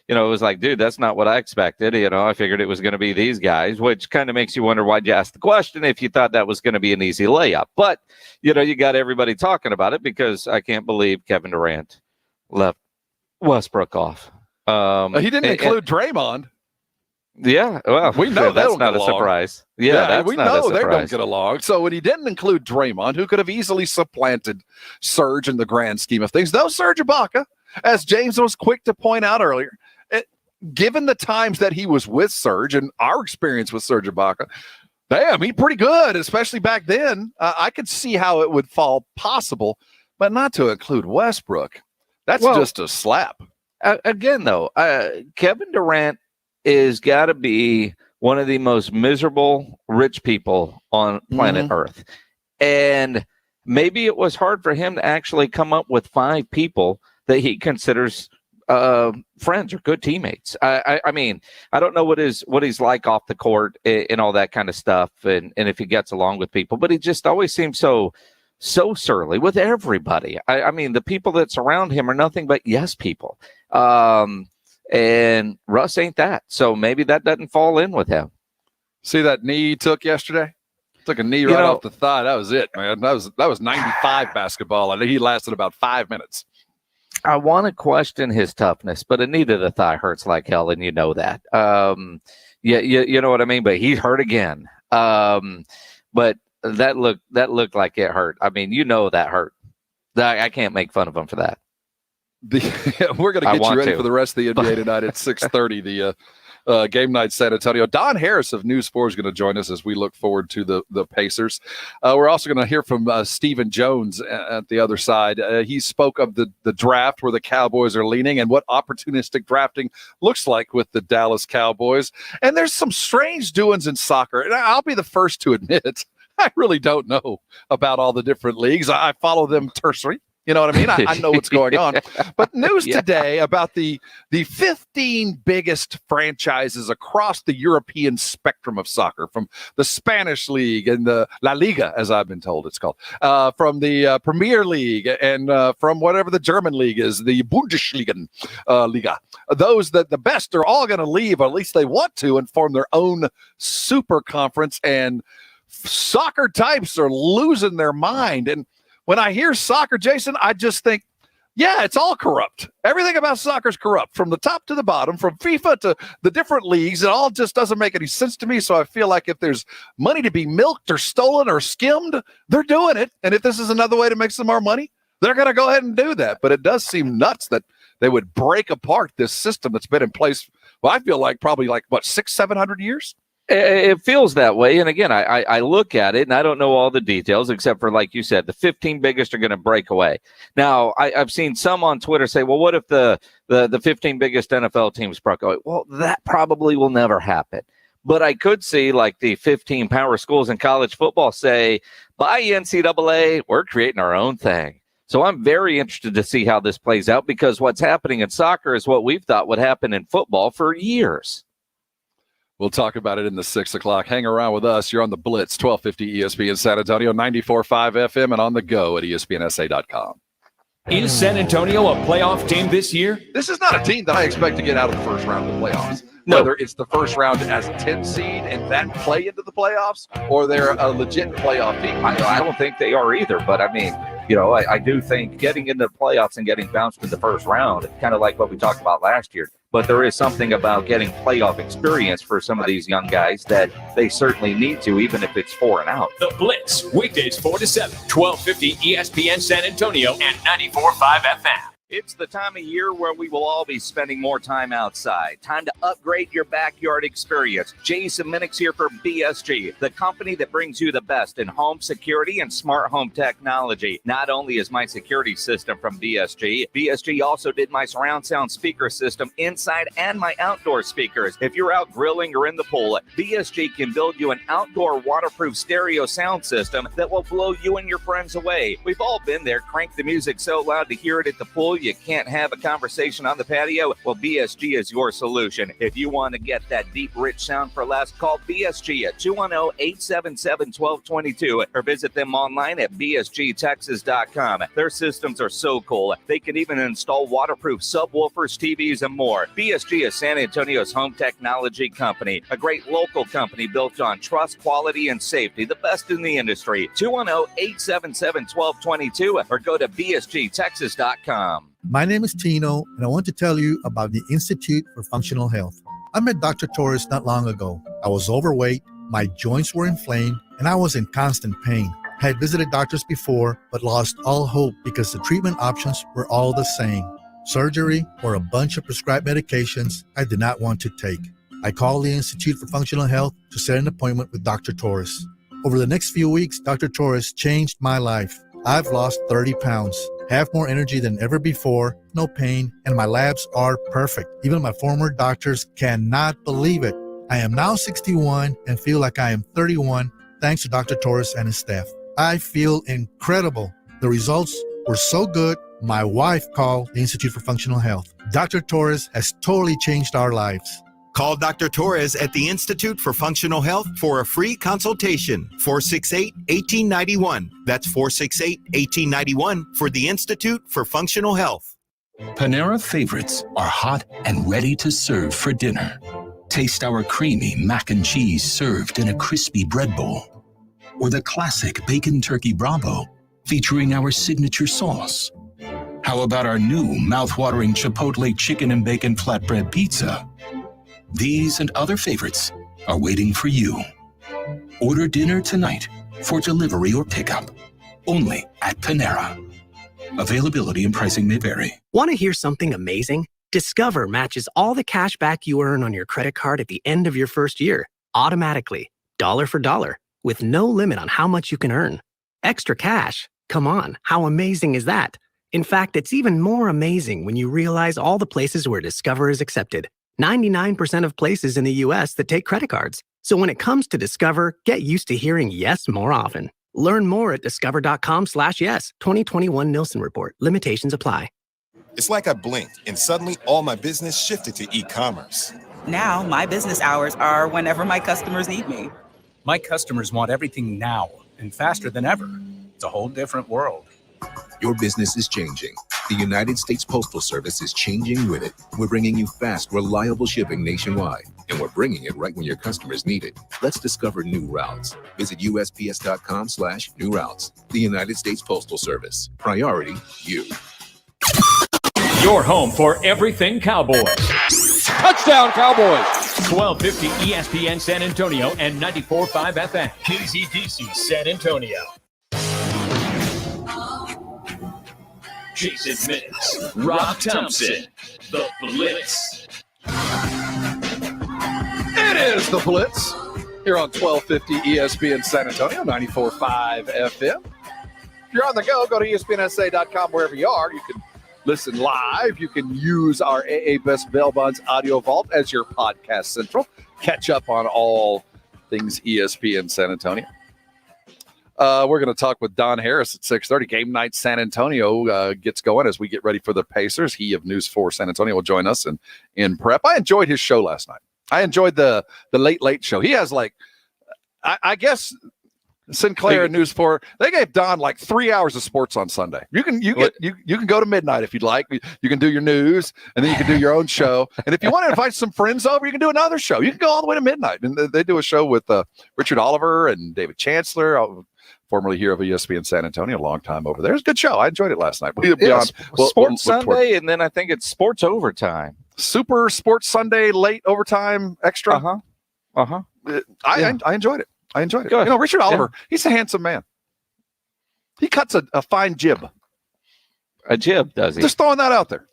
it was like, dude, that's not what I expected. I figured it was going to be these guys, which kind of makes you wonder why'd you ask the question if you thought that was going to be an easy layup. But, you got everybody talking about it because I can't believe Kevin Durant left Westbrook off. He didn't include Draymond. Yeah, well, we know that's not a surprise. Yeah, we know they don't get along. So when he didn't include Draymond, who could have easily supplanted Serge in the grand scheme of things, though Serge Ibaka, as James was quick to point out earlier, given the times that he was with Serge and our experience with Serge Ibaka, damn, he's pretty good, especially back then. I could see how it would fall possible, but not to include Westbrook. That's just a slap. Again, though, Kevin Durant is got to be one of the most miserable rich people on planet Earth. And maybe it was hard for him to actually come up with 5 people that he considers friends or good teammates. I mean, I don't know what he's like off the court and all that kind of stuff, and if he gets along with people, but he just always seems so surly with everybody. I mean, the people that surround him are nothing but yes people. And Russ ain't that. So maybe that doesn't fall in with him. See that knee he took yesterday? Took a knee right off the thigh. That was it, man. That was 95 basketball. I think he lasted about 5 minutes. I want to question his toughness, but a knee to the thigh hurts like hell, and you know that. You know what I mean? But he hurt again. But that looked like it hurt. I mean, that hurt. I can't make fun of him for that. We're going to get you ready for the rest of the NBA tonight at 6:30. The game night San Antonio. Don Harris of News 4 is going to join us as we look forward to the Pacers. We're also going to hear from Stephen Jones at the other side. He spoke of the draft where the Cowboys are leaning and what opportunistic drafting looks like with the Dallas Cowboys. And there's some strange doings in soccer. And I'll be the first to admit, I really don't know about all the different leagues. I follow them tertiary. You know what I mean? I know what's going on. But news today about the 15 biggest franchises across the European spectrum of soccer, from the Spanish League and the La Liga, as I've been told it's called, from the Premier League and from whatever the German league is, the Bundesliga. Liga. Those that the best are all going to leave, or at least they want to, and form their own super conference. And soccer types are losing their mind. And when I hear soccer, Jason, I just think, yeah, it's all corrupt. Everything about soccer is corrupt, from the top to the bottom, from FIFA to the different leagues. It all just doesn't make any sense to me. So I feel like if there's money to be milked or stolen or skimmed, they're doing it. And if this is another way to make some more money, they're going to go ahead and do that. But it does seem nuts that they would break apart this system that's been in place, well, I feel like probably 600-700 years. It feels that way. And again, I look at it and I don't know all the details, except for, like you said, the 15 biggest are going to break away. Now, I've seen some on Twitter say, well, what if the 15 biggest NFL teams broke away? Well, that probably will never happen. But I could see like the 15 power schools in college football say, by NCAA, we're creating our own thing. So I'm very interested to see how this plays out, because what's happening in soccer is what we've thought would happen in football for years. We'll talk about it in the 6 o'clock. Hang around with us. You're on the Blitz, 1250 ESPN San Antonio, 94.5 FM, and on the go at ESPNSA.com. Is San Antonio a playoff team this year? This is not a team that I expect to get out of the first round of the playoffs. No. Whether it's the first round as a 10 seed and then play into the playoffs, or they're a legit playoff team. I don't think they are either, but I mean, I do think getting into the playoffs and getting bounced in the first round, kind of like what we talked about last year. But there is something about getting playoff experience for some of these young guys that they certainly need to, even if it's 4 and out. The Blitz, weekdays 4 to 7, 1250 ESPN San Antonio and 94.5 FM. It's the time of year where we will all be spending more time outside. Time to upgrade your backyard experience. Jason Minix here for BSG, the company that brings you the best in home security and smart home technology. Not only is my security system from BSG also did my surround sound speaker system inside and my outdoor speakers. If you're out grilling or in the pool, BSG can build you an outdoor waterproof stereo sound system that will blow you and your friends away. We've all been there. Crank the music so loud to hear it at the pool you can't have a conversation on the patio. Well, BSG is your solution. If you want to get that deep, rich sound for less, call BSG at 210-877-1222 or visit them online at bsgtexas.com. Their systems are so cool. They can even install waterproof subwoofers, TVs, and more. BSG is San Antonio's home technology company, a great local company built on trust, quality, and safety, the best in the industry. 210-877-1222 or go to bsgtexas.com. My name is Tino, and I want to tell you about the Institute for Functional Health. I met Dr. Torres not long ago. I was overweight, my joints were inflamed, and I was in constant pain. I had visited doctors before, but lost all hope because the treatment options were all the same. Surgery or a bunch of prescribed medications I did not want to take. I called the Institute for Functional Health to set an appointment with Dr. Torres. Over the next few weeks, Dr. Torres changed my life. I've lost 30 pounds, have more energy than ever before, no pain, and my labs are perfect. Even my former doctors cannot believe it. I am now 61 and feel like I am 31 thanks to Dr. Torres and his staff. I feel incredible. The results were so good, my wife called the Institute for Functional Health. Dr. Torres has totally changed our lives. Call Dr. Torres at the Institute for Functional Health for a free consultation. 468-1891. That's 468-1891 for the Institute for Functional Health. Panera favorites are hot and ready to serve for dinner. Taste our creamy mac and cheese served in a crispy bread bowl. Or the classic bacon turkey Bravo featuring our signature sauce. How about our new mouth-watering Chipotle chicken and bacon flatbread pizza? These and other favorites are waiting for you. Order dinner tonight for delivery or pickup. Only at Panera. Availability and pricing may vary. Want to hear something amazing? Discover matches all the cash back you earn on your credit card at the end of your first year, automatically, dollar for dollar, with no limit on how much you can earn. Extra cash? Come on, how amazing is that? In fact, it's even more amazing when you realize all the places where Discover is accepted. 99% of places in the U.S. that take credit cards. So when it comes to Discover, get used to hearing yes more often. Learn more at discover.com/yes. 2021 Nielsen Report. Limitations apply. It's like I blinked and suddenly all my business shifted to e-commerce. Now my business hours are whenever my customers need me. My customers want everything now and faster than ever. It's a whole different world. Your business is changing. The United States Postal Service is changing with it. We're bringing you fast, reliable shipping nationwide, and we're bringing it right when your customers need it. Let's discover new routes. Visit USPS.com/new routes. The United States Postal Service. Priority you. Your home for everything Cowboys. Touchdown, Cowboys! 1250 ESPN San Antonio and 94.5 FM. KZDC San Antonio. Jason Minix, Rob Thompson, the Blitz. It is the Blitz here on 1250 ESPN San Antonio, 94.5 FM. If you're on the go to ESPNSA.com wherever you are. You can listen live. You can use our AA Best Bail Bonds audio vault as your podcast central. Catch up on all things ESPN San Antonio. We're going to talk with Don Harris at 6:30. Game night San Antonio gets going as we get ready for the Pacers. He of News 4 San Antonio will join us in prep. I enjoyed his show last night. I enjoyed the late show. He has I guess Sinclair and News 4, they gave Don 3 hours of sports on Sunday. You can go to midnight if you'd like. You can do your news, and then you can do your own show. And if you want to invite some friends over, you can do another show. You can go all the way to midnight. And they do a show with Richard Oliver and David Chancellor, formerly here of ESPN San Antonio, a long time over there. It's a good show. I enjoyed it last night. Sports Sunday, and then I think it's Sports Overtime. Super Sports Sunday, late overtime, extra. I enjoyed it. I enjoyed it. Good. Richard Oliver, he's a handsome man. He cuts a fine jib. a jib, does he? Just throwing that out there.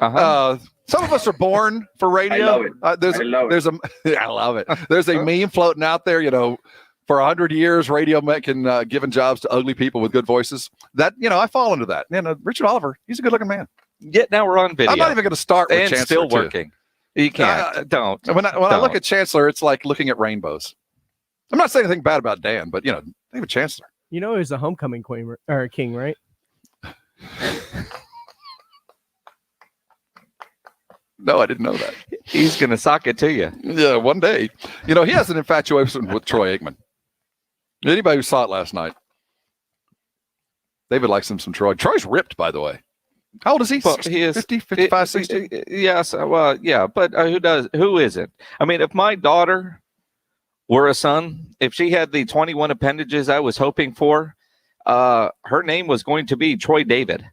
Uh-huh. Some of us are born for radio. I love it. I love it. There's a meme floating out there, for 100 years, radio can given jobs to ugly people with good voices. That, I fall into that. Richard Oliver, he's a good looking man. Yet now we're on video. I'm not even going to start with and Chancellor. Still working. You can't. Don't. When I look at Chancellor, it's like looking at rainbows. I'm not saying anything bad about Dan, but David Chancellor. He was a homecoming queen or king, right? No, I didn't know that. He's going to sock it to you. Yeah, one day. He has an infatuation with Troy Aikman. Anybody who saw it last night, David likes him some Troy. Troy's ripped, by the way. How old is he? Well, he is 50, 55, 60? Yes. Well, yeah, but who isn't? I mean, if my daughter were a son, if she had the 21 appendages I was hoping for, her name was going to be Troy David.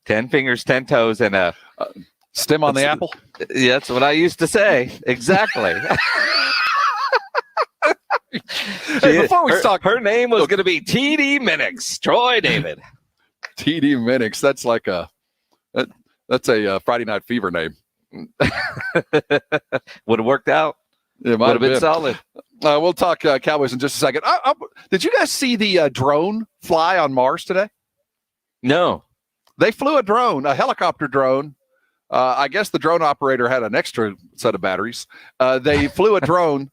10 fingers, 10 toes, and a stem on the apple. Yeah, that's what I used to say. Exactly. Hey, before we talk, her name was going to be T.D. Minix, Troy David. T.D. Minix. That's like that's a Friday Night Fever name. Would have worked out. It would have been solid. We'll talk Cowboys in just a second. Did you guys see the drone fly on Mars today? No. They flew a helicopter drone. I guess the drone operator had an extra set of batteries. They flew a drone,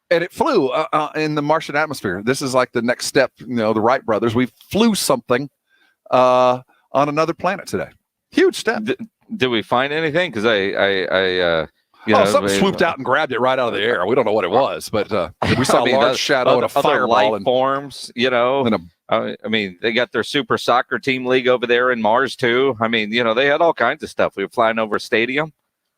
and it flew in the Martian atmosphere. This is like the next step. The Wright brothers. We flew something on another planet today. Huge step. Did we find anything? Because something swooped out and grabbed it right out of the air. We don't know what it was, but we saw a large shadow and a fireball. Life forms, I mean, they got their super soccer team league over there in Mars too. I mean, they had all kinds of stuff. We were flying over a stadium.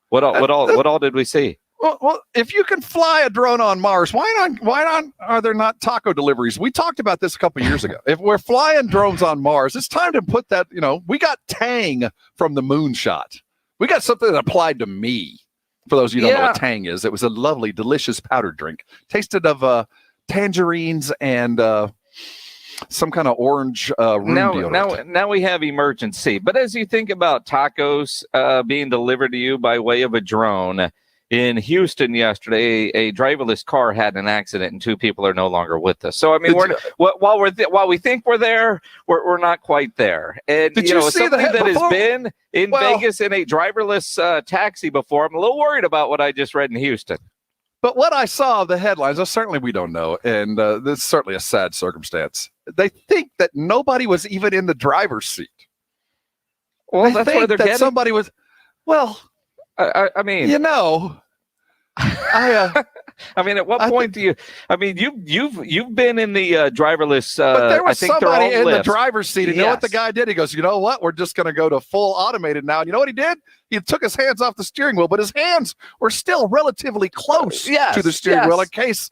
What all did we see? Well, if you can fly a drone on Mars, why not are there not taco deliveries? We talked about this a couple years ago. If we're flying drones on Mars, it's time to put that, we got Tang from the moonshot. We got something that applied to me. For those of you who don't know what Tang is, it was a lovely, delicious powdered drink. Tasted of tangerines and some kind of orange room deodorant. Now we have emergency. But as you think about tacos being delivered to you by way of a drone, in Houston yesterday, a driverless car had an accident and 2 people are no longer with us. So I mean, while we think we're there, we're not quite there. And did you see somebody that has been in Vegas in a driverless taxi before? I'm a little worried about what I just read in Houston. But what I saw, the headlines, certainly we don't know, and this is certainly a sad circumstance. They think that nobody was even in the driver's seat. Well, that's where they're getting. Somebody was. Well, I mean, I mean, at what point do you? I mean, you've been in the driverless. But there was somebody in lifts. The driver's seat. And you know what the guy did? He goes, you know what? We're just going to go to full automated now. And you know what he did? He took his hands off the steering wheel, but his hands were still relatively close to the steering wheel in case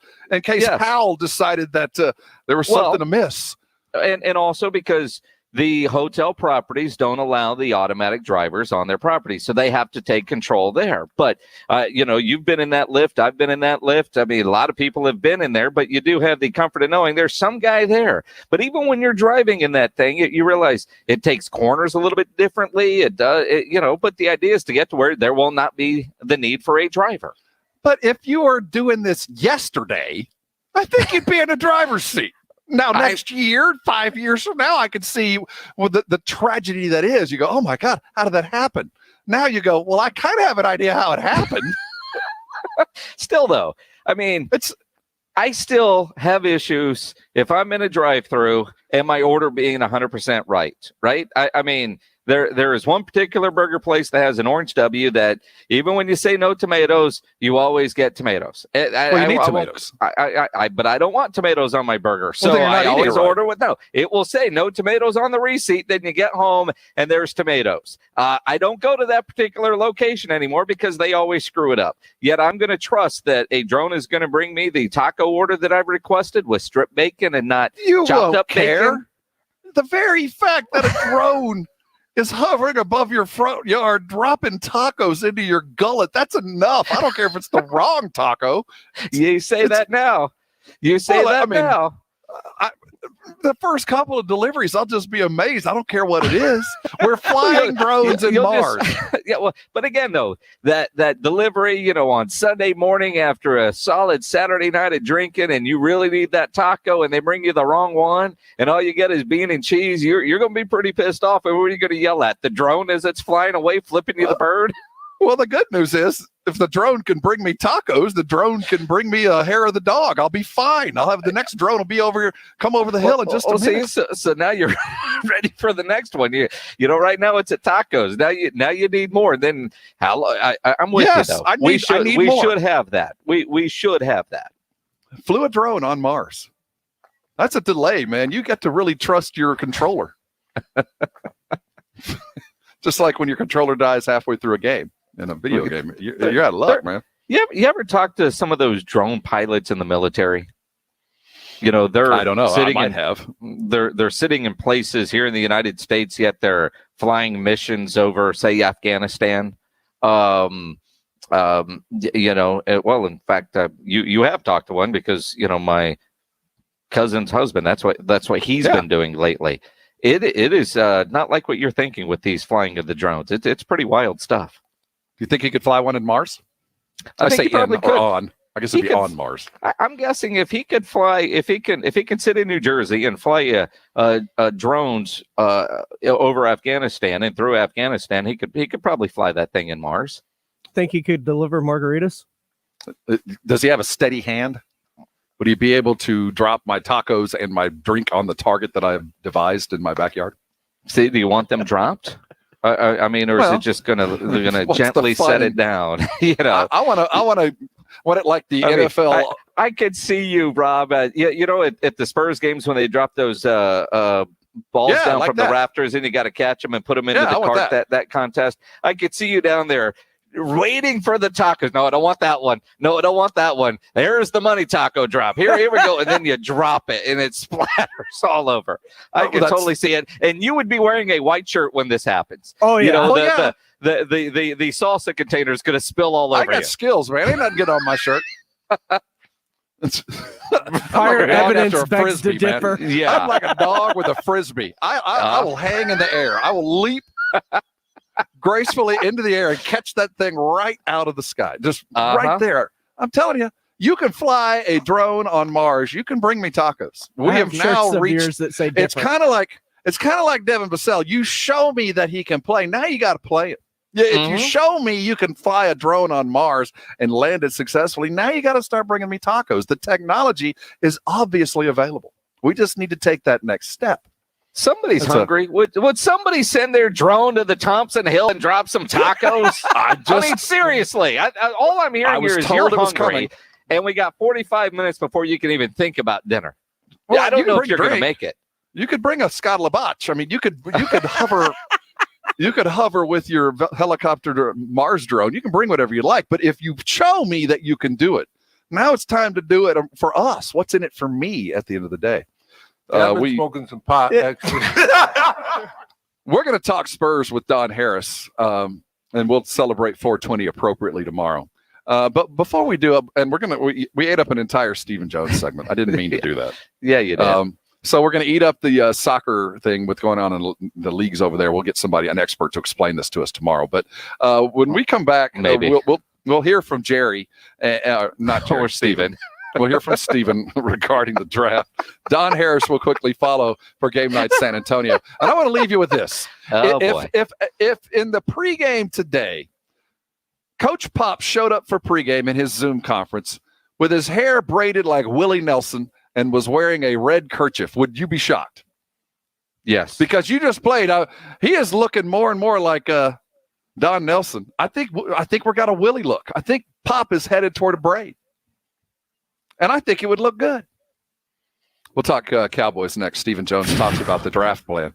Powell decided that there was something amiss. And also because the hotel properties don't allow the automatic drivers on their property, so they have to take control there. But, you've been in that lift. I've been in that lift. I mean, a lot of people have been in there, but you do have the comfort of knowing there's some guy there. But even when you're driving in that thing, you realize it takes corners a little bit differently. It does, but the idea is to get to where there will not be the need for a driver. But if you were doing this yesterday, I think you'd be in a driver's seat. Now, next year, 5 years from now, I could see the tragedy that is. You go, oh, my God, how did that happen? Now you go, well, I kind of have an idea how it happened. Still, though, I mean, I still have issues if I'm in a drive-through and my order being 100% right? I mean, there is one particular burger place that has an orange W that even when you say no tomatoes, you always get tomatoes. You need tomatoes. But I don't want tomatoes on my burger. So I always order with no. It will say no tomatoes on the receipt. Then you get home and there's tomatoes. I don't go to that particular location anymore because they always screw it up. Yet I'm going to trust that a drone is going to bring me the taco order that I've requested with strip bacon and not chopped up bacon. The very fact that a drone is hovering above your front yard, dropping tacos into your gullet. That's enough. I don't care if it's the wrong taco. You say that now. You say now. the first couple of deliveries, I'll just be amazed. I don't care what it is. We're flying drones in Mars. Yeah, well, but again, though, that delivery, on Sunday morning after a solid Saturday night of drinking, and you really need that taco, and they bring you the wrong one, and all you get is bean and cheese, you're going to be pretty pissed off. And what are you going to yell at? The drone as it's flying away, flipping you the bird? Well, the good news is, if the drone can bring me tacos, the drone can bring me a hair of the dog. I'll be fine. I'll have the next drone will be over here, come over the hill in just a minute. So now you're ready for the next one. Right now it's at tacos. Now you need more. Then I'm with you though. We should have that. We should have that. Flew a drone on Mars. That's a delay, man. You get to really trust your controller. Just like when your controller dies halfway through a game. In a video game, you're out of luck, man. You ever talk to some of those drone pilots in the military? They're I don't know. Sitting I might have. They're sitting in places here in the United States, yet they're flying missions over, say, Afghanistan. Well, in fact, you have talked to one because my cousin's husband. That's what he's been doing lately. It is not like what you're thinking with these flying of the drones. It's pretty wild stuff. Do you think he could fly one in Mars? I think he probably could. On. I guess it'd be on Mars. I'm guessing if he could fly, if he can sit in New Jersey and fly drones over Afghanistan and through Afghanistan, he could probably fly that thing in Mars. Think he could deliver margaritas? Does he have a steady hand? Would he be able to drop my tacos and my drink on the target that I've devised in my backyard? See, do you want them dropped? I mean, or is it just they're gonna gently set it down? I want it like the NFL. I could see you, Rob. At the Spurs games when they drop those balls down like from that. the rafters, and you got to catch them and put them into the cart. That contest. I could see you down there waiting for the tacos. No, I don't want that one. No, I don't want that one. There's the money taco drop. Here we go. And then you drop it and it splatters all over. I can totally see it. And you would be wearing a white shirt when this happens. Oh, yeah. The salsa container is going to spill all over you. I got skills, man. Ain't nothing good on my shirt. Fire evidence begs to man. differ. Yeah. I'm like a dog with a frisbee. I will hang in the air. I will leap gracefully into the air and catch that thing right out of the sky. Just right there. I'm telling you, you can fly a drone on Mars. You can bring me tacos. We have now reached that say it's kind of like Devin Vassell. You show me that he can play. Now you got to play it. Yeah, if you show me you can fly a drone on Mars and land it successfully, now you got to start bringing me tacos. The technology is obviously available. We just need to take that next step. Somebody's hungry. Would somebody send their drone to the Thompson Hill and drop some tacos? I mean, seriously. All I'm hearing here is you're hungry, and we got 45 minutes before you can even think about dinner. Well, I don't know if you're going to make it. You could bring a Scott LaBatch. I mean, you could hover. You could hover with your helicopter to Mars drone. You can bring whatever you like. But if you show me that you can do it, now it's time to do it for us. What's in it for me at the end of the day? I've been smoking some pot, actually. We're going to talk Spurs with Don Harris, and we'll celebrate 420 appropriately tomorrow. But before we do, and we ate up an entire Stephen Jones segment. I didn't mean to do that. Yeah, you did. So we're going to eat up the soccer thing with going on in the leagues over there. We'll get an expert to explain this to us tomorrow. But when we come back, maybe we'll hear from Jerry, not Jerry, or Stephen. We'll hear from Stephen regarding the draft. Don Harris will quickly follow for Game Night San Antonio. And I want to leave you with this. If in the pregame today, Coach Pop showed up for pregame in his Zoom conference with his hair braided like Willie Nelson and was wearing a red kerchief, would you be shocked? Yes. Because you just played. He is looking more and more like Don Nelson. I think we got a Willie look. I think Pop is headed toward a braid. And I think it would look good. We'll talk Cowboys next. Stephen Jones talks about the draft plan.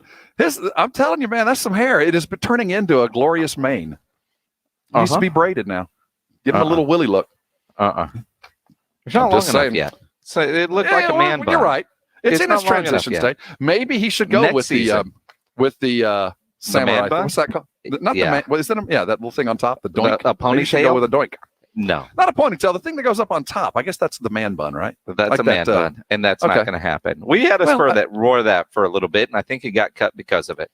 I'm telling you, man, that's some hair. It is turning into a glorious mane. It needs to be braided now. Give him a little Willie look. It's not long enough yet. So it looked like a man bun. You're right. It's in his transition state. Maybe he should go with the samurai. Man bun? What's that called? Not the man. What is it? Yeah, that little thing on top. The doink. A ponytail. Go with a doink. No. Not a ponytail. The thing that goes up on top. I guess that's the man bun, right? That's like a man bun, and that's not going to happen. We had a spur that wore that for a little bit, and I think he got cut because of it.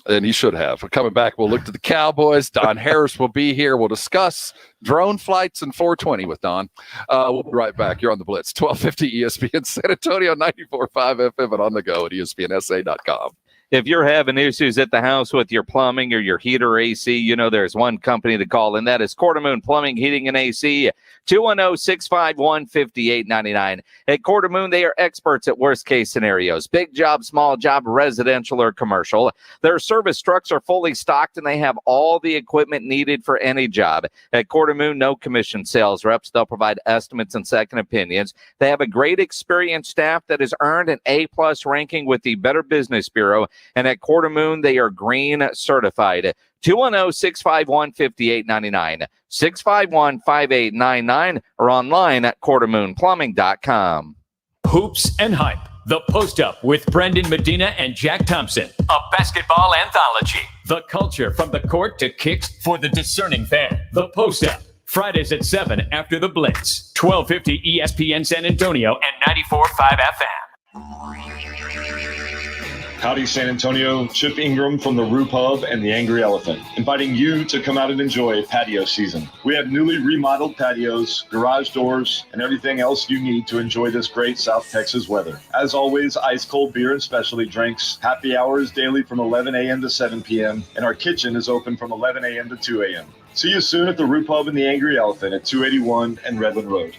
And he should have. We're coming back. We'll look to the Cowboys. Don Harris will be here. We'll discuss drone flights and 420 with Don. We'll be right back. You're on the Blitz. 1250 ESPN San Antonio, 94.5 FM, and on the go at ESPNSA.com. If you're having issues at the house with your plumbing or your heater or AC, you know there's one company to call, and that is Quartermoon Plumbing, Heating, and AC, 210-651-5899. At Quartermoon, they are experts at worst-case scenarios, big job, small job, residential or commercial. Their service trucks are fully stocked, and they have all the equipment needed for any job. At Quartermoon, no commission sales reps. They'll provide estimates and second opinions. They have a great experienced staff that has earned an A-plus ranking with the Better Business Bureau. And at Quartermoon, they are green certified. 210-651-5899, 651-5899, or online at quartermoonplumbing.com. Hoops and Hype, the post-up with Brendan Medina and Jack Thompson, a basketball anthology. The culture from the court to kicks for the discerning fan. The post-up, Fridays at 7 after the Blitz, 1250 ESPN San Antonio and 94.5 FM. Howdy, San Antonio. Chip Ingram from the Roo Pub and the Angry Elephant, inviting you to come out and enjoy patio season. We have newly remodeled patios, garage doors, and everything else you need to enjoy this great South Texas weather. As always, ice cold beer and specialty drinks. Happy hours daily from 11 a.m. to 7 p.m. And our kitchen is open from 11 a.m. to 2 a.m. See you soon at the Roo Pub and the Angry Elephant at 281 and Redland Road.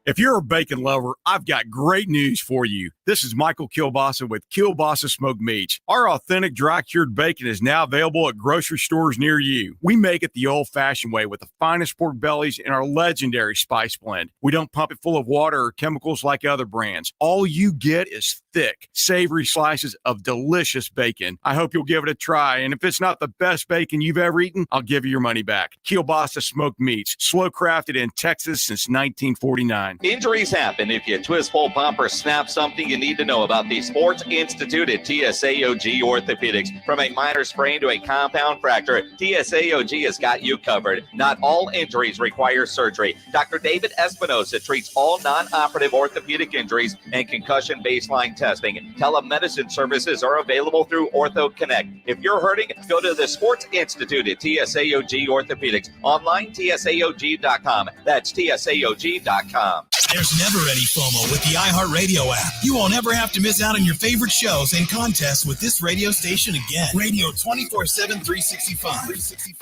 If you're a bacon lover, I've got great news for you. This is Michael Kilbasa with Kilbasa Smoked Meats. Our authentic dry-cured bacon is now available at grocery stores near you. We make it the old-fashioned way with the finest pork bellies and our legendary spice blend. We don't pump it full of water or chemicals like other brands. All you get is thick, savory slices of delicious bacon. I hope you'll give it a try, and if it's not the best bacon you've ever eaten, I'll give you your money back. Kilbasa Smoked Meats, slow-crafted in Texas since 1949. Injuries happen. If you twist, pull, pump, or snap something, you need to know about the Sports Institute at TSAOG Orthopedics. From a minor sprain to a compound fracture, TSAOG has got you covered. Not all injuries require surgery. Dr. David Espinosa treats all non-operative orthopedic injuries and concussion baseline testing. Telemedicine services are available through Ortho Connect. If you're hurting, go to the Sports Institute at TSAOG Orthopedics. Online, TSAOG.com. That's TSAOG.com. There's never any FOMO with the iHeartRadio app. You won't ever have to miss out on your favorite shows and contests with this radio station again. Radio 24/7, 365.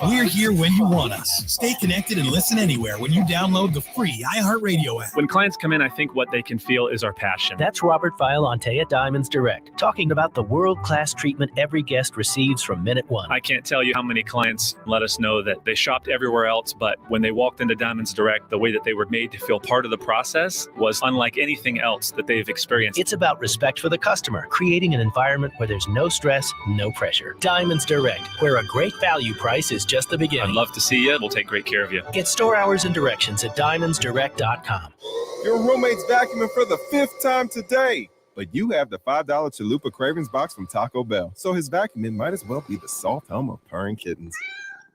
We're here when you want us. Stay connected and listen anywhere when you download the free iHeartRadio app. When clients come in, I think what they can feel is our passion. That's Robert Violante at Diamonds Direct, talking about the world-class treatment every guest receives from minute one. I can't tell you how many clients let us know that they shopped everywhere else, but when they walked into Diamonds Direct, the way that they were made to feel part of the process was unlike anything else that they've experienced. It's about respect for the customer, creating an environment where there's no stress, no pressure. Diamonds Direct, where a great value price is just the beginning. I'd love to see you. We'll take great care of you. Get store hours and directions at diamondsdirect.com. Your roommate's vacuuming for the 5th time today. But you have the $5 Chalupa Cravings box from Taco Bell. So his vacuuming might as well be the soft hum of purring kittens.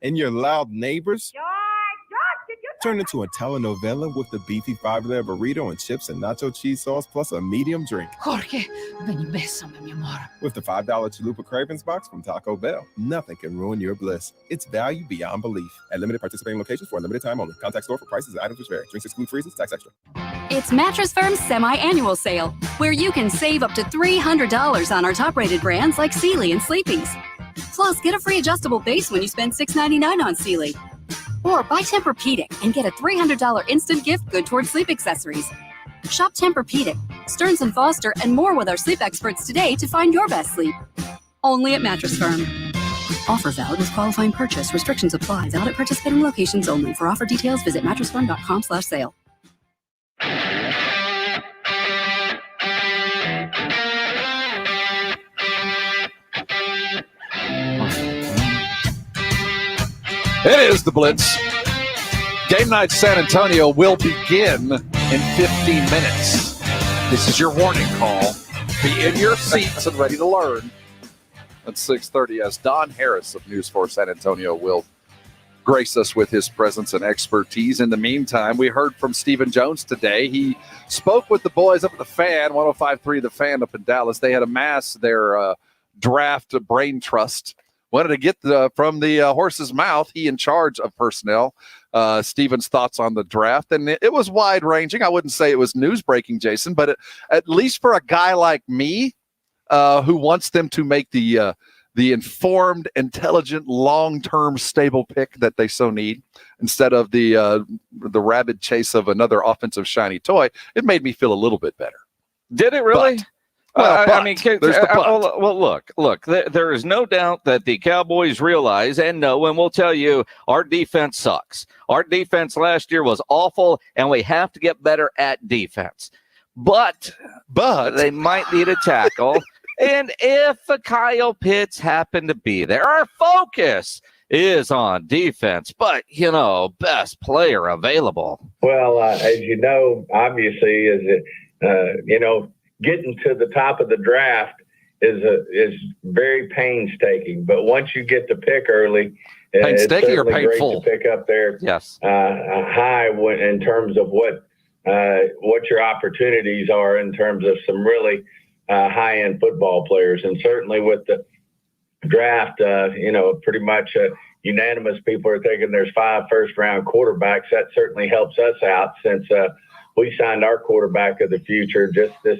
And your loud neighbors turn into a telenovela with the beefy 5-layer burrito and chips and nacho cheese sauce plus a medium drink. Jorge, ven y bésame, mi amor. With the $5 Chalupa Cravings box from Taco Bell, nothing can ruin your bliss. It's value beyond belief. At limited participating locations for a limited time only. Contact store for prices and items which vary. Drinks exclude freezes, tax extra. It's Mattress Firm's semi-annual sale, where you can save up to $300 on our top-rated brands like Sealy and Sleepy's. Plus, get a free adjustable base when you spend $6.99 on Sealy. Or buy Tempur-Pedic and get a $300 instant gift good towards sleep accessories. Shop Tempur-Pedic, Stearns & Foster, and more with our sleep experts today to find your best sleep. Only at Mattress Firm. Offer valid with qualifying purchase. Restrictions apply. Valid at participating locations only. For offer details, visit mattressfirm.com/sale. It is the Blitz. Game night San Antonio will begin in 15 minutes. This is your warning call. Be in your seats and ready to learn. At 6:30, as Don Harris of News 4 San Antonio will grace us with his presence and expertise. In the meantime, we heard from Stephen Jones today. He spoke with the boys up at the Fan, 105.3 The Fan up in Dallas. They had amassed their draft brain trust. Wanted to get from the horse's mouth, he in charge of personnel, Stephen's thoughts on the draft. And it was wide-ranging. I wouldn't say it was news-breaking, Jason, but at least for a guy like me who wants them to make the informed, intelligent, long-term, stable pick that they so need, instead of the rabid chase of another offensive shiny toy, it made me feel a little bit better. Did it really? But, there's the but. Look, there is no doubt that the Cowboys realize and know, and we'll tell you, our defense sucks. Our defense last year was awful, and we have to get better at defense. But they might need a tackle. And if a Kyle Pitts happened to be there, our focus is on defense, but, best player available. Well, as you know, obviously, getting to the top of the draft is very painstaking. But once you get the pick early, it's certainly or painful? Great to pick up there high in terms of what your opportunities are in terms of some really high-end football players. And certainly with the draft, pretty much unanimous people are thinking there's 5 first-round quarterbacks. That certainly helps us out since we signed our quarterback of the future just this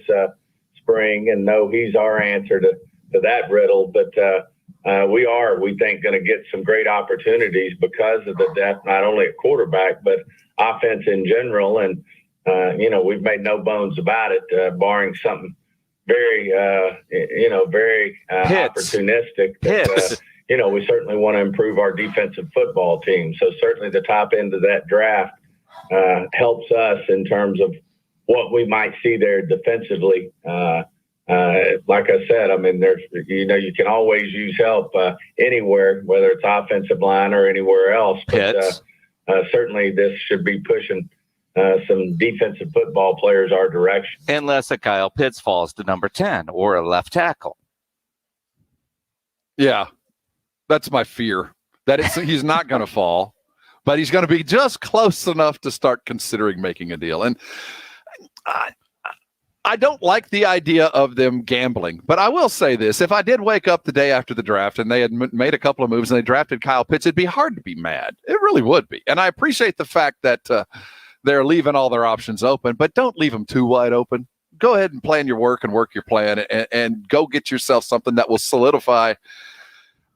spring, and know he's our answer to that riddle. But we think, going to get some great opportunities because of the depth, not only at quarterback, but offense in general. And, we've made no bones about it, barring something very opportunistic. We certainly want to improve our defensive football team. So certainly the top end of that draft helps us in terms of what we might see there defensively. Like I said, I mean, there's, you can always use help anywhere, whether it's offensive line or anywhere else. But certainly this should be pushing some defensive football players our direction. Unless a Kyle Pitts falls to number 10 or a left tackle. Yeah, that's my fear. That he's not going to fall, but he's going to be just close enough to start considering making a deal. And I don't like the idea of them gambling, but I will say this. If I did wake up the day after the draft and they had made a couple of moves and they drafted Kyle Pitts, it'd be hard to be mad. It really would be. And I appreciate the fact that they're leaving all their options open, but don't leave them too wide open. Go ahead and plan your work and work your plan and go get yourself something that will solidify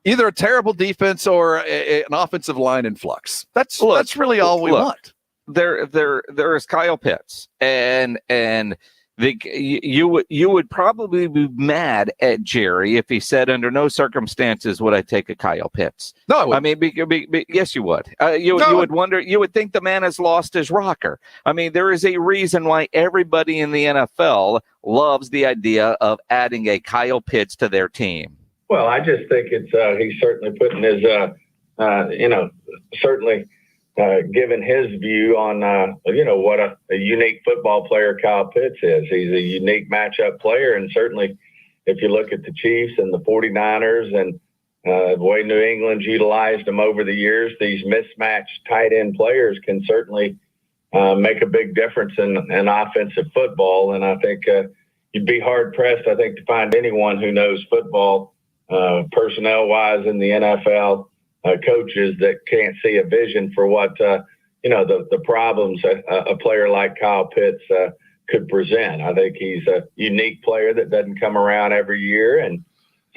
either a terrible defense or an offensive line in flux. That's really all we want. There is Kyle Pitts, and you would probably be mad at Jerry if he said, under no circumstances would I take a Kyle Pitts. No, I mean, yes, you would. You would wonder. You would think the man has lost his rocker. I mean, there is a reason why everybody in the NFL loves the idea of adding a Kyle Pitts to their team. Well, I just think it's he's certainly putting his given his view on, what a unique football player Kyle Pitts is. He's a unique matchup player. And certainly if you look at the Chiefs and the 49ers and the way New England's utilized them over the years, these mismatched tight end players can certainly make a big difference in offensive football. And I think you'd be hard pressed, I think, to find anyone who knows football personnel wise in the NFL, coaches that can't see a vision for what, the problems a player like Kyle Pitts could present. I think he's a unique player that doesn't come around every year. And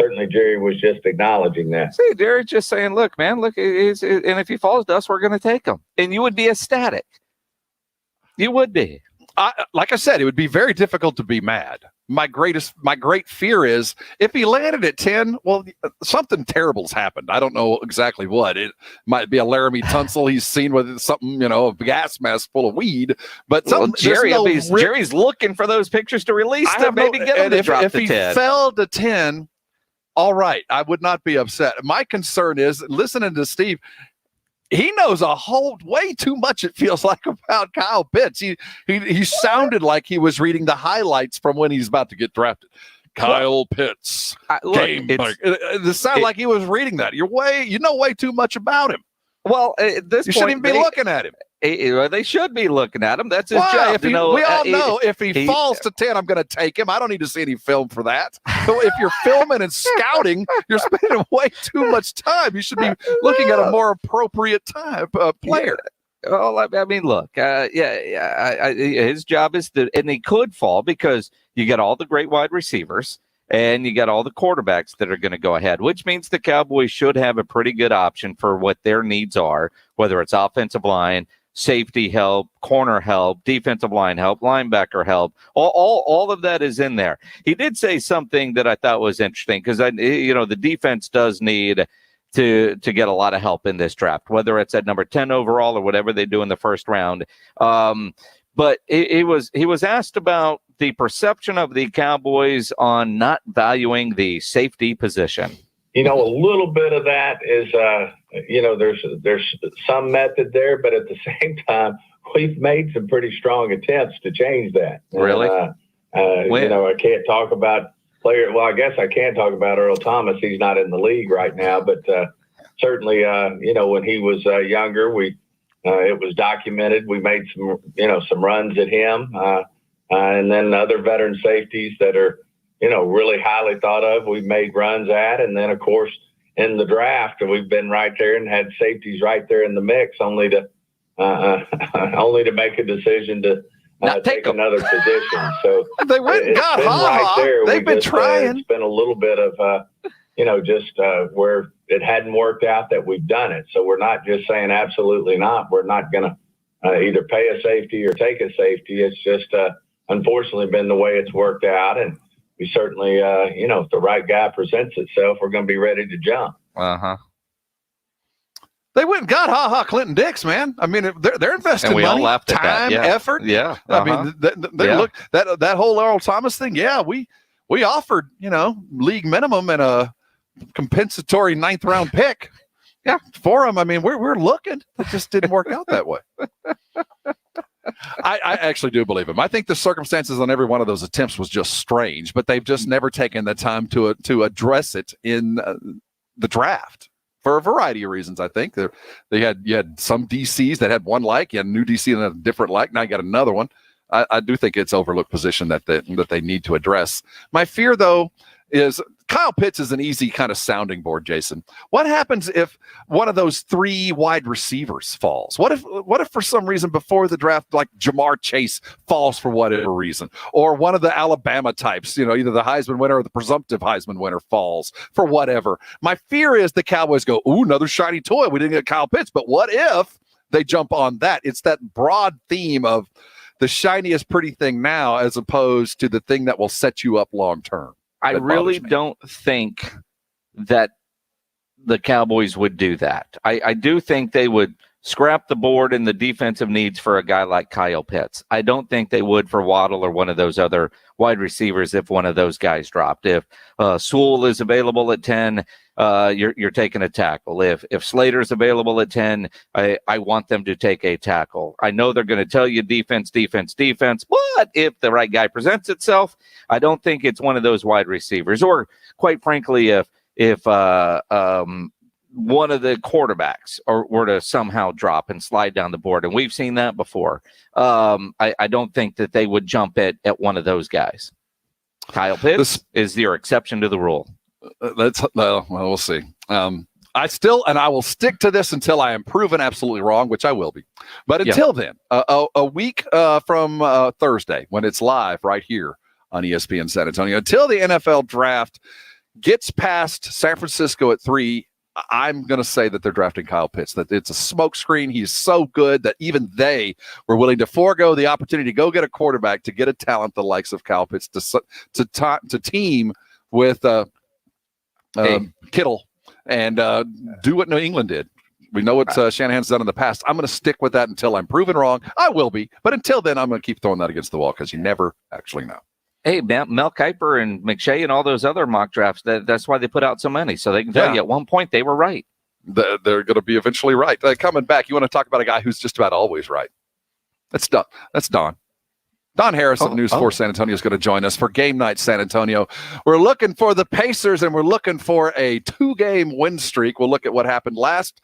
certainly Jerry was just acknowledging that. See, Jerry's just saying, look, man, and if he falls to us, we're going to take him. And you would be ecstatic. You would be. Like I said, it would be very difficult to be mad. My great fear is if he landed at 10, well, something terrible's happened. I don't know exactly what. It might be a Laramie Tunsil he's seen with something, a gas mask full of weed. But Jerry's looking for those pictures to release to maybe get him to drop to 10. If he fell to 10, all right, I would not be upset. My concern is, listening to Steve, he knows way too much, it feels like, about Kyle Pitts. He sounded like he was reading the highlights from when he's about to get drafted. Kyle Pitts. It sounded like he was reading that. You know way too much about him. Well, at this you point, shouldn't even be looking at him. They should be looking at him. That's his Wow, job. we all know if he falls to 10, I'm going to take him. I don't need to see any film for that. So if you're filming and scouting, you're spending way too much time. You should be looking at a more appropriate player. Yeah. Well, I mean, look, his job is and he could fall because you got all the great wide receivers and you got all the quarterbacks that are going to go ahead, which means the Cowboys should have a pretty good option for what their needs are, whether it's offensive line, safety help, corner help, defensive line help, linebacker help. All of that is in there. He did say something that I thought was interesting because the defense does need to get a lot of help in this draft, whether it's at number 10 overall or whatever they do in the first round. But he was asked about the perception of the Cowboys on not valuing the safety position. A little bit of that is, there's some method there, but at the same time, we've made some pretty strong attempts to change that. Really? I can't talk about player. Well, I guess I can talk about Earl Thomas. He's not in the league right now, but certainly, when he was younger, it was documented. We made some runs at him, and then other veteran safeties that are, really highly thought of, we've made runs at. And then, of course, in the draft, we've been right there and had safeties right there in the mix, only to make a decision to take another position. So they went and got right there. They've been trying. It's been a little bit of, just where it hadn't worked out that we've done it. So we're not just saying absolutely not. We're not going to either pay a safety or take a safety. It's just unfortunately been the way it's worked out. And we certainly, if the right guy presents itself, we're going to be ready to jump. Uh-huh. They went and got Clinton Dix, man. I mean, they're investing money, time, effort. Yeah. I mean, look, that whole Earl Thomas thing. Yeah, we offered, league minimum and a compensatory 9th round pick. Yeah, for him. I mean, we're looking. It just didn't work out that way. I actually do believe him. I think the circumstances on every one of those attempts was just strange, but they've just never taken the time to address it in the draft for a variety of reasons. I think you had some DCs that had one like, you had a new DC and a different like. Now you got another one. I do think it's overlooked position that they need to address. My fear, though, is Kyle Pitts is an easy kind of sounding board, Jason. What happens if one of those 3 wide receivers falls? What if for some reason before the draft, like Jamar Chase falls for whatever reason, or one of the Alabama types, either the Heisman winner or the presumptive Heisman winner falls for whatever? My fear is the Cowboys go, ooh, another shiny toy. We didn't get Kyle Pitts, but what if they jump on that? It's that broad theme of the shiniest pretty thing now as opposed to the thing that will set you up long term. I really don't think that the Cowboys would do that. I do think they would scrap the board in the defensive needs for a guy like Kyle Pitts. I don't think they would for Waddle or one of those other wide receivers if one of those guys dropped. If Sewell is available at 10, you're taking a tackle. If Slater's available at 10, I want them to take a tackle. I know they're going to tell you defense, but if the right guy presents itself, I don't think it's one of those wide receivers. Or quite frankly, if one of the quarterbacks were to somehow drop and slide down the board, and we've seen that before, I don't think that they would jump at one of those guys. Kyle Pitts is your exception to the rule. We'll see. I will stick to this until I am proven absolutely wrong, which I will be. But until then, a week from Thursday, when it's live right here on ESPN San Antonio, until the NFL draft gets past San Francisco at 3, I'm going to say that they're drafting Kyle Pitts, that it's a smokescreen. He's so good that even they were willing to forego the opportunity to go get a quarterback, to get a talent the likes of Kyle Pitts, to team with Kittle and do what New England did. We know what Shanahan's done in the past. I'm going to stick with that until I'm proven wrong. I will be. But until then, I'm going to keep throwing that against the wall because you never actually know. Hey, Mel Kiper and McShay and all those other mock drafts, that's why they put out so many. So they can tell you at one point they were right. They're going to be eventually right. Coming back, you want to talk about a guy who's just about always right. That's Don. Don Don Harris of News 4 San Antonio is going to join us for Game Night San Antonio. We're looking for the Pacers, and we're looking for a 2-game win streak. We'll look at what happened last.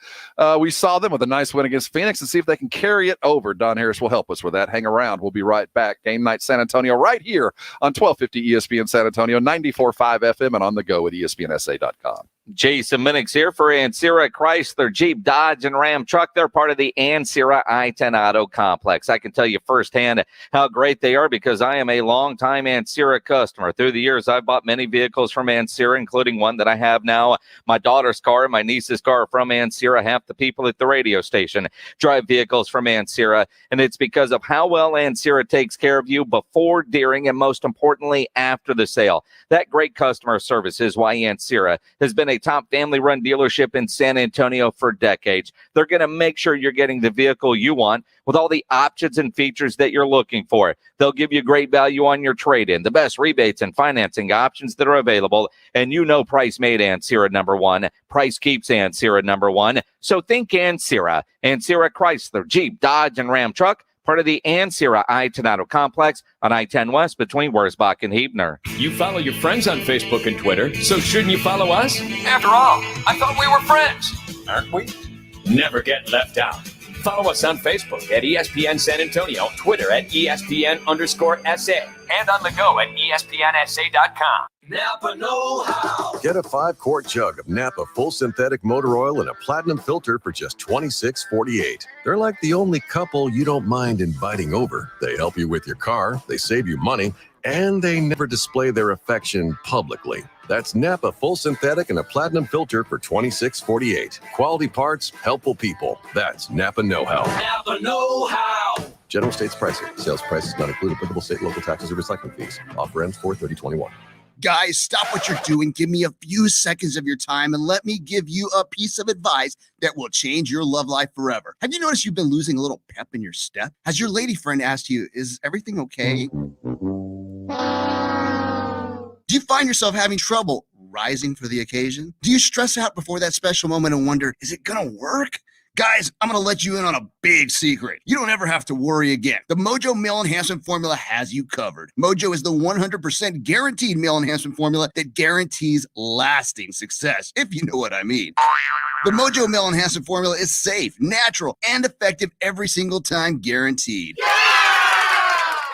We saw them with a nice win against Phoenix and see if they can carry it over. Don Harris will help us with that. Hang around. We'll be right back. Game Night San Antonio right here on 1250 ESPN San Antonio, 94.5 FM, and on the go at ESPNSA.com. Jason Minix here for Ancira Chrysler, Jeep, Dodge, and Ram Truck. They're part of the Ancira I-10 Auto Complex. I can tell you firsthand how great they are because I am a longtime Ancira customer. Through the years, I've bought many vehicles from Ancira, including one that I have now. My daughter's car and my niece's car are from Ancira. Half the people at the radio station drive vehicles from Ancira, and it's because of how well Ancira takes care of you before, during, and most importantly, after the sale. That great customer service is why Ancira has been a top family-run dealership in San Antonio for decades. They're going to make sure you're getting the vehicle you want with all the options and features that you're looking for. They'll give you great value on your trade-in, the best rebates and financing options that are available, and you know price made Ancira number one. Price keeps Ancira number one. So think Ancira. Ancira Chrysler, Jeep, Dodge, and Ram Truck, part of the Ancira I-10 Auto Complex on I-10 West between Wurzbach and Huebner. You follow your friends on Facebook and Twitter, so shouldn't you follow us? After all, I thought we were friends, aren't we? Never get left out. Follow us on Facebook at ESPN San Antonio, Twitter at ESPN_SA, and on the go at ESPNSA.com. Napa know-how. Get a 5-quart jug of Napa full synthetic motor oil and a platinum filter for just $26.48. They're like the only couple you don't mind inviting over. They help you with your car, they save you money, and they never display their affection publicly. That's Napa full synthetic and a platinum filter for $26.48. Quality parts, helpful people. That's Napa know-how. Napa know-how. General states pricing. Sales prices not include applicable state, local taxes, or recycling fees. Offer ends 4/30/21. Guys, stop what you're doing. Give me a few seconds of your time and let me give you a piece of advice that will change your love life forever. Have you noticed you've been losing a little pep in your step? Has your lady friend asked you, is everything okay? Do you find yourself having trouble rising for the occasion? Do you stress out before that special moment and wonder, is it gonna work? Guys, I'm going to let you in on a big secret. You don't ever have to worry again. The Mojo Male Enhancement Formula has you covered. Mojo is the 100% guaranteed male enhancement formula that guarantees lasting success, if you know what I mean. The Mojo Male Enhancement Formula is safe, natural, and effective every single time, guaranteed.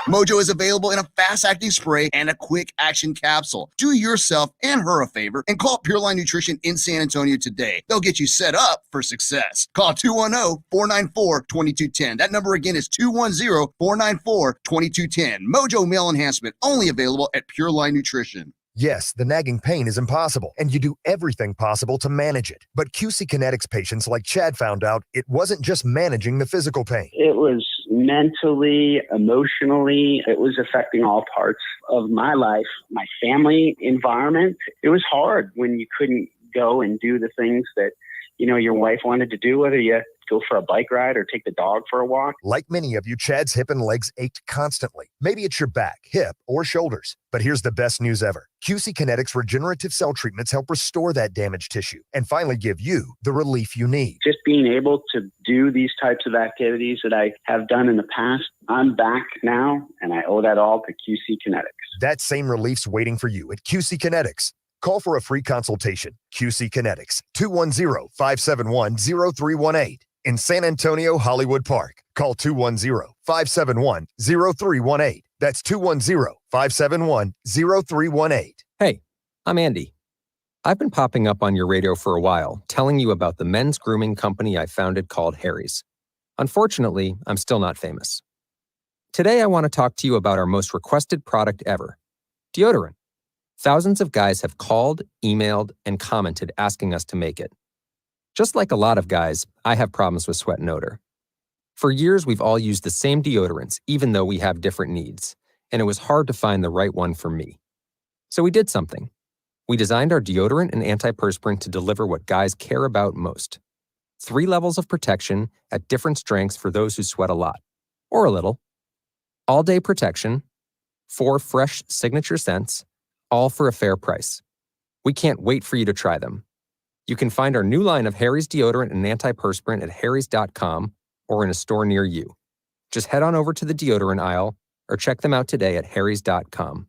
Mojo is available in a fast-acting spray and a quick-action capsule. Do yourself and her a favor and call Pure Line Nutrition in San Antonio today. They'll get you set up for success. Call 210-494-2210. That number again is 210-494-2210. Mojo Male Enhancement, only available at Pure Line Nutrition. Yes, the nagging pain is impossible, and you do everything possible to manage it. But QC Kinetics patients like Chad found out it wasn't just managing the physical pain. It was mentally, emotionally, it was affecting all parts of my life, my family environment. It was hard when you couldn't go and do the things that, you know, your wife wanted to do, whether you go for a bike ride or take the dog for a walk. Like many of you, Chad's hip and legs ached constantly. Maybe it's your back, hip, or shoulders. But here's the best news ever. QC Kinetics regenerative cell treatments help restore that damaged tissue and finally give you the relief you need. Just being able to do these types of activities that I have done in the past, I'm back now, and I owe that all to QC Kinetics. That same relief's waiting for you at QC Kinetics. Call for a free consultation. QC Kinetics, 210-571-0318. In San Antonio, Hollywood Park. Call 210-571-0318. That's 210-571-0318. Hey, I'm Andy. I've been popping up on your radio for a while, telling you about the men's grooming company I founded called Harry's. Unfortunately, I'm still not famous. Today, I want to talk to you about our most requested product ever, deodorant. Thousands of guys have called, emailed, and commented asking us to make it. Just like a lot of guys, I have problems with sweat and odor. For years, we've all used the same deodorants, even though we have different needs, and it was hard to find the right one for me. So we did something. We designed our deodorant and antiperspirant to deliver what guys care about most. 3 levels of protection at different strengths for those who sweat a lot, or a little. All-day protection, 4 fresh signature scents, all for a fair price. We can't wait for you to try them. You can find our new line of Harry's deodorant and antiperspirant at harrys.com or in a store near you. Just head on over to the deodorant aisle, or check them out today at harrys.com.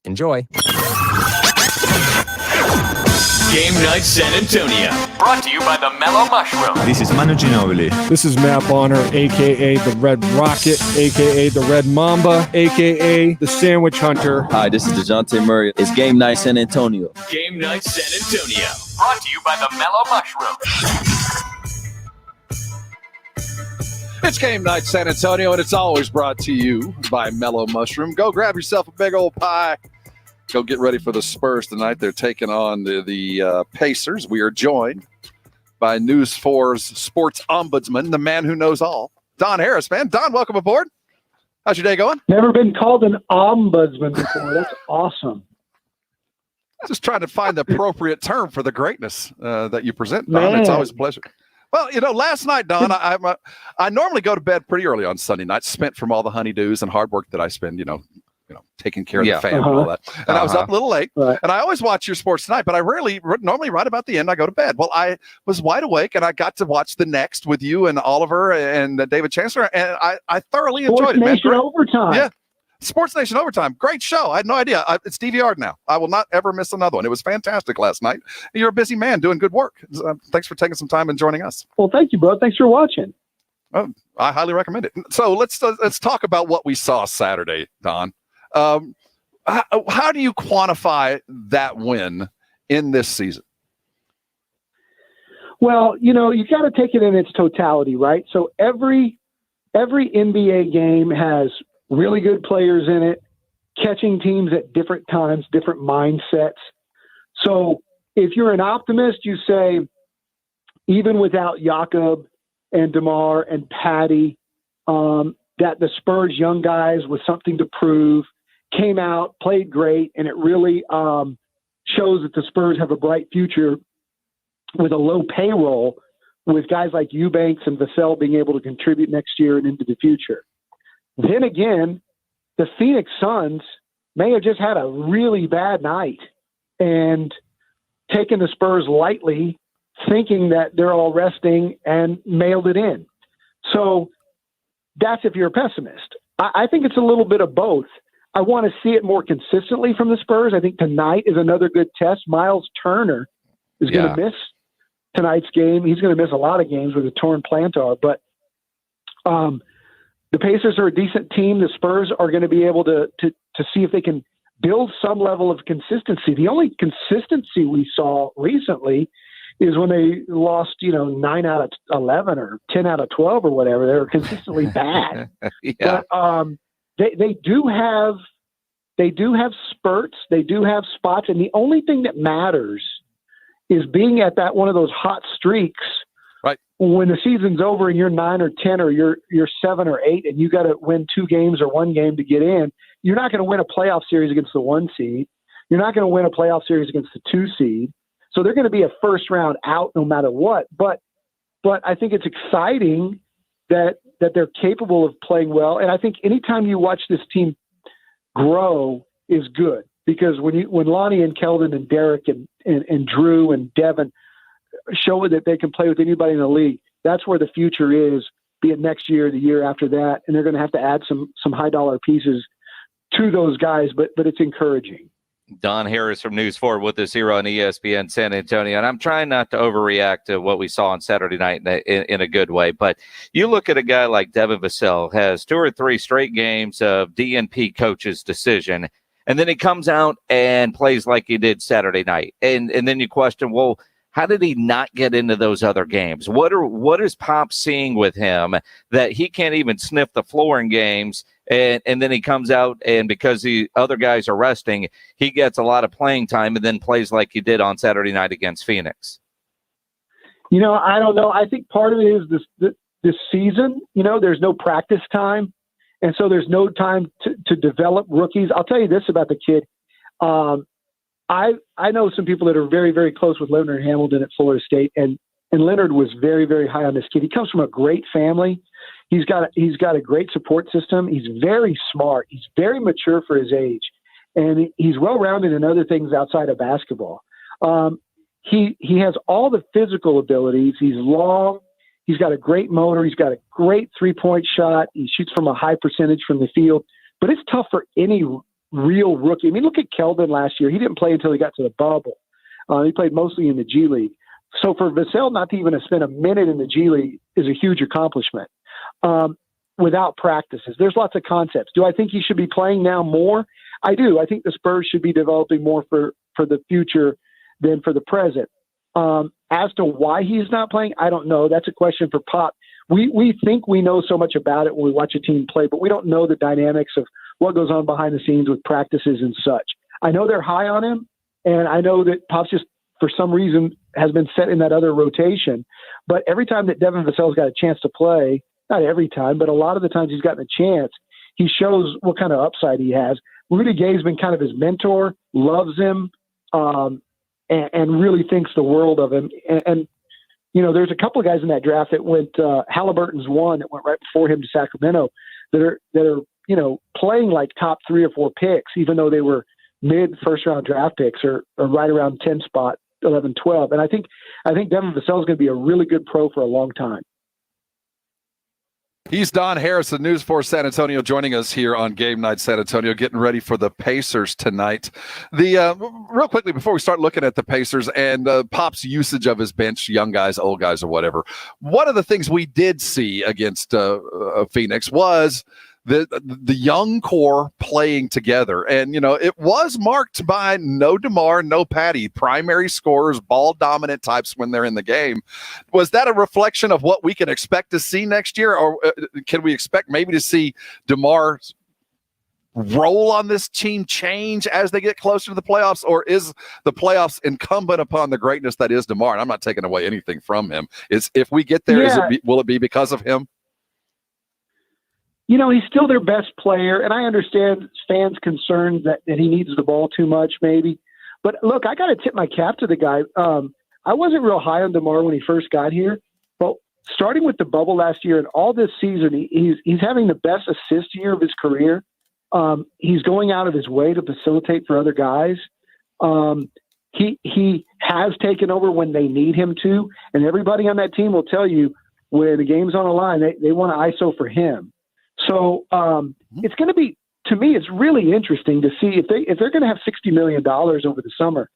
Enjoy. Game Night San Antonio. Brought to you by the Mellow Mushroom. This is Manu Ginobili. This is Matt Bonner, a.k.a. the Red Rocket, a.k.a. the Red Mamba, a.k.a. the Sandwich Hunter. Hi, this is DeJounte Murray. It's Game Night San Antonio. Game Night San Antonio. Brought to you by the Mellow Mushroom. It's Game Night San Antonio, and it's always brought to you by Mellow Mushroom. Go grab yourself a big old pie. Go get ready for the Spurs tonight. They're taking on the Pacers. We are joined by News 4's sports ombudsman, the man who knows all, Don Harris, man. Don, welcome aboard. How's your day going? Never been called an ombudsman before. That's awesome. Just trying to find the appropriate term for the greatness that you present, Don. Man. It's always a pleasure. Well, last night, Don, I normally go to bed pretty early on Sunday nights, spent from all the honeydews and hard work that I spend, taking care of the family and all that. And I was up a little late, and I always watch your sports tonight, but I normally right about the end, I go to bed. Well, I was wide awake, and I got to watch the next with you and Oliver and David Chancellor, and I thoroughly enjoyed it, man. Sports Nation Overtime. Yeah. Sports Nation Overtime. Great show. I had no idea. It's DVR'd now. I will not ever miss another one. It was fantastic last night. You're a busy man doing good work. Thanks for taking some time and joining us. Well, thank you, bro. Thanks for watching. Oh, I highly recommend it. So let's talk about what we saw Saturday, Don. How do you quantify that win in this season? Well, you got to take it in its totality, right? So every NBA game has really good players in it, catching teams at different times, different mindsets. So if you're an optimist, you say, even without Jakob and DeMar and Patty, that the Spurs young guys with something to prove came out, played great, and it really shows that the Spurs have a bright future with a low payroll, with guys like Eubanks and Vassell being able to contribute next year and into the future. Then again, the Phoenix Suns may have just had a really bad night and taken the Spurs lightly, thinking that they're all resting, and mailed it in. So that's if you're a pessimist. I think it's a little bit of both. I want to see it more consistently from the Spurs. I think tonight is another good test. Miles Turner is going to miss tonight's game. He's going to miss a lot of games with a torn plantar, but the Pacers are a decent team. The Spurs are going to be able to see if they can build some level of consistency. The only consistency we saw recently is when they lost, 9 out of 11 or 10 out of 12 or whatever. They were consistently bad. But they do have spurts. They do have spots, and the only thing that matters is being at that one of those hot streaks. Right. When the season's over and you're 9 or 10 or you're 7 or 8 and you got to win 2 games or 1 game to get in, you're not going to win a playoff series against the 1 seed. You're not going to win a playoff series against the 2 seed. So they're going to be a first round out no matter what. But I think it's exciting that they're capable of playing well. And I think anytime you watch this team grow is good, because when Lonnie and Keldon and Derek and Drew and Devin show that they can play with anybody in the league, that's where the future is, be it next year, the year after that. And they're going to have to add some high dollar pieces to those guys, but it's encouraging. Don Harris from News 4 with us here on ESPN San Antonio. And I'm trying not to overreact to what we saw on Saturday night in a good way. But you look at a guy like Devin Vassell, has 2 or 3 straight games of DNP coach's decision. And then he comes out and plays like he did Saturday night. And then you question, well, how did he not get into those other games? What is Pop seeing with him that he can't even sniff the floor in games? And then he comes out, and because the other guys are resting, he gets a lot of playing time and then plays like he did on Saturday night against Phoenix. I don't know. I think part of it is this season. There's no practice time, and so there's no time to develop rookies. I'll tell you this about the kid. I know some people that are very, very close with Leonard Hamilton at Florida State, and Leonard was very, very high on this kid. He comes from a great family. He's got a great support system. He's very smart. He's very mature for his age, and he's well-rounded in other things outside of basketball. He has all the physical abilities. He's long. He's got a great motor. He's got a great three-point shot. He shoots from a high percentage from the field. But it's tough for any real rookie. I mean, look at Keldon last year. He didn't play until he got to the bubble. He played mostly in the G League. So for Vassell not to even have spent a minute in the G League is a huge accomplishment without practices. There's lots of concepts. Do I think he should be playing now more? I do. I think the Spurs should be developing more for the future than for the present. As to why he's not playing, I don't know. That's a question for Pop. We think we know so much about it when we watch a team play, but we don't know the dynamics of what goes on behind the scenes with practices and such. I know they're high on him, and I know that Pop's just, for some reason, has been set in that other rotation. But every time that Devin Vassell's got a chance to play, not every time, but a lot of the times he's gotten a chance, he shows what kind of upside he has. Rudy Gay's been kind of his mentor, loves him, and really thinks the world of him. And you know, there's a couple of guys in that draft that went, Halliburton's one that went right before him to Sacramento that are, you know, playing like top 3 or 4 picks, even though they were mid first round draft picks or right around 10 spot, 11, 12. And I think Devin Vassell is going to be a really good pro for a long time. He's Don Harrison, News 4 San Antonio, joining us here on Game Night San Antonio, getting ready for the Pacers tonight. Real quickly, before we start looking at the Pacers and Pop's usage of his bench, young guys, old guys, or whatever, one of the things we did see against Phoenix was the young core playing together. And, you know, it was marked by no DeMar, no Patty, primary scorers, ball dominant types when they're in the game. Was that a reflection of what we can expect to see next year? Or can we expect maybe to see DeMar's role on this team change as they get closer to the playoffs? Or is the playoffs incumbent upon the greatness that is DeMar? And I'm not taking away anything from him. If we get there, will it be because of him? You know, he's still their best player, and I understand fans' concerns that he needs the ball too much, maybe. But look, I got to tip my cap to the guy. I wasn't real high on DeMar when he first got here, but starting with the bubble last year and all this season, he's having the best assist year of his career. He's going out of his way to facilitate for other guys. He has taken over when they need him to, and everybody on that team will tell you when the game's on the line, they want to ISO for him. So it's going to be, to me, it's really interesting to see if they're going to have $60 million over the summer.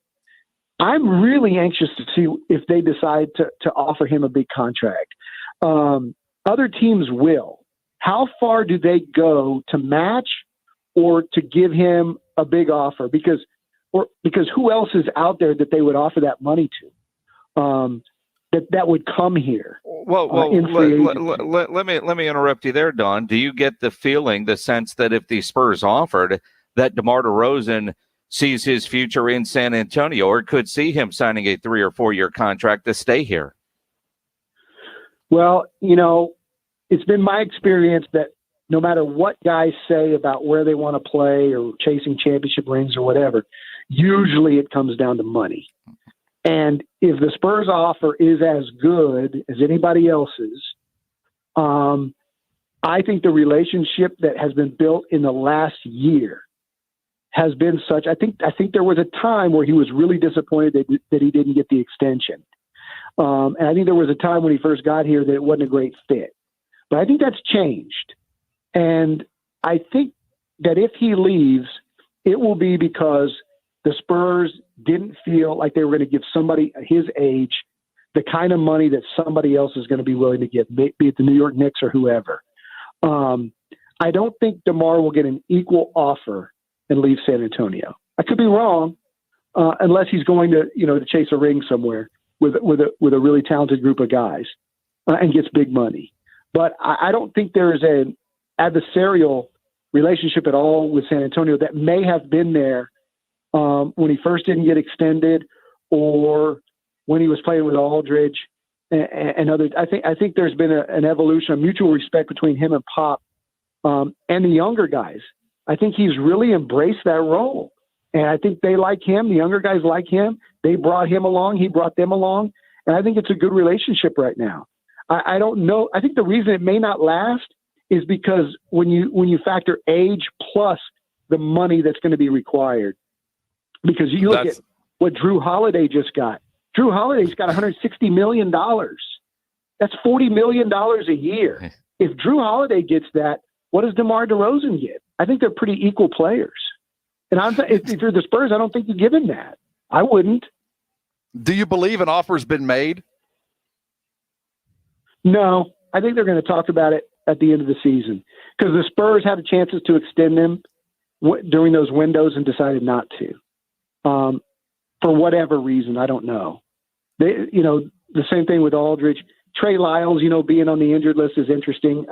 I'm really anxious to see if they decide to offer him a big contract. Other teams will. How far do they go to match or to give him a big offer? Because who else is out there that they would offer that money to? That would come here. Well, let me interrupt you there, Don. Do you get the feeling, the sense that if the Spurs offered, that DeMar DeRozan sees his future in San Antonio, or could see him signing a 3 or 4 year contract to stay here? Well, you know, it's been my experience that no matter what guys say about where they want to play or chasing championship rings or whatever, usually it comes down to money. And if the Spurs offer is as good as anybody else's, I think the relationship that has been built in the last year has been such. I think there was a time where he was really disappointed that he didn't get the extension. And I think there was a time when he first got here that it wasn't a great fit. But I think that's changed. And I think that if he leaves, it will be because the Spurs didn't feel like they were going to give somebody his age the kind of money that somebody else is going to be willing to give, be it the New York Knicks or whoever. I don't think DeMar will get an equal offer and leave San Antonio. I could be wrong, unless he's going to, to chase a ring somewhere with a really talented group of guys and gets big money. But I don't think there is an adversarial relationship at all with San Antonio that may have been there when he first didn't get extended, or when he was playing with Aldridge and others. I think there's been an evolution of mutual respect between him and Pop and the younger guys. I think he's really embraced that role, and I think they like him. The younger guys like him. They brought him along. He brought them along, and I think it's a good relationship right now. I don't know. I think the reason it may not last is because when you factor age plus the money that's going to be required. Because you look at what Drew Holiday just got. Drew Holiday's got $160 million. That's $40 million a year. If Drew Holiday gets that, what does DeMar DeRozan get? I think they're pretty equal players. And if you're the Spurs, I don't think you give him that. I wouldn't. Do you believe an offer's been made? No, I think they're going to talk about it at the end of the season because the Spurs had chances to extend him during those windows and decided not to. For whatever reason, I don't know. The same thing with Aldridge. Trey Lyles, being on the injured list is interesting.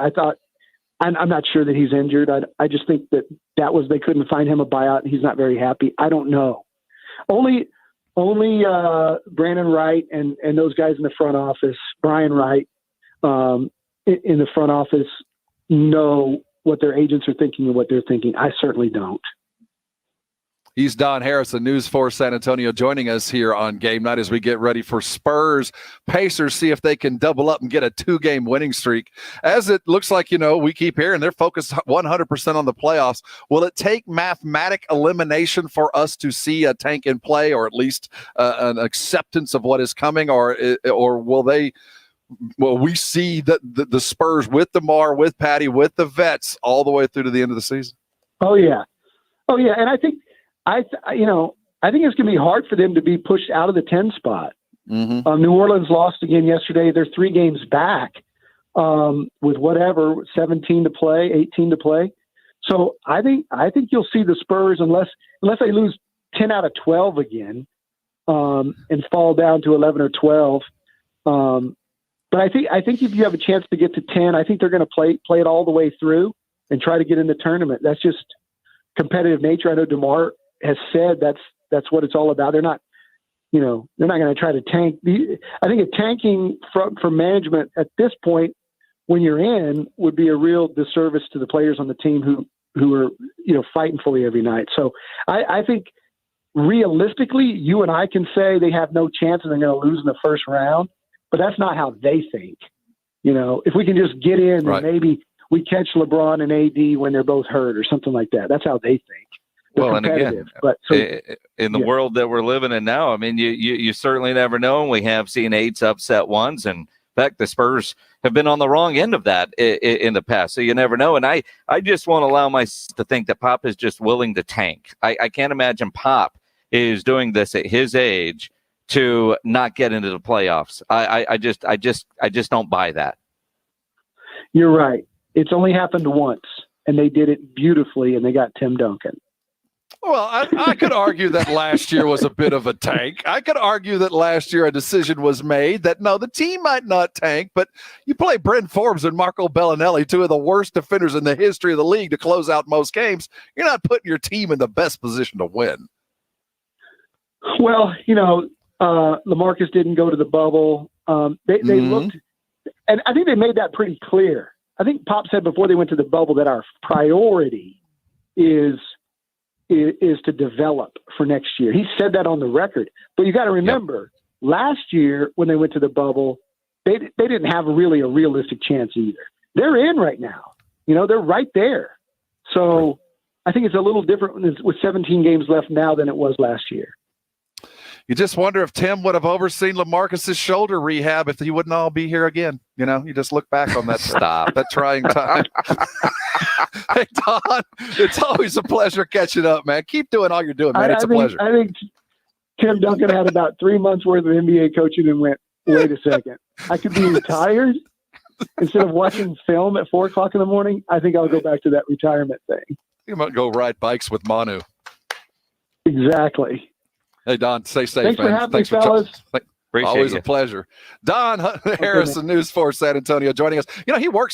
I'm not sure that he's injured. I just think that they couldn't find him a buyout, and he's not very happy. I don't know. Only Brandon Wright and those guys in the front office, Brian Wright, in the front office, know what their agents are thinking and what they're thinking. I certainly don't. He's Don Harrison, News 4 San Antonio, joining us here on Game Night as we get ready for Spurs Pacers, see if they can double up and get a 2-game winning streak. As it looks like, we keep hearing they're focused 100% on the playoffs. Will it take mathematic elimination for us to see a tank in play, or at least an acceptance of what is coming, or will they? Will we see the Spurs with DeMar, with Patty, with the vets all the way through to the end of the season? Oh yeah, and I think it's going to be hard for them to be pushed out of the 10 spot. Mm-hmm. New Orleans lost again yesterday. They're 3 games back with 17 to play, 18 to play. So I think you'll see the Spurs unless they lose 10 out of 12 again and fall down to 11 or 12. But I think if you have a chance to get to 10, I think they're going to play it all the way through and try to get in the tournament. That's just competitive nature. I know DeMar has said that's what it's all about. They're not going to try to tank. I think a tanking from management at this point, when you're in, would be a real disservice to the players on the team who are fighting fully every night. So I think realistically, you and I can say they have no chance and they're going to lose in the first round, but that's not how they think. If we can just get in and maybe we catch LeBron and AD when they're both hurt or something like that. That's how they think. Well, and again, in the world that we're living in now, I mean, you certainly never know. We have seen 8s upset ones, and in fact, the Spurs have been on the wrong end of that in the past, so you never know. And I just won't allow myself to think that Pop is just willing to tank. I can't imagine Pop is doing this at his age to not get into the playoffs. I just don't buy that. You're right. It's only happened once, and they did it beautifully, and they got Tim Duncan. Well, I could argue that last year was a bit of a tank. I could argue that last year a decision was made that, no, the team might not tank, but you play Brent Forbes and Marco Bellinelli, 2 of the worst defenders in the history of the league, to close out most games. You're not putting your team in the best position to win. Well, LaMarcus didn't go to the bubble. They looked, and I think they made that pretty clear. I think Pop said before they went to the bubble that our priority is to develop for next year. He said that on the record. But you got to remember, last year when they went to the bubble, they didn't have really a realistic chance either. They're in right now. They're right there. So I think it's a little different with 17 games left now than it was last year. You just wonder if Tim would have overseen LaMarcus's shoulder rehab if he wouldn't all be here again. You just look back on that that trying time. Hey, Don, it's always a pleasure catching up, man. Keep doing all you're doing, man. It's a pleasure. I think Tim Duncan had about 3 months worth of NBA coaching and went, wait a second. I could be retired instead of watching film at 4 o'clock in the morning. I think I'll go back to that retirement thing. You might go ride bikes with Manu. Exactly. Hey, Don, stay safe, Thanks man. for having me, fellas. Always a pleasure. Don Harrison, News 4 San Antonio, joining us.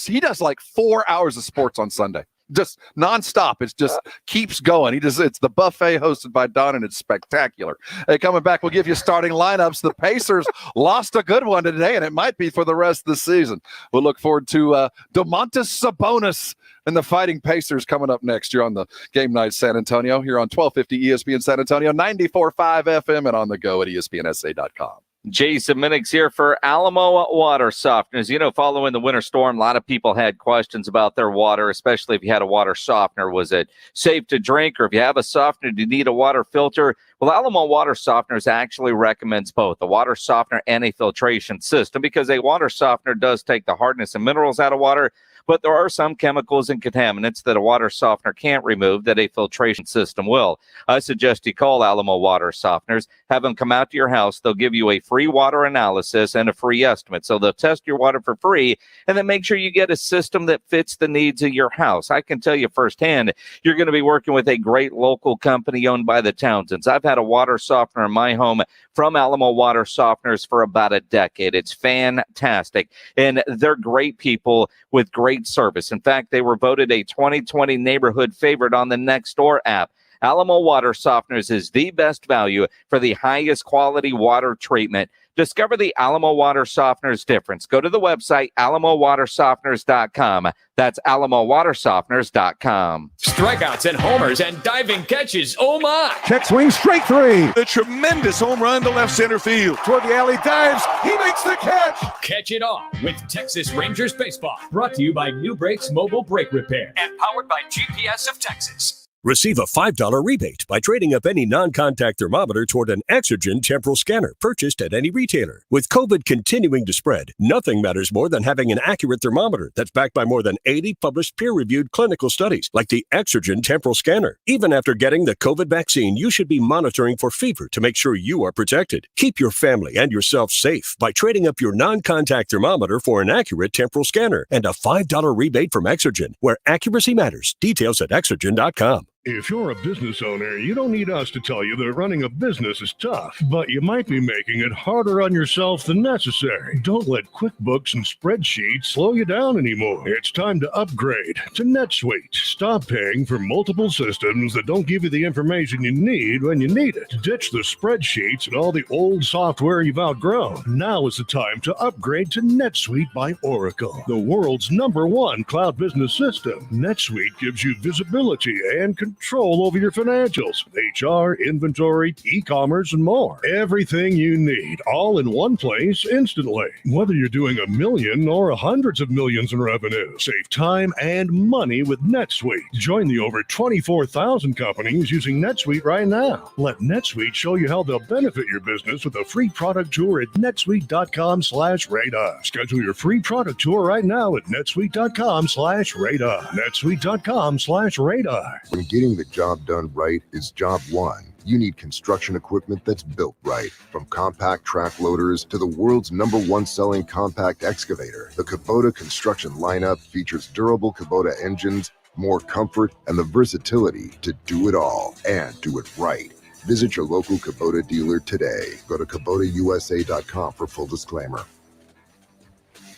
He does like 4 hours of sports on Sunday. Just nonstop. It's just keeps going. It's the buffet hosted by Don, and it's spectacular. Hey, coming back, we'll give you starting lineups. The Pacers lost a good one today, and it might be for the rest of the season. We'll look forward to Domantas Sabonis and the Fighting Pacers coming up next year on the Game Night San Antonio here on 1250 ESPN San Antonio, 94.5 FM, and on the go at ESPNSA.com. Jason Minix here for Alamo Water Softeners. Following the winter storm, a lot of people had questions about their water, especially if you had a water softener. Was it safe to drink? Or if you have a softener, do you need a water filter? Well, Alamo Water Softeners actually recommends both a water softener and a filtration system, because a water softener does take the hardness and minerals out of water, but there are some chemicals and contaminants that a water softener can't remove that a filtration system will. I suggest you call Alamo Water Softeners, have them come out to your house. They'll give you a free water analysis and a free estimate. So they'll test your water for free and then make sure you get a system that fits the needs of your house. I can tell you firsthand, you're going to be working with a great local company owned by the Townsends. I've had a water softener in my home from Alamo Water Softeners for about a decade. It's fantastic, and they're great people with great service. In fact, they were voted a 2020 neighborhood favorite on the Nextdoor app. Alamo Water Softeners is the best value for the highest quality water treatment. Discover the Alamo Water Softeners difference. Go to the website, alamowatersofteners.com. That's alamowatersofteners.com. Strikeouts and homers and diving catches. Oh, my. Check swing, strike three. The tremendous home run to left center field. Toward the alley, dives. He makes the catch. Catch it all with Texas Rangers Baseball. Brought to you by New Brakes Mobile Brake Repair and powered by GPS of Texas. Receive a $5 rebate by trading up any non-contact thermometer toward an Exergen temporal scanner purchased at any retailer. With COVID continuing to spread, nothing matters more than having an accurate thermometer that's backed by more than 80 published peer-reviewed clinical studies, like the Exergen temporal scanner. Even after getting the COVID vaccine, you should be monitoring for fever to make sure you are protected. Keep your family and yourself safe by trading up your non-contact thermometer for an accurate temporal scanner and a $5 rebate from Exergen, where accuracy matters. Details at Exergen.com. If you're a business owner, you don't need us to tell you that running a business is tough, but you might be making it harder on yourself than necessary. Don't let QuickBooks and spreadsheets slow you down anymore. It's time to upgrade to NetSuite. Stop paying for multiple systems that don't give you the information you need when you need it. Ditch the spreadsheets and all the old software you've outgrown. Now is the time to upgrade to NetSuite by Oracle, the world's #1 cloud business system. NetSuite gives you visibility and control over your financials, HR, inventory, e-commerce, and more. Everything you need, all in one place instantly. Whether you're doing $1 million or hundreds of millions in revenue, save time and money with NetSuite. Join the over 24,000 companies using NetSuite right now. Let NetSuite show you how they'll benefit your business with a free product tour at netsuite.com/radar. Schedule your free product tour right now at netsuite.com/radar. netsuite.com/radar. When getting the job done right is job one. You need construction equipment that's built right. From compact track loaders to the world's #1 selling compact excavator, the Kubota construction lineup features durable Kubota engines, more comfort, and the versatility to do it all and do it right. Visit your local Kubota dealer today. Go to KubotaUSA.com for full disclaimer.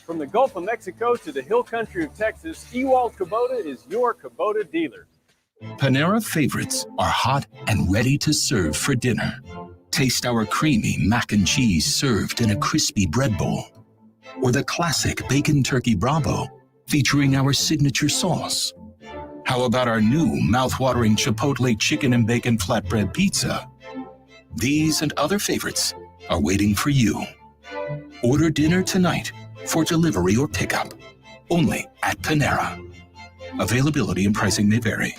From the Gulf of Mexico to the hill country of Texas, Ewald Kubota is your Kubota dealer. Panera favorites are hot and ready to serve for dinner. Taste our creamy mac and cheese served in a crispy bread bowl. Or the classic bacon turkey bravo featuring our signature sauce. How about our new mouth-watering Chipotle chicken and bacon flatbread pizza? These and other favorites are waiting for you. Order dinner tonight for delivery or pickup. Only at Panera. Availability and pricing may vary.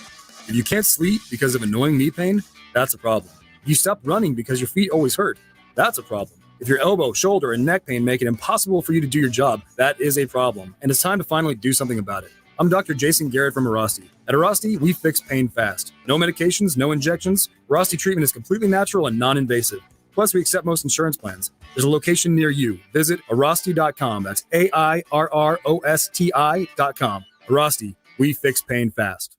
If you can't sleep because of annoying knee pain, that's a problem. If you stop running because your feet always hurt, that's a problem. If your elbow, shoulder, and neck pain make it impossible for you to do your job, that is a problem. And it's time to finally do something about it. I'm Dr. Jason Garrett from Arasti. At Arasti, we fix pain fast. No medications, no injections. Arasti treatment is completely natural and non-invasive. Plus, we accept most insurance plans. There's a location near you. Visit Arasti.com. That's AIRROSTI.com. Arasti, we fix pain fast.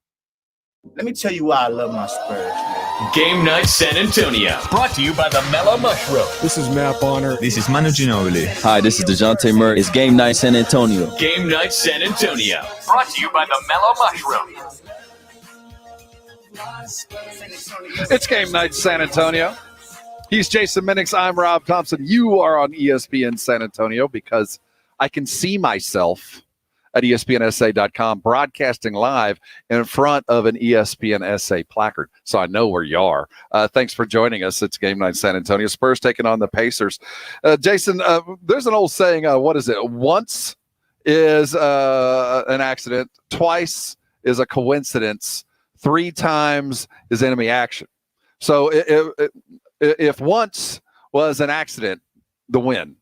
Let me tell you why I love my Spurs, man. Game Night San Antonio. Brought to you by the Mellow Mushroom. This is Matt Bonner. This is Manu Ginobili. Hi, this is DeJounte Murray. It's Game Night San Antonio. Game Night San Antonio. Brought to you by the Mellow Mushroom. It's Game Night San Antonio. He's Jason Minix. I'm Rob Thompson. You are on ESPN San Antonio because I can see myself at ESPNSA.com broadcasting live in front of an ESPN SA placard. So I know where you are. Thanks for joining us. It's Game Night San Antonio. Spurs taking on the Pacers. Jason, there's an old saying, what is it? Once is an accident. Twice is a coincidence. 3 times is enemy action. So if once was an accident, the win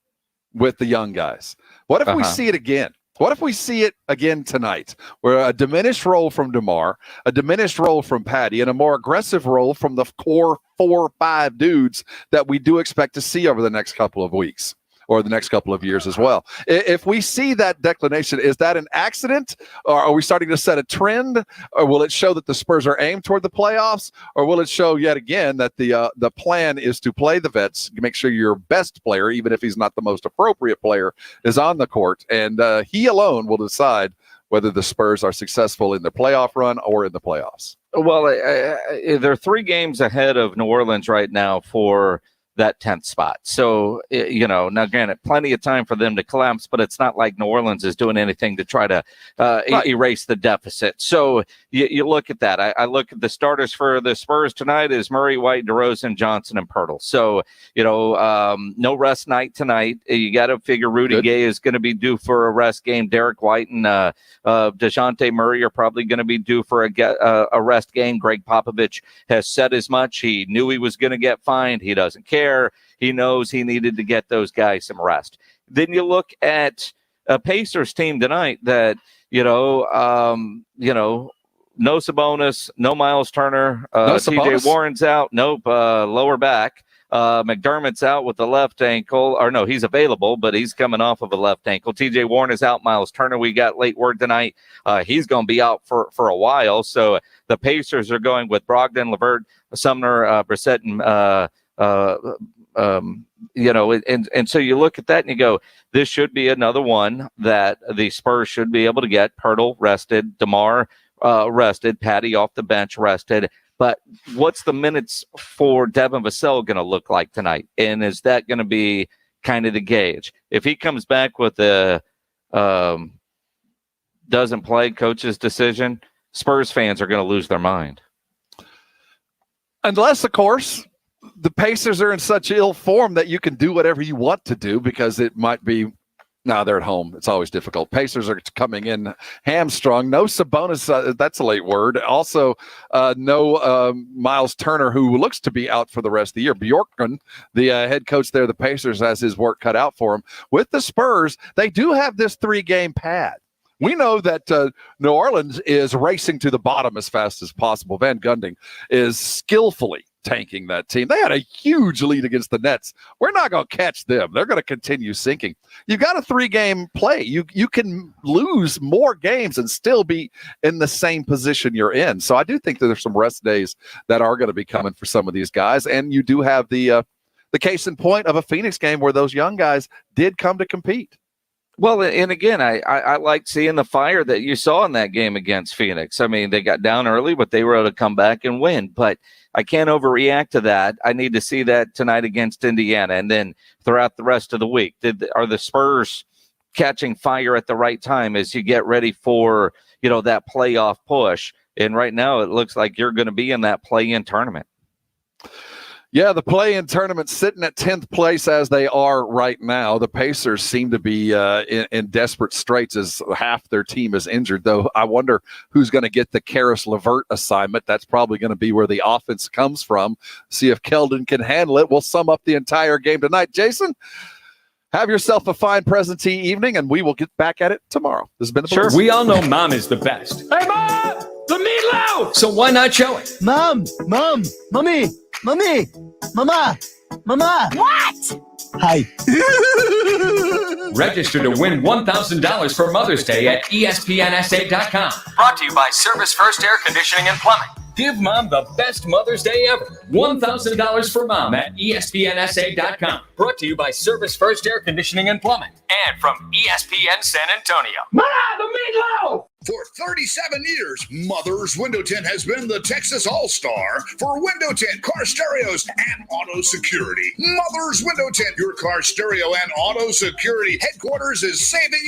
with the young guys. What if we see it again? What if we see it again tonight, where a diminished role from DeMar, a diminished role from Patty, and a more aggressive role from the core 4 or 5 dudes that we do expect to see over the next couple of weeks or the next couple of years as well? If we see that declination, is that an accident, or are we starting to set a trend, or will it show that the Spurs are aimed toward the playoffs, or will it show yet again that the plan is to play the vets, make sure your best player, even if he's not the most appropriate player, is on the court, and he alone will decide whether the Spurs are successful in the playoff run or in the playoffs? Well, they're 3 games ahead of New Orleans right now for that 10th spot. So, now granted, plenty of time for them to collapse, but it's not like New Orleans is doing anything to try to erase the deficit. So you look at that. I look at the starters for the Spurs tonight is Murray, White, DeRozan, Johnson, and Pirtle. So, no rest night tonight. You got to figure Rudy Gay is going to be due for a rest game. Derek White and DeJounte Murray are probably going to be due for a rest game. Greg Popovich has said as much. He knew he was going to get fined. He doesn't care. He knows he needed to get those guys some rest. Then you look at a Pacers team tonight that, no Sabonis, no Miles Turner, TJ Warren's out. Nope. Lower back. McDermott's out with the left ankle, or no, he's available, but he's coming off of a left ankle. TJ Warren is out. Miles Turner, we got late word tonight. He's going to be out for a while. So the Pacers are going with Brogdon, LeVert, Sumner, Brissett, and and so you look at that and you go, this should be another one that the Spurs should be able to get. Pirtle rested, DeMar rested, Patty off the bench rested. But what's the minutes for Devin Vassell going to look like tonight? And is that going to be kind of the gauge? If he comes back with a doesn't play coach's decision, Spurs fans are going to lose their mind. Unless, of course, the Pacers are in such ill form that you can do whatever you want to do, because it might be, now they're at home. It's always difficult. Pacers are coming in hamstrung. No Sabonis, that's a late word. Also, no Miles Turner, who looks to be out for the rest of the year. Bjorkgren, the head coach there, the Pacers, has his work cut out for him. With the Spurs, they do have this 3-game pad. We know that New Orleans is racing to the bottom as fast as possible. Van Gundy is skillfully tanking that team. They had a huge lead against the Nets. We're not going to catch them. They're going to continue sinking. You've got a 3-game play. You can lose more games and still be in the same position you're in. So I do think that there's some rest days that are going to be coming for some of these guys. And you do have the case in point of a Phoenix game where those young guys did come to compete. Well, and again, I like seeing the fire that you saw in that game against Phoenix. I mean, they got down early, but they were able to come back and win. But I can't overreact to that. I need to see that tonight against Indiana, and then throughout the rest of the week. Are the Spurs catching fire at the right time as you get ready for, that playoff push? And right now, it looks like you're going to be in that play-in tournament. Yeah, the play-in tournament sitting at 10th place as they are right now. The Pacers seem to be in desperate straits as half their team is injured, though I wonder who's going to get the Karis LeVert assignment. That's probably going to be where the offense comes from. See if Keldon can handle it. We'll sum up the entire game tonight. Jason, have yourself a fine presentee evening, and we will get back at it tomorrow. This has been the Blitz. We all know Mom is the best. Hey, Mom! The meatloaf! So why not show it? Mom, Mommy, Mama. What? Hi. Register to win $1,000 for Mother's Day at ESPNSA.com. Brought to you by Service First Air Conditioning and Plumbing. Give Mom the best Mother's Day ever. $1,000 for Mom at ESPNSA.com. Brought to you by Service First Air Conditioning and Plumbing. And from ESPN San Antonio. Ma, the meatloaf! For 37 years, Mother's Window Tint has been the Texas All-Star for window tint, car stereos, and auto security. Mother's Window Tint, your car stereo and auto security headquarters, is saving you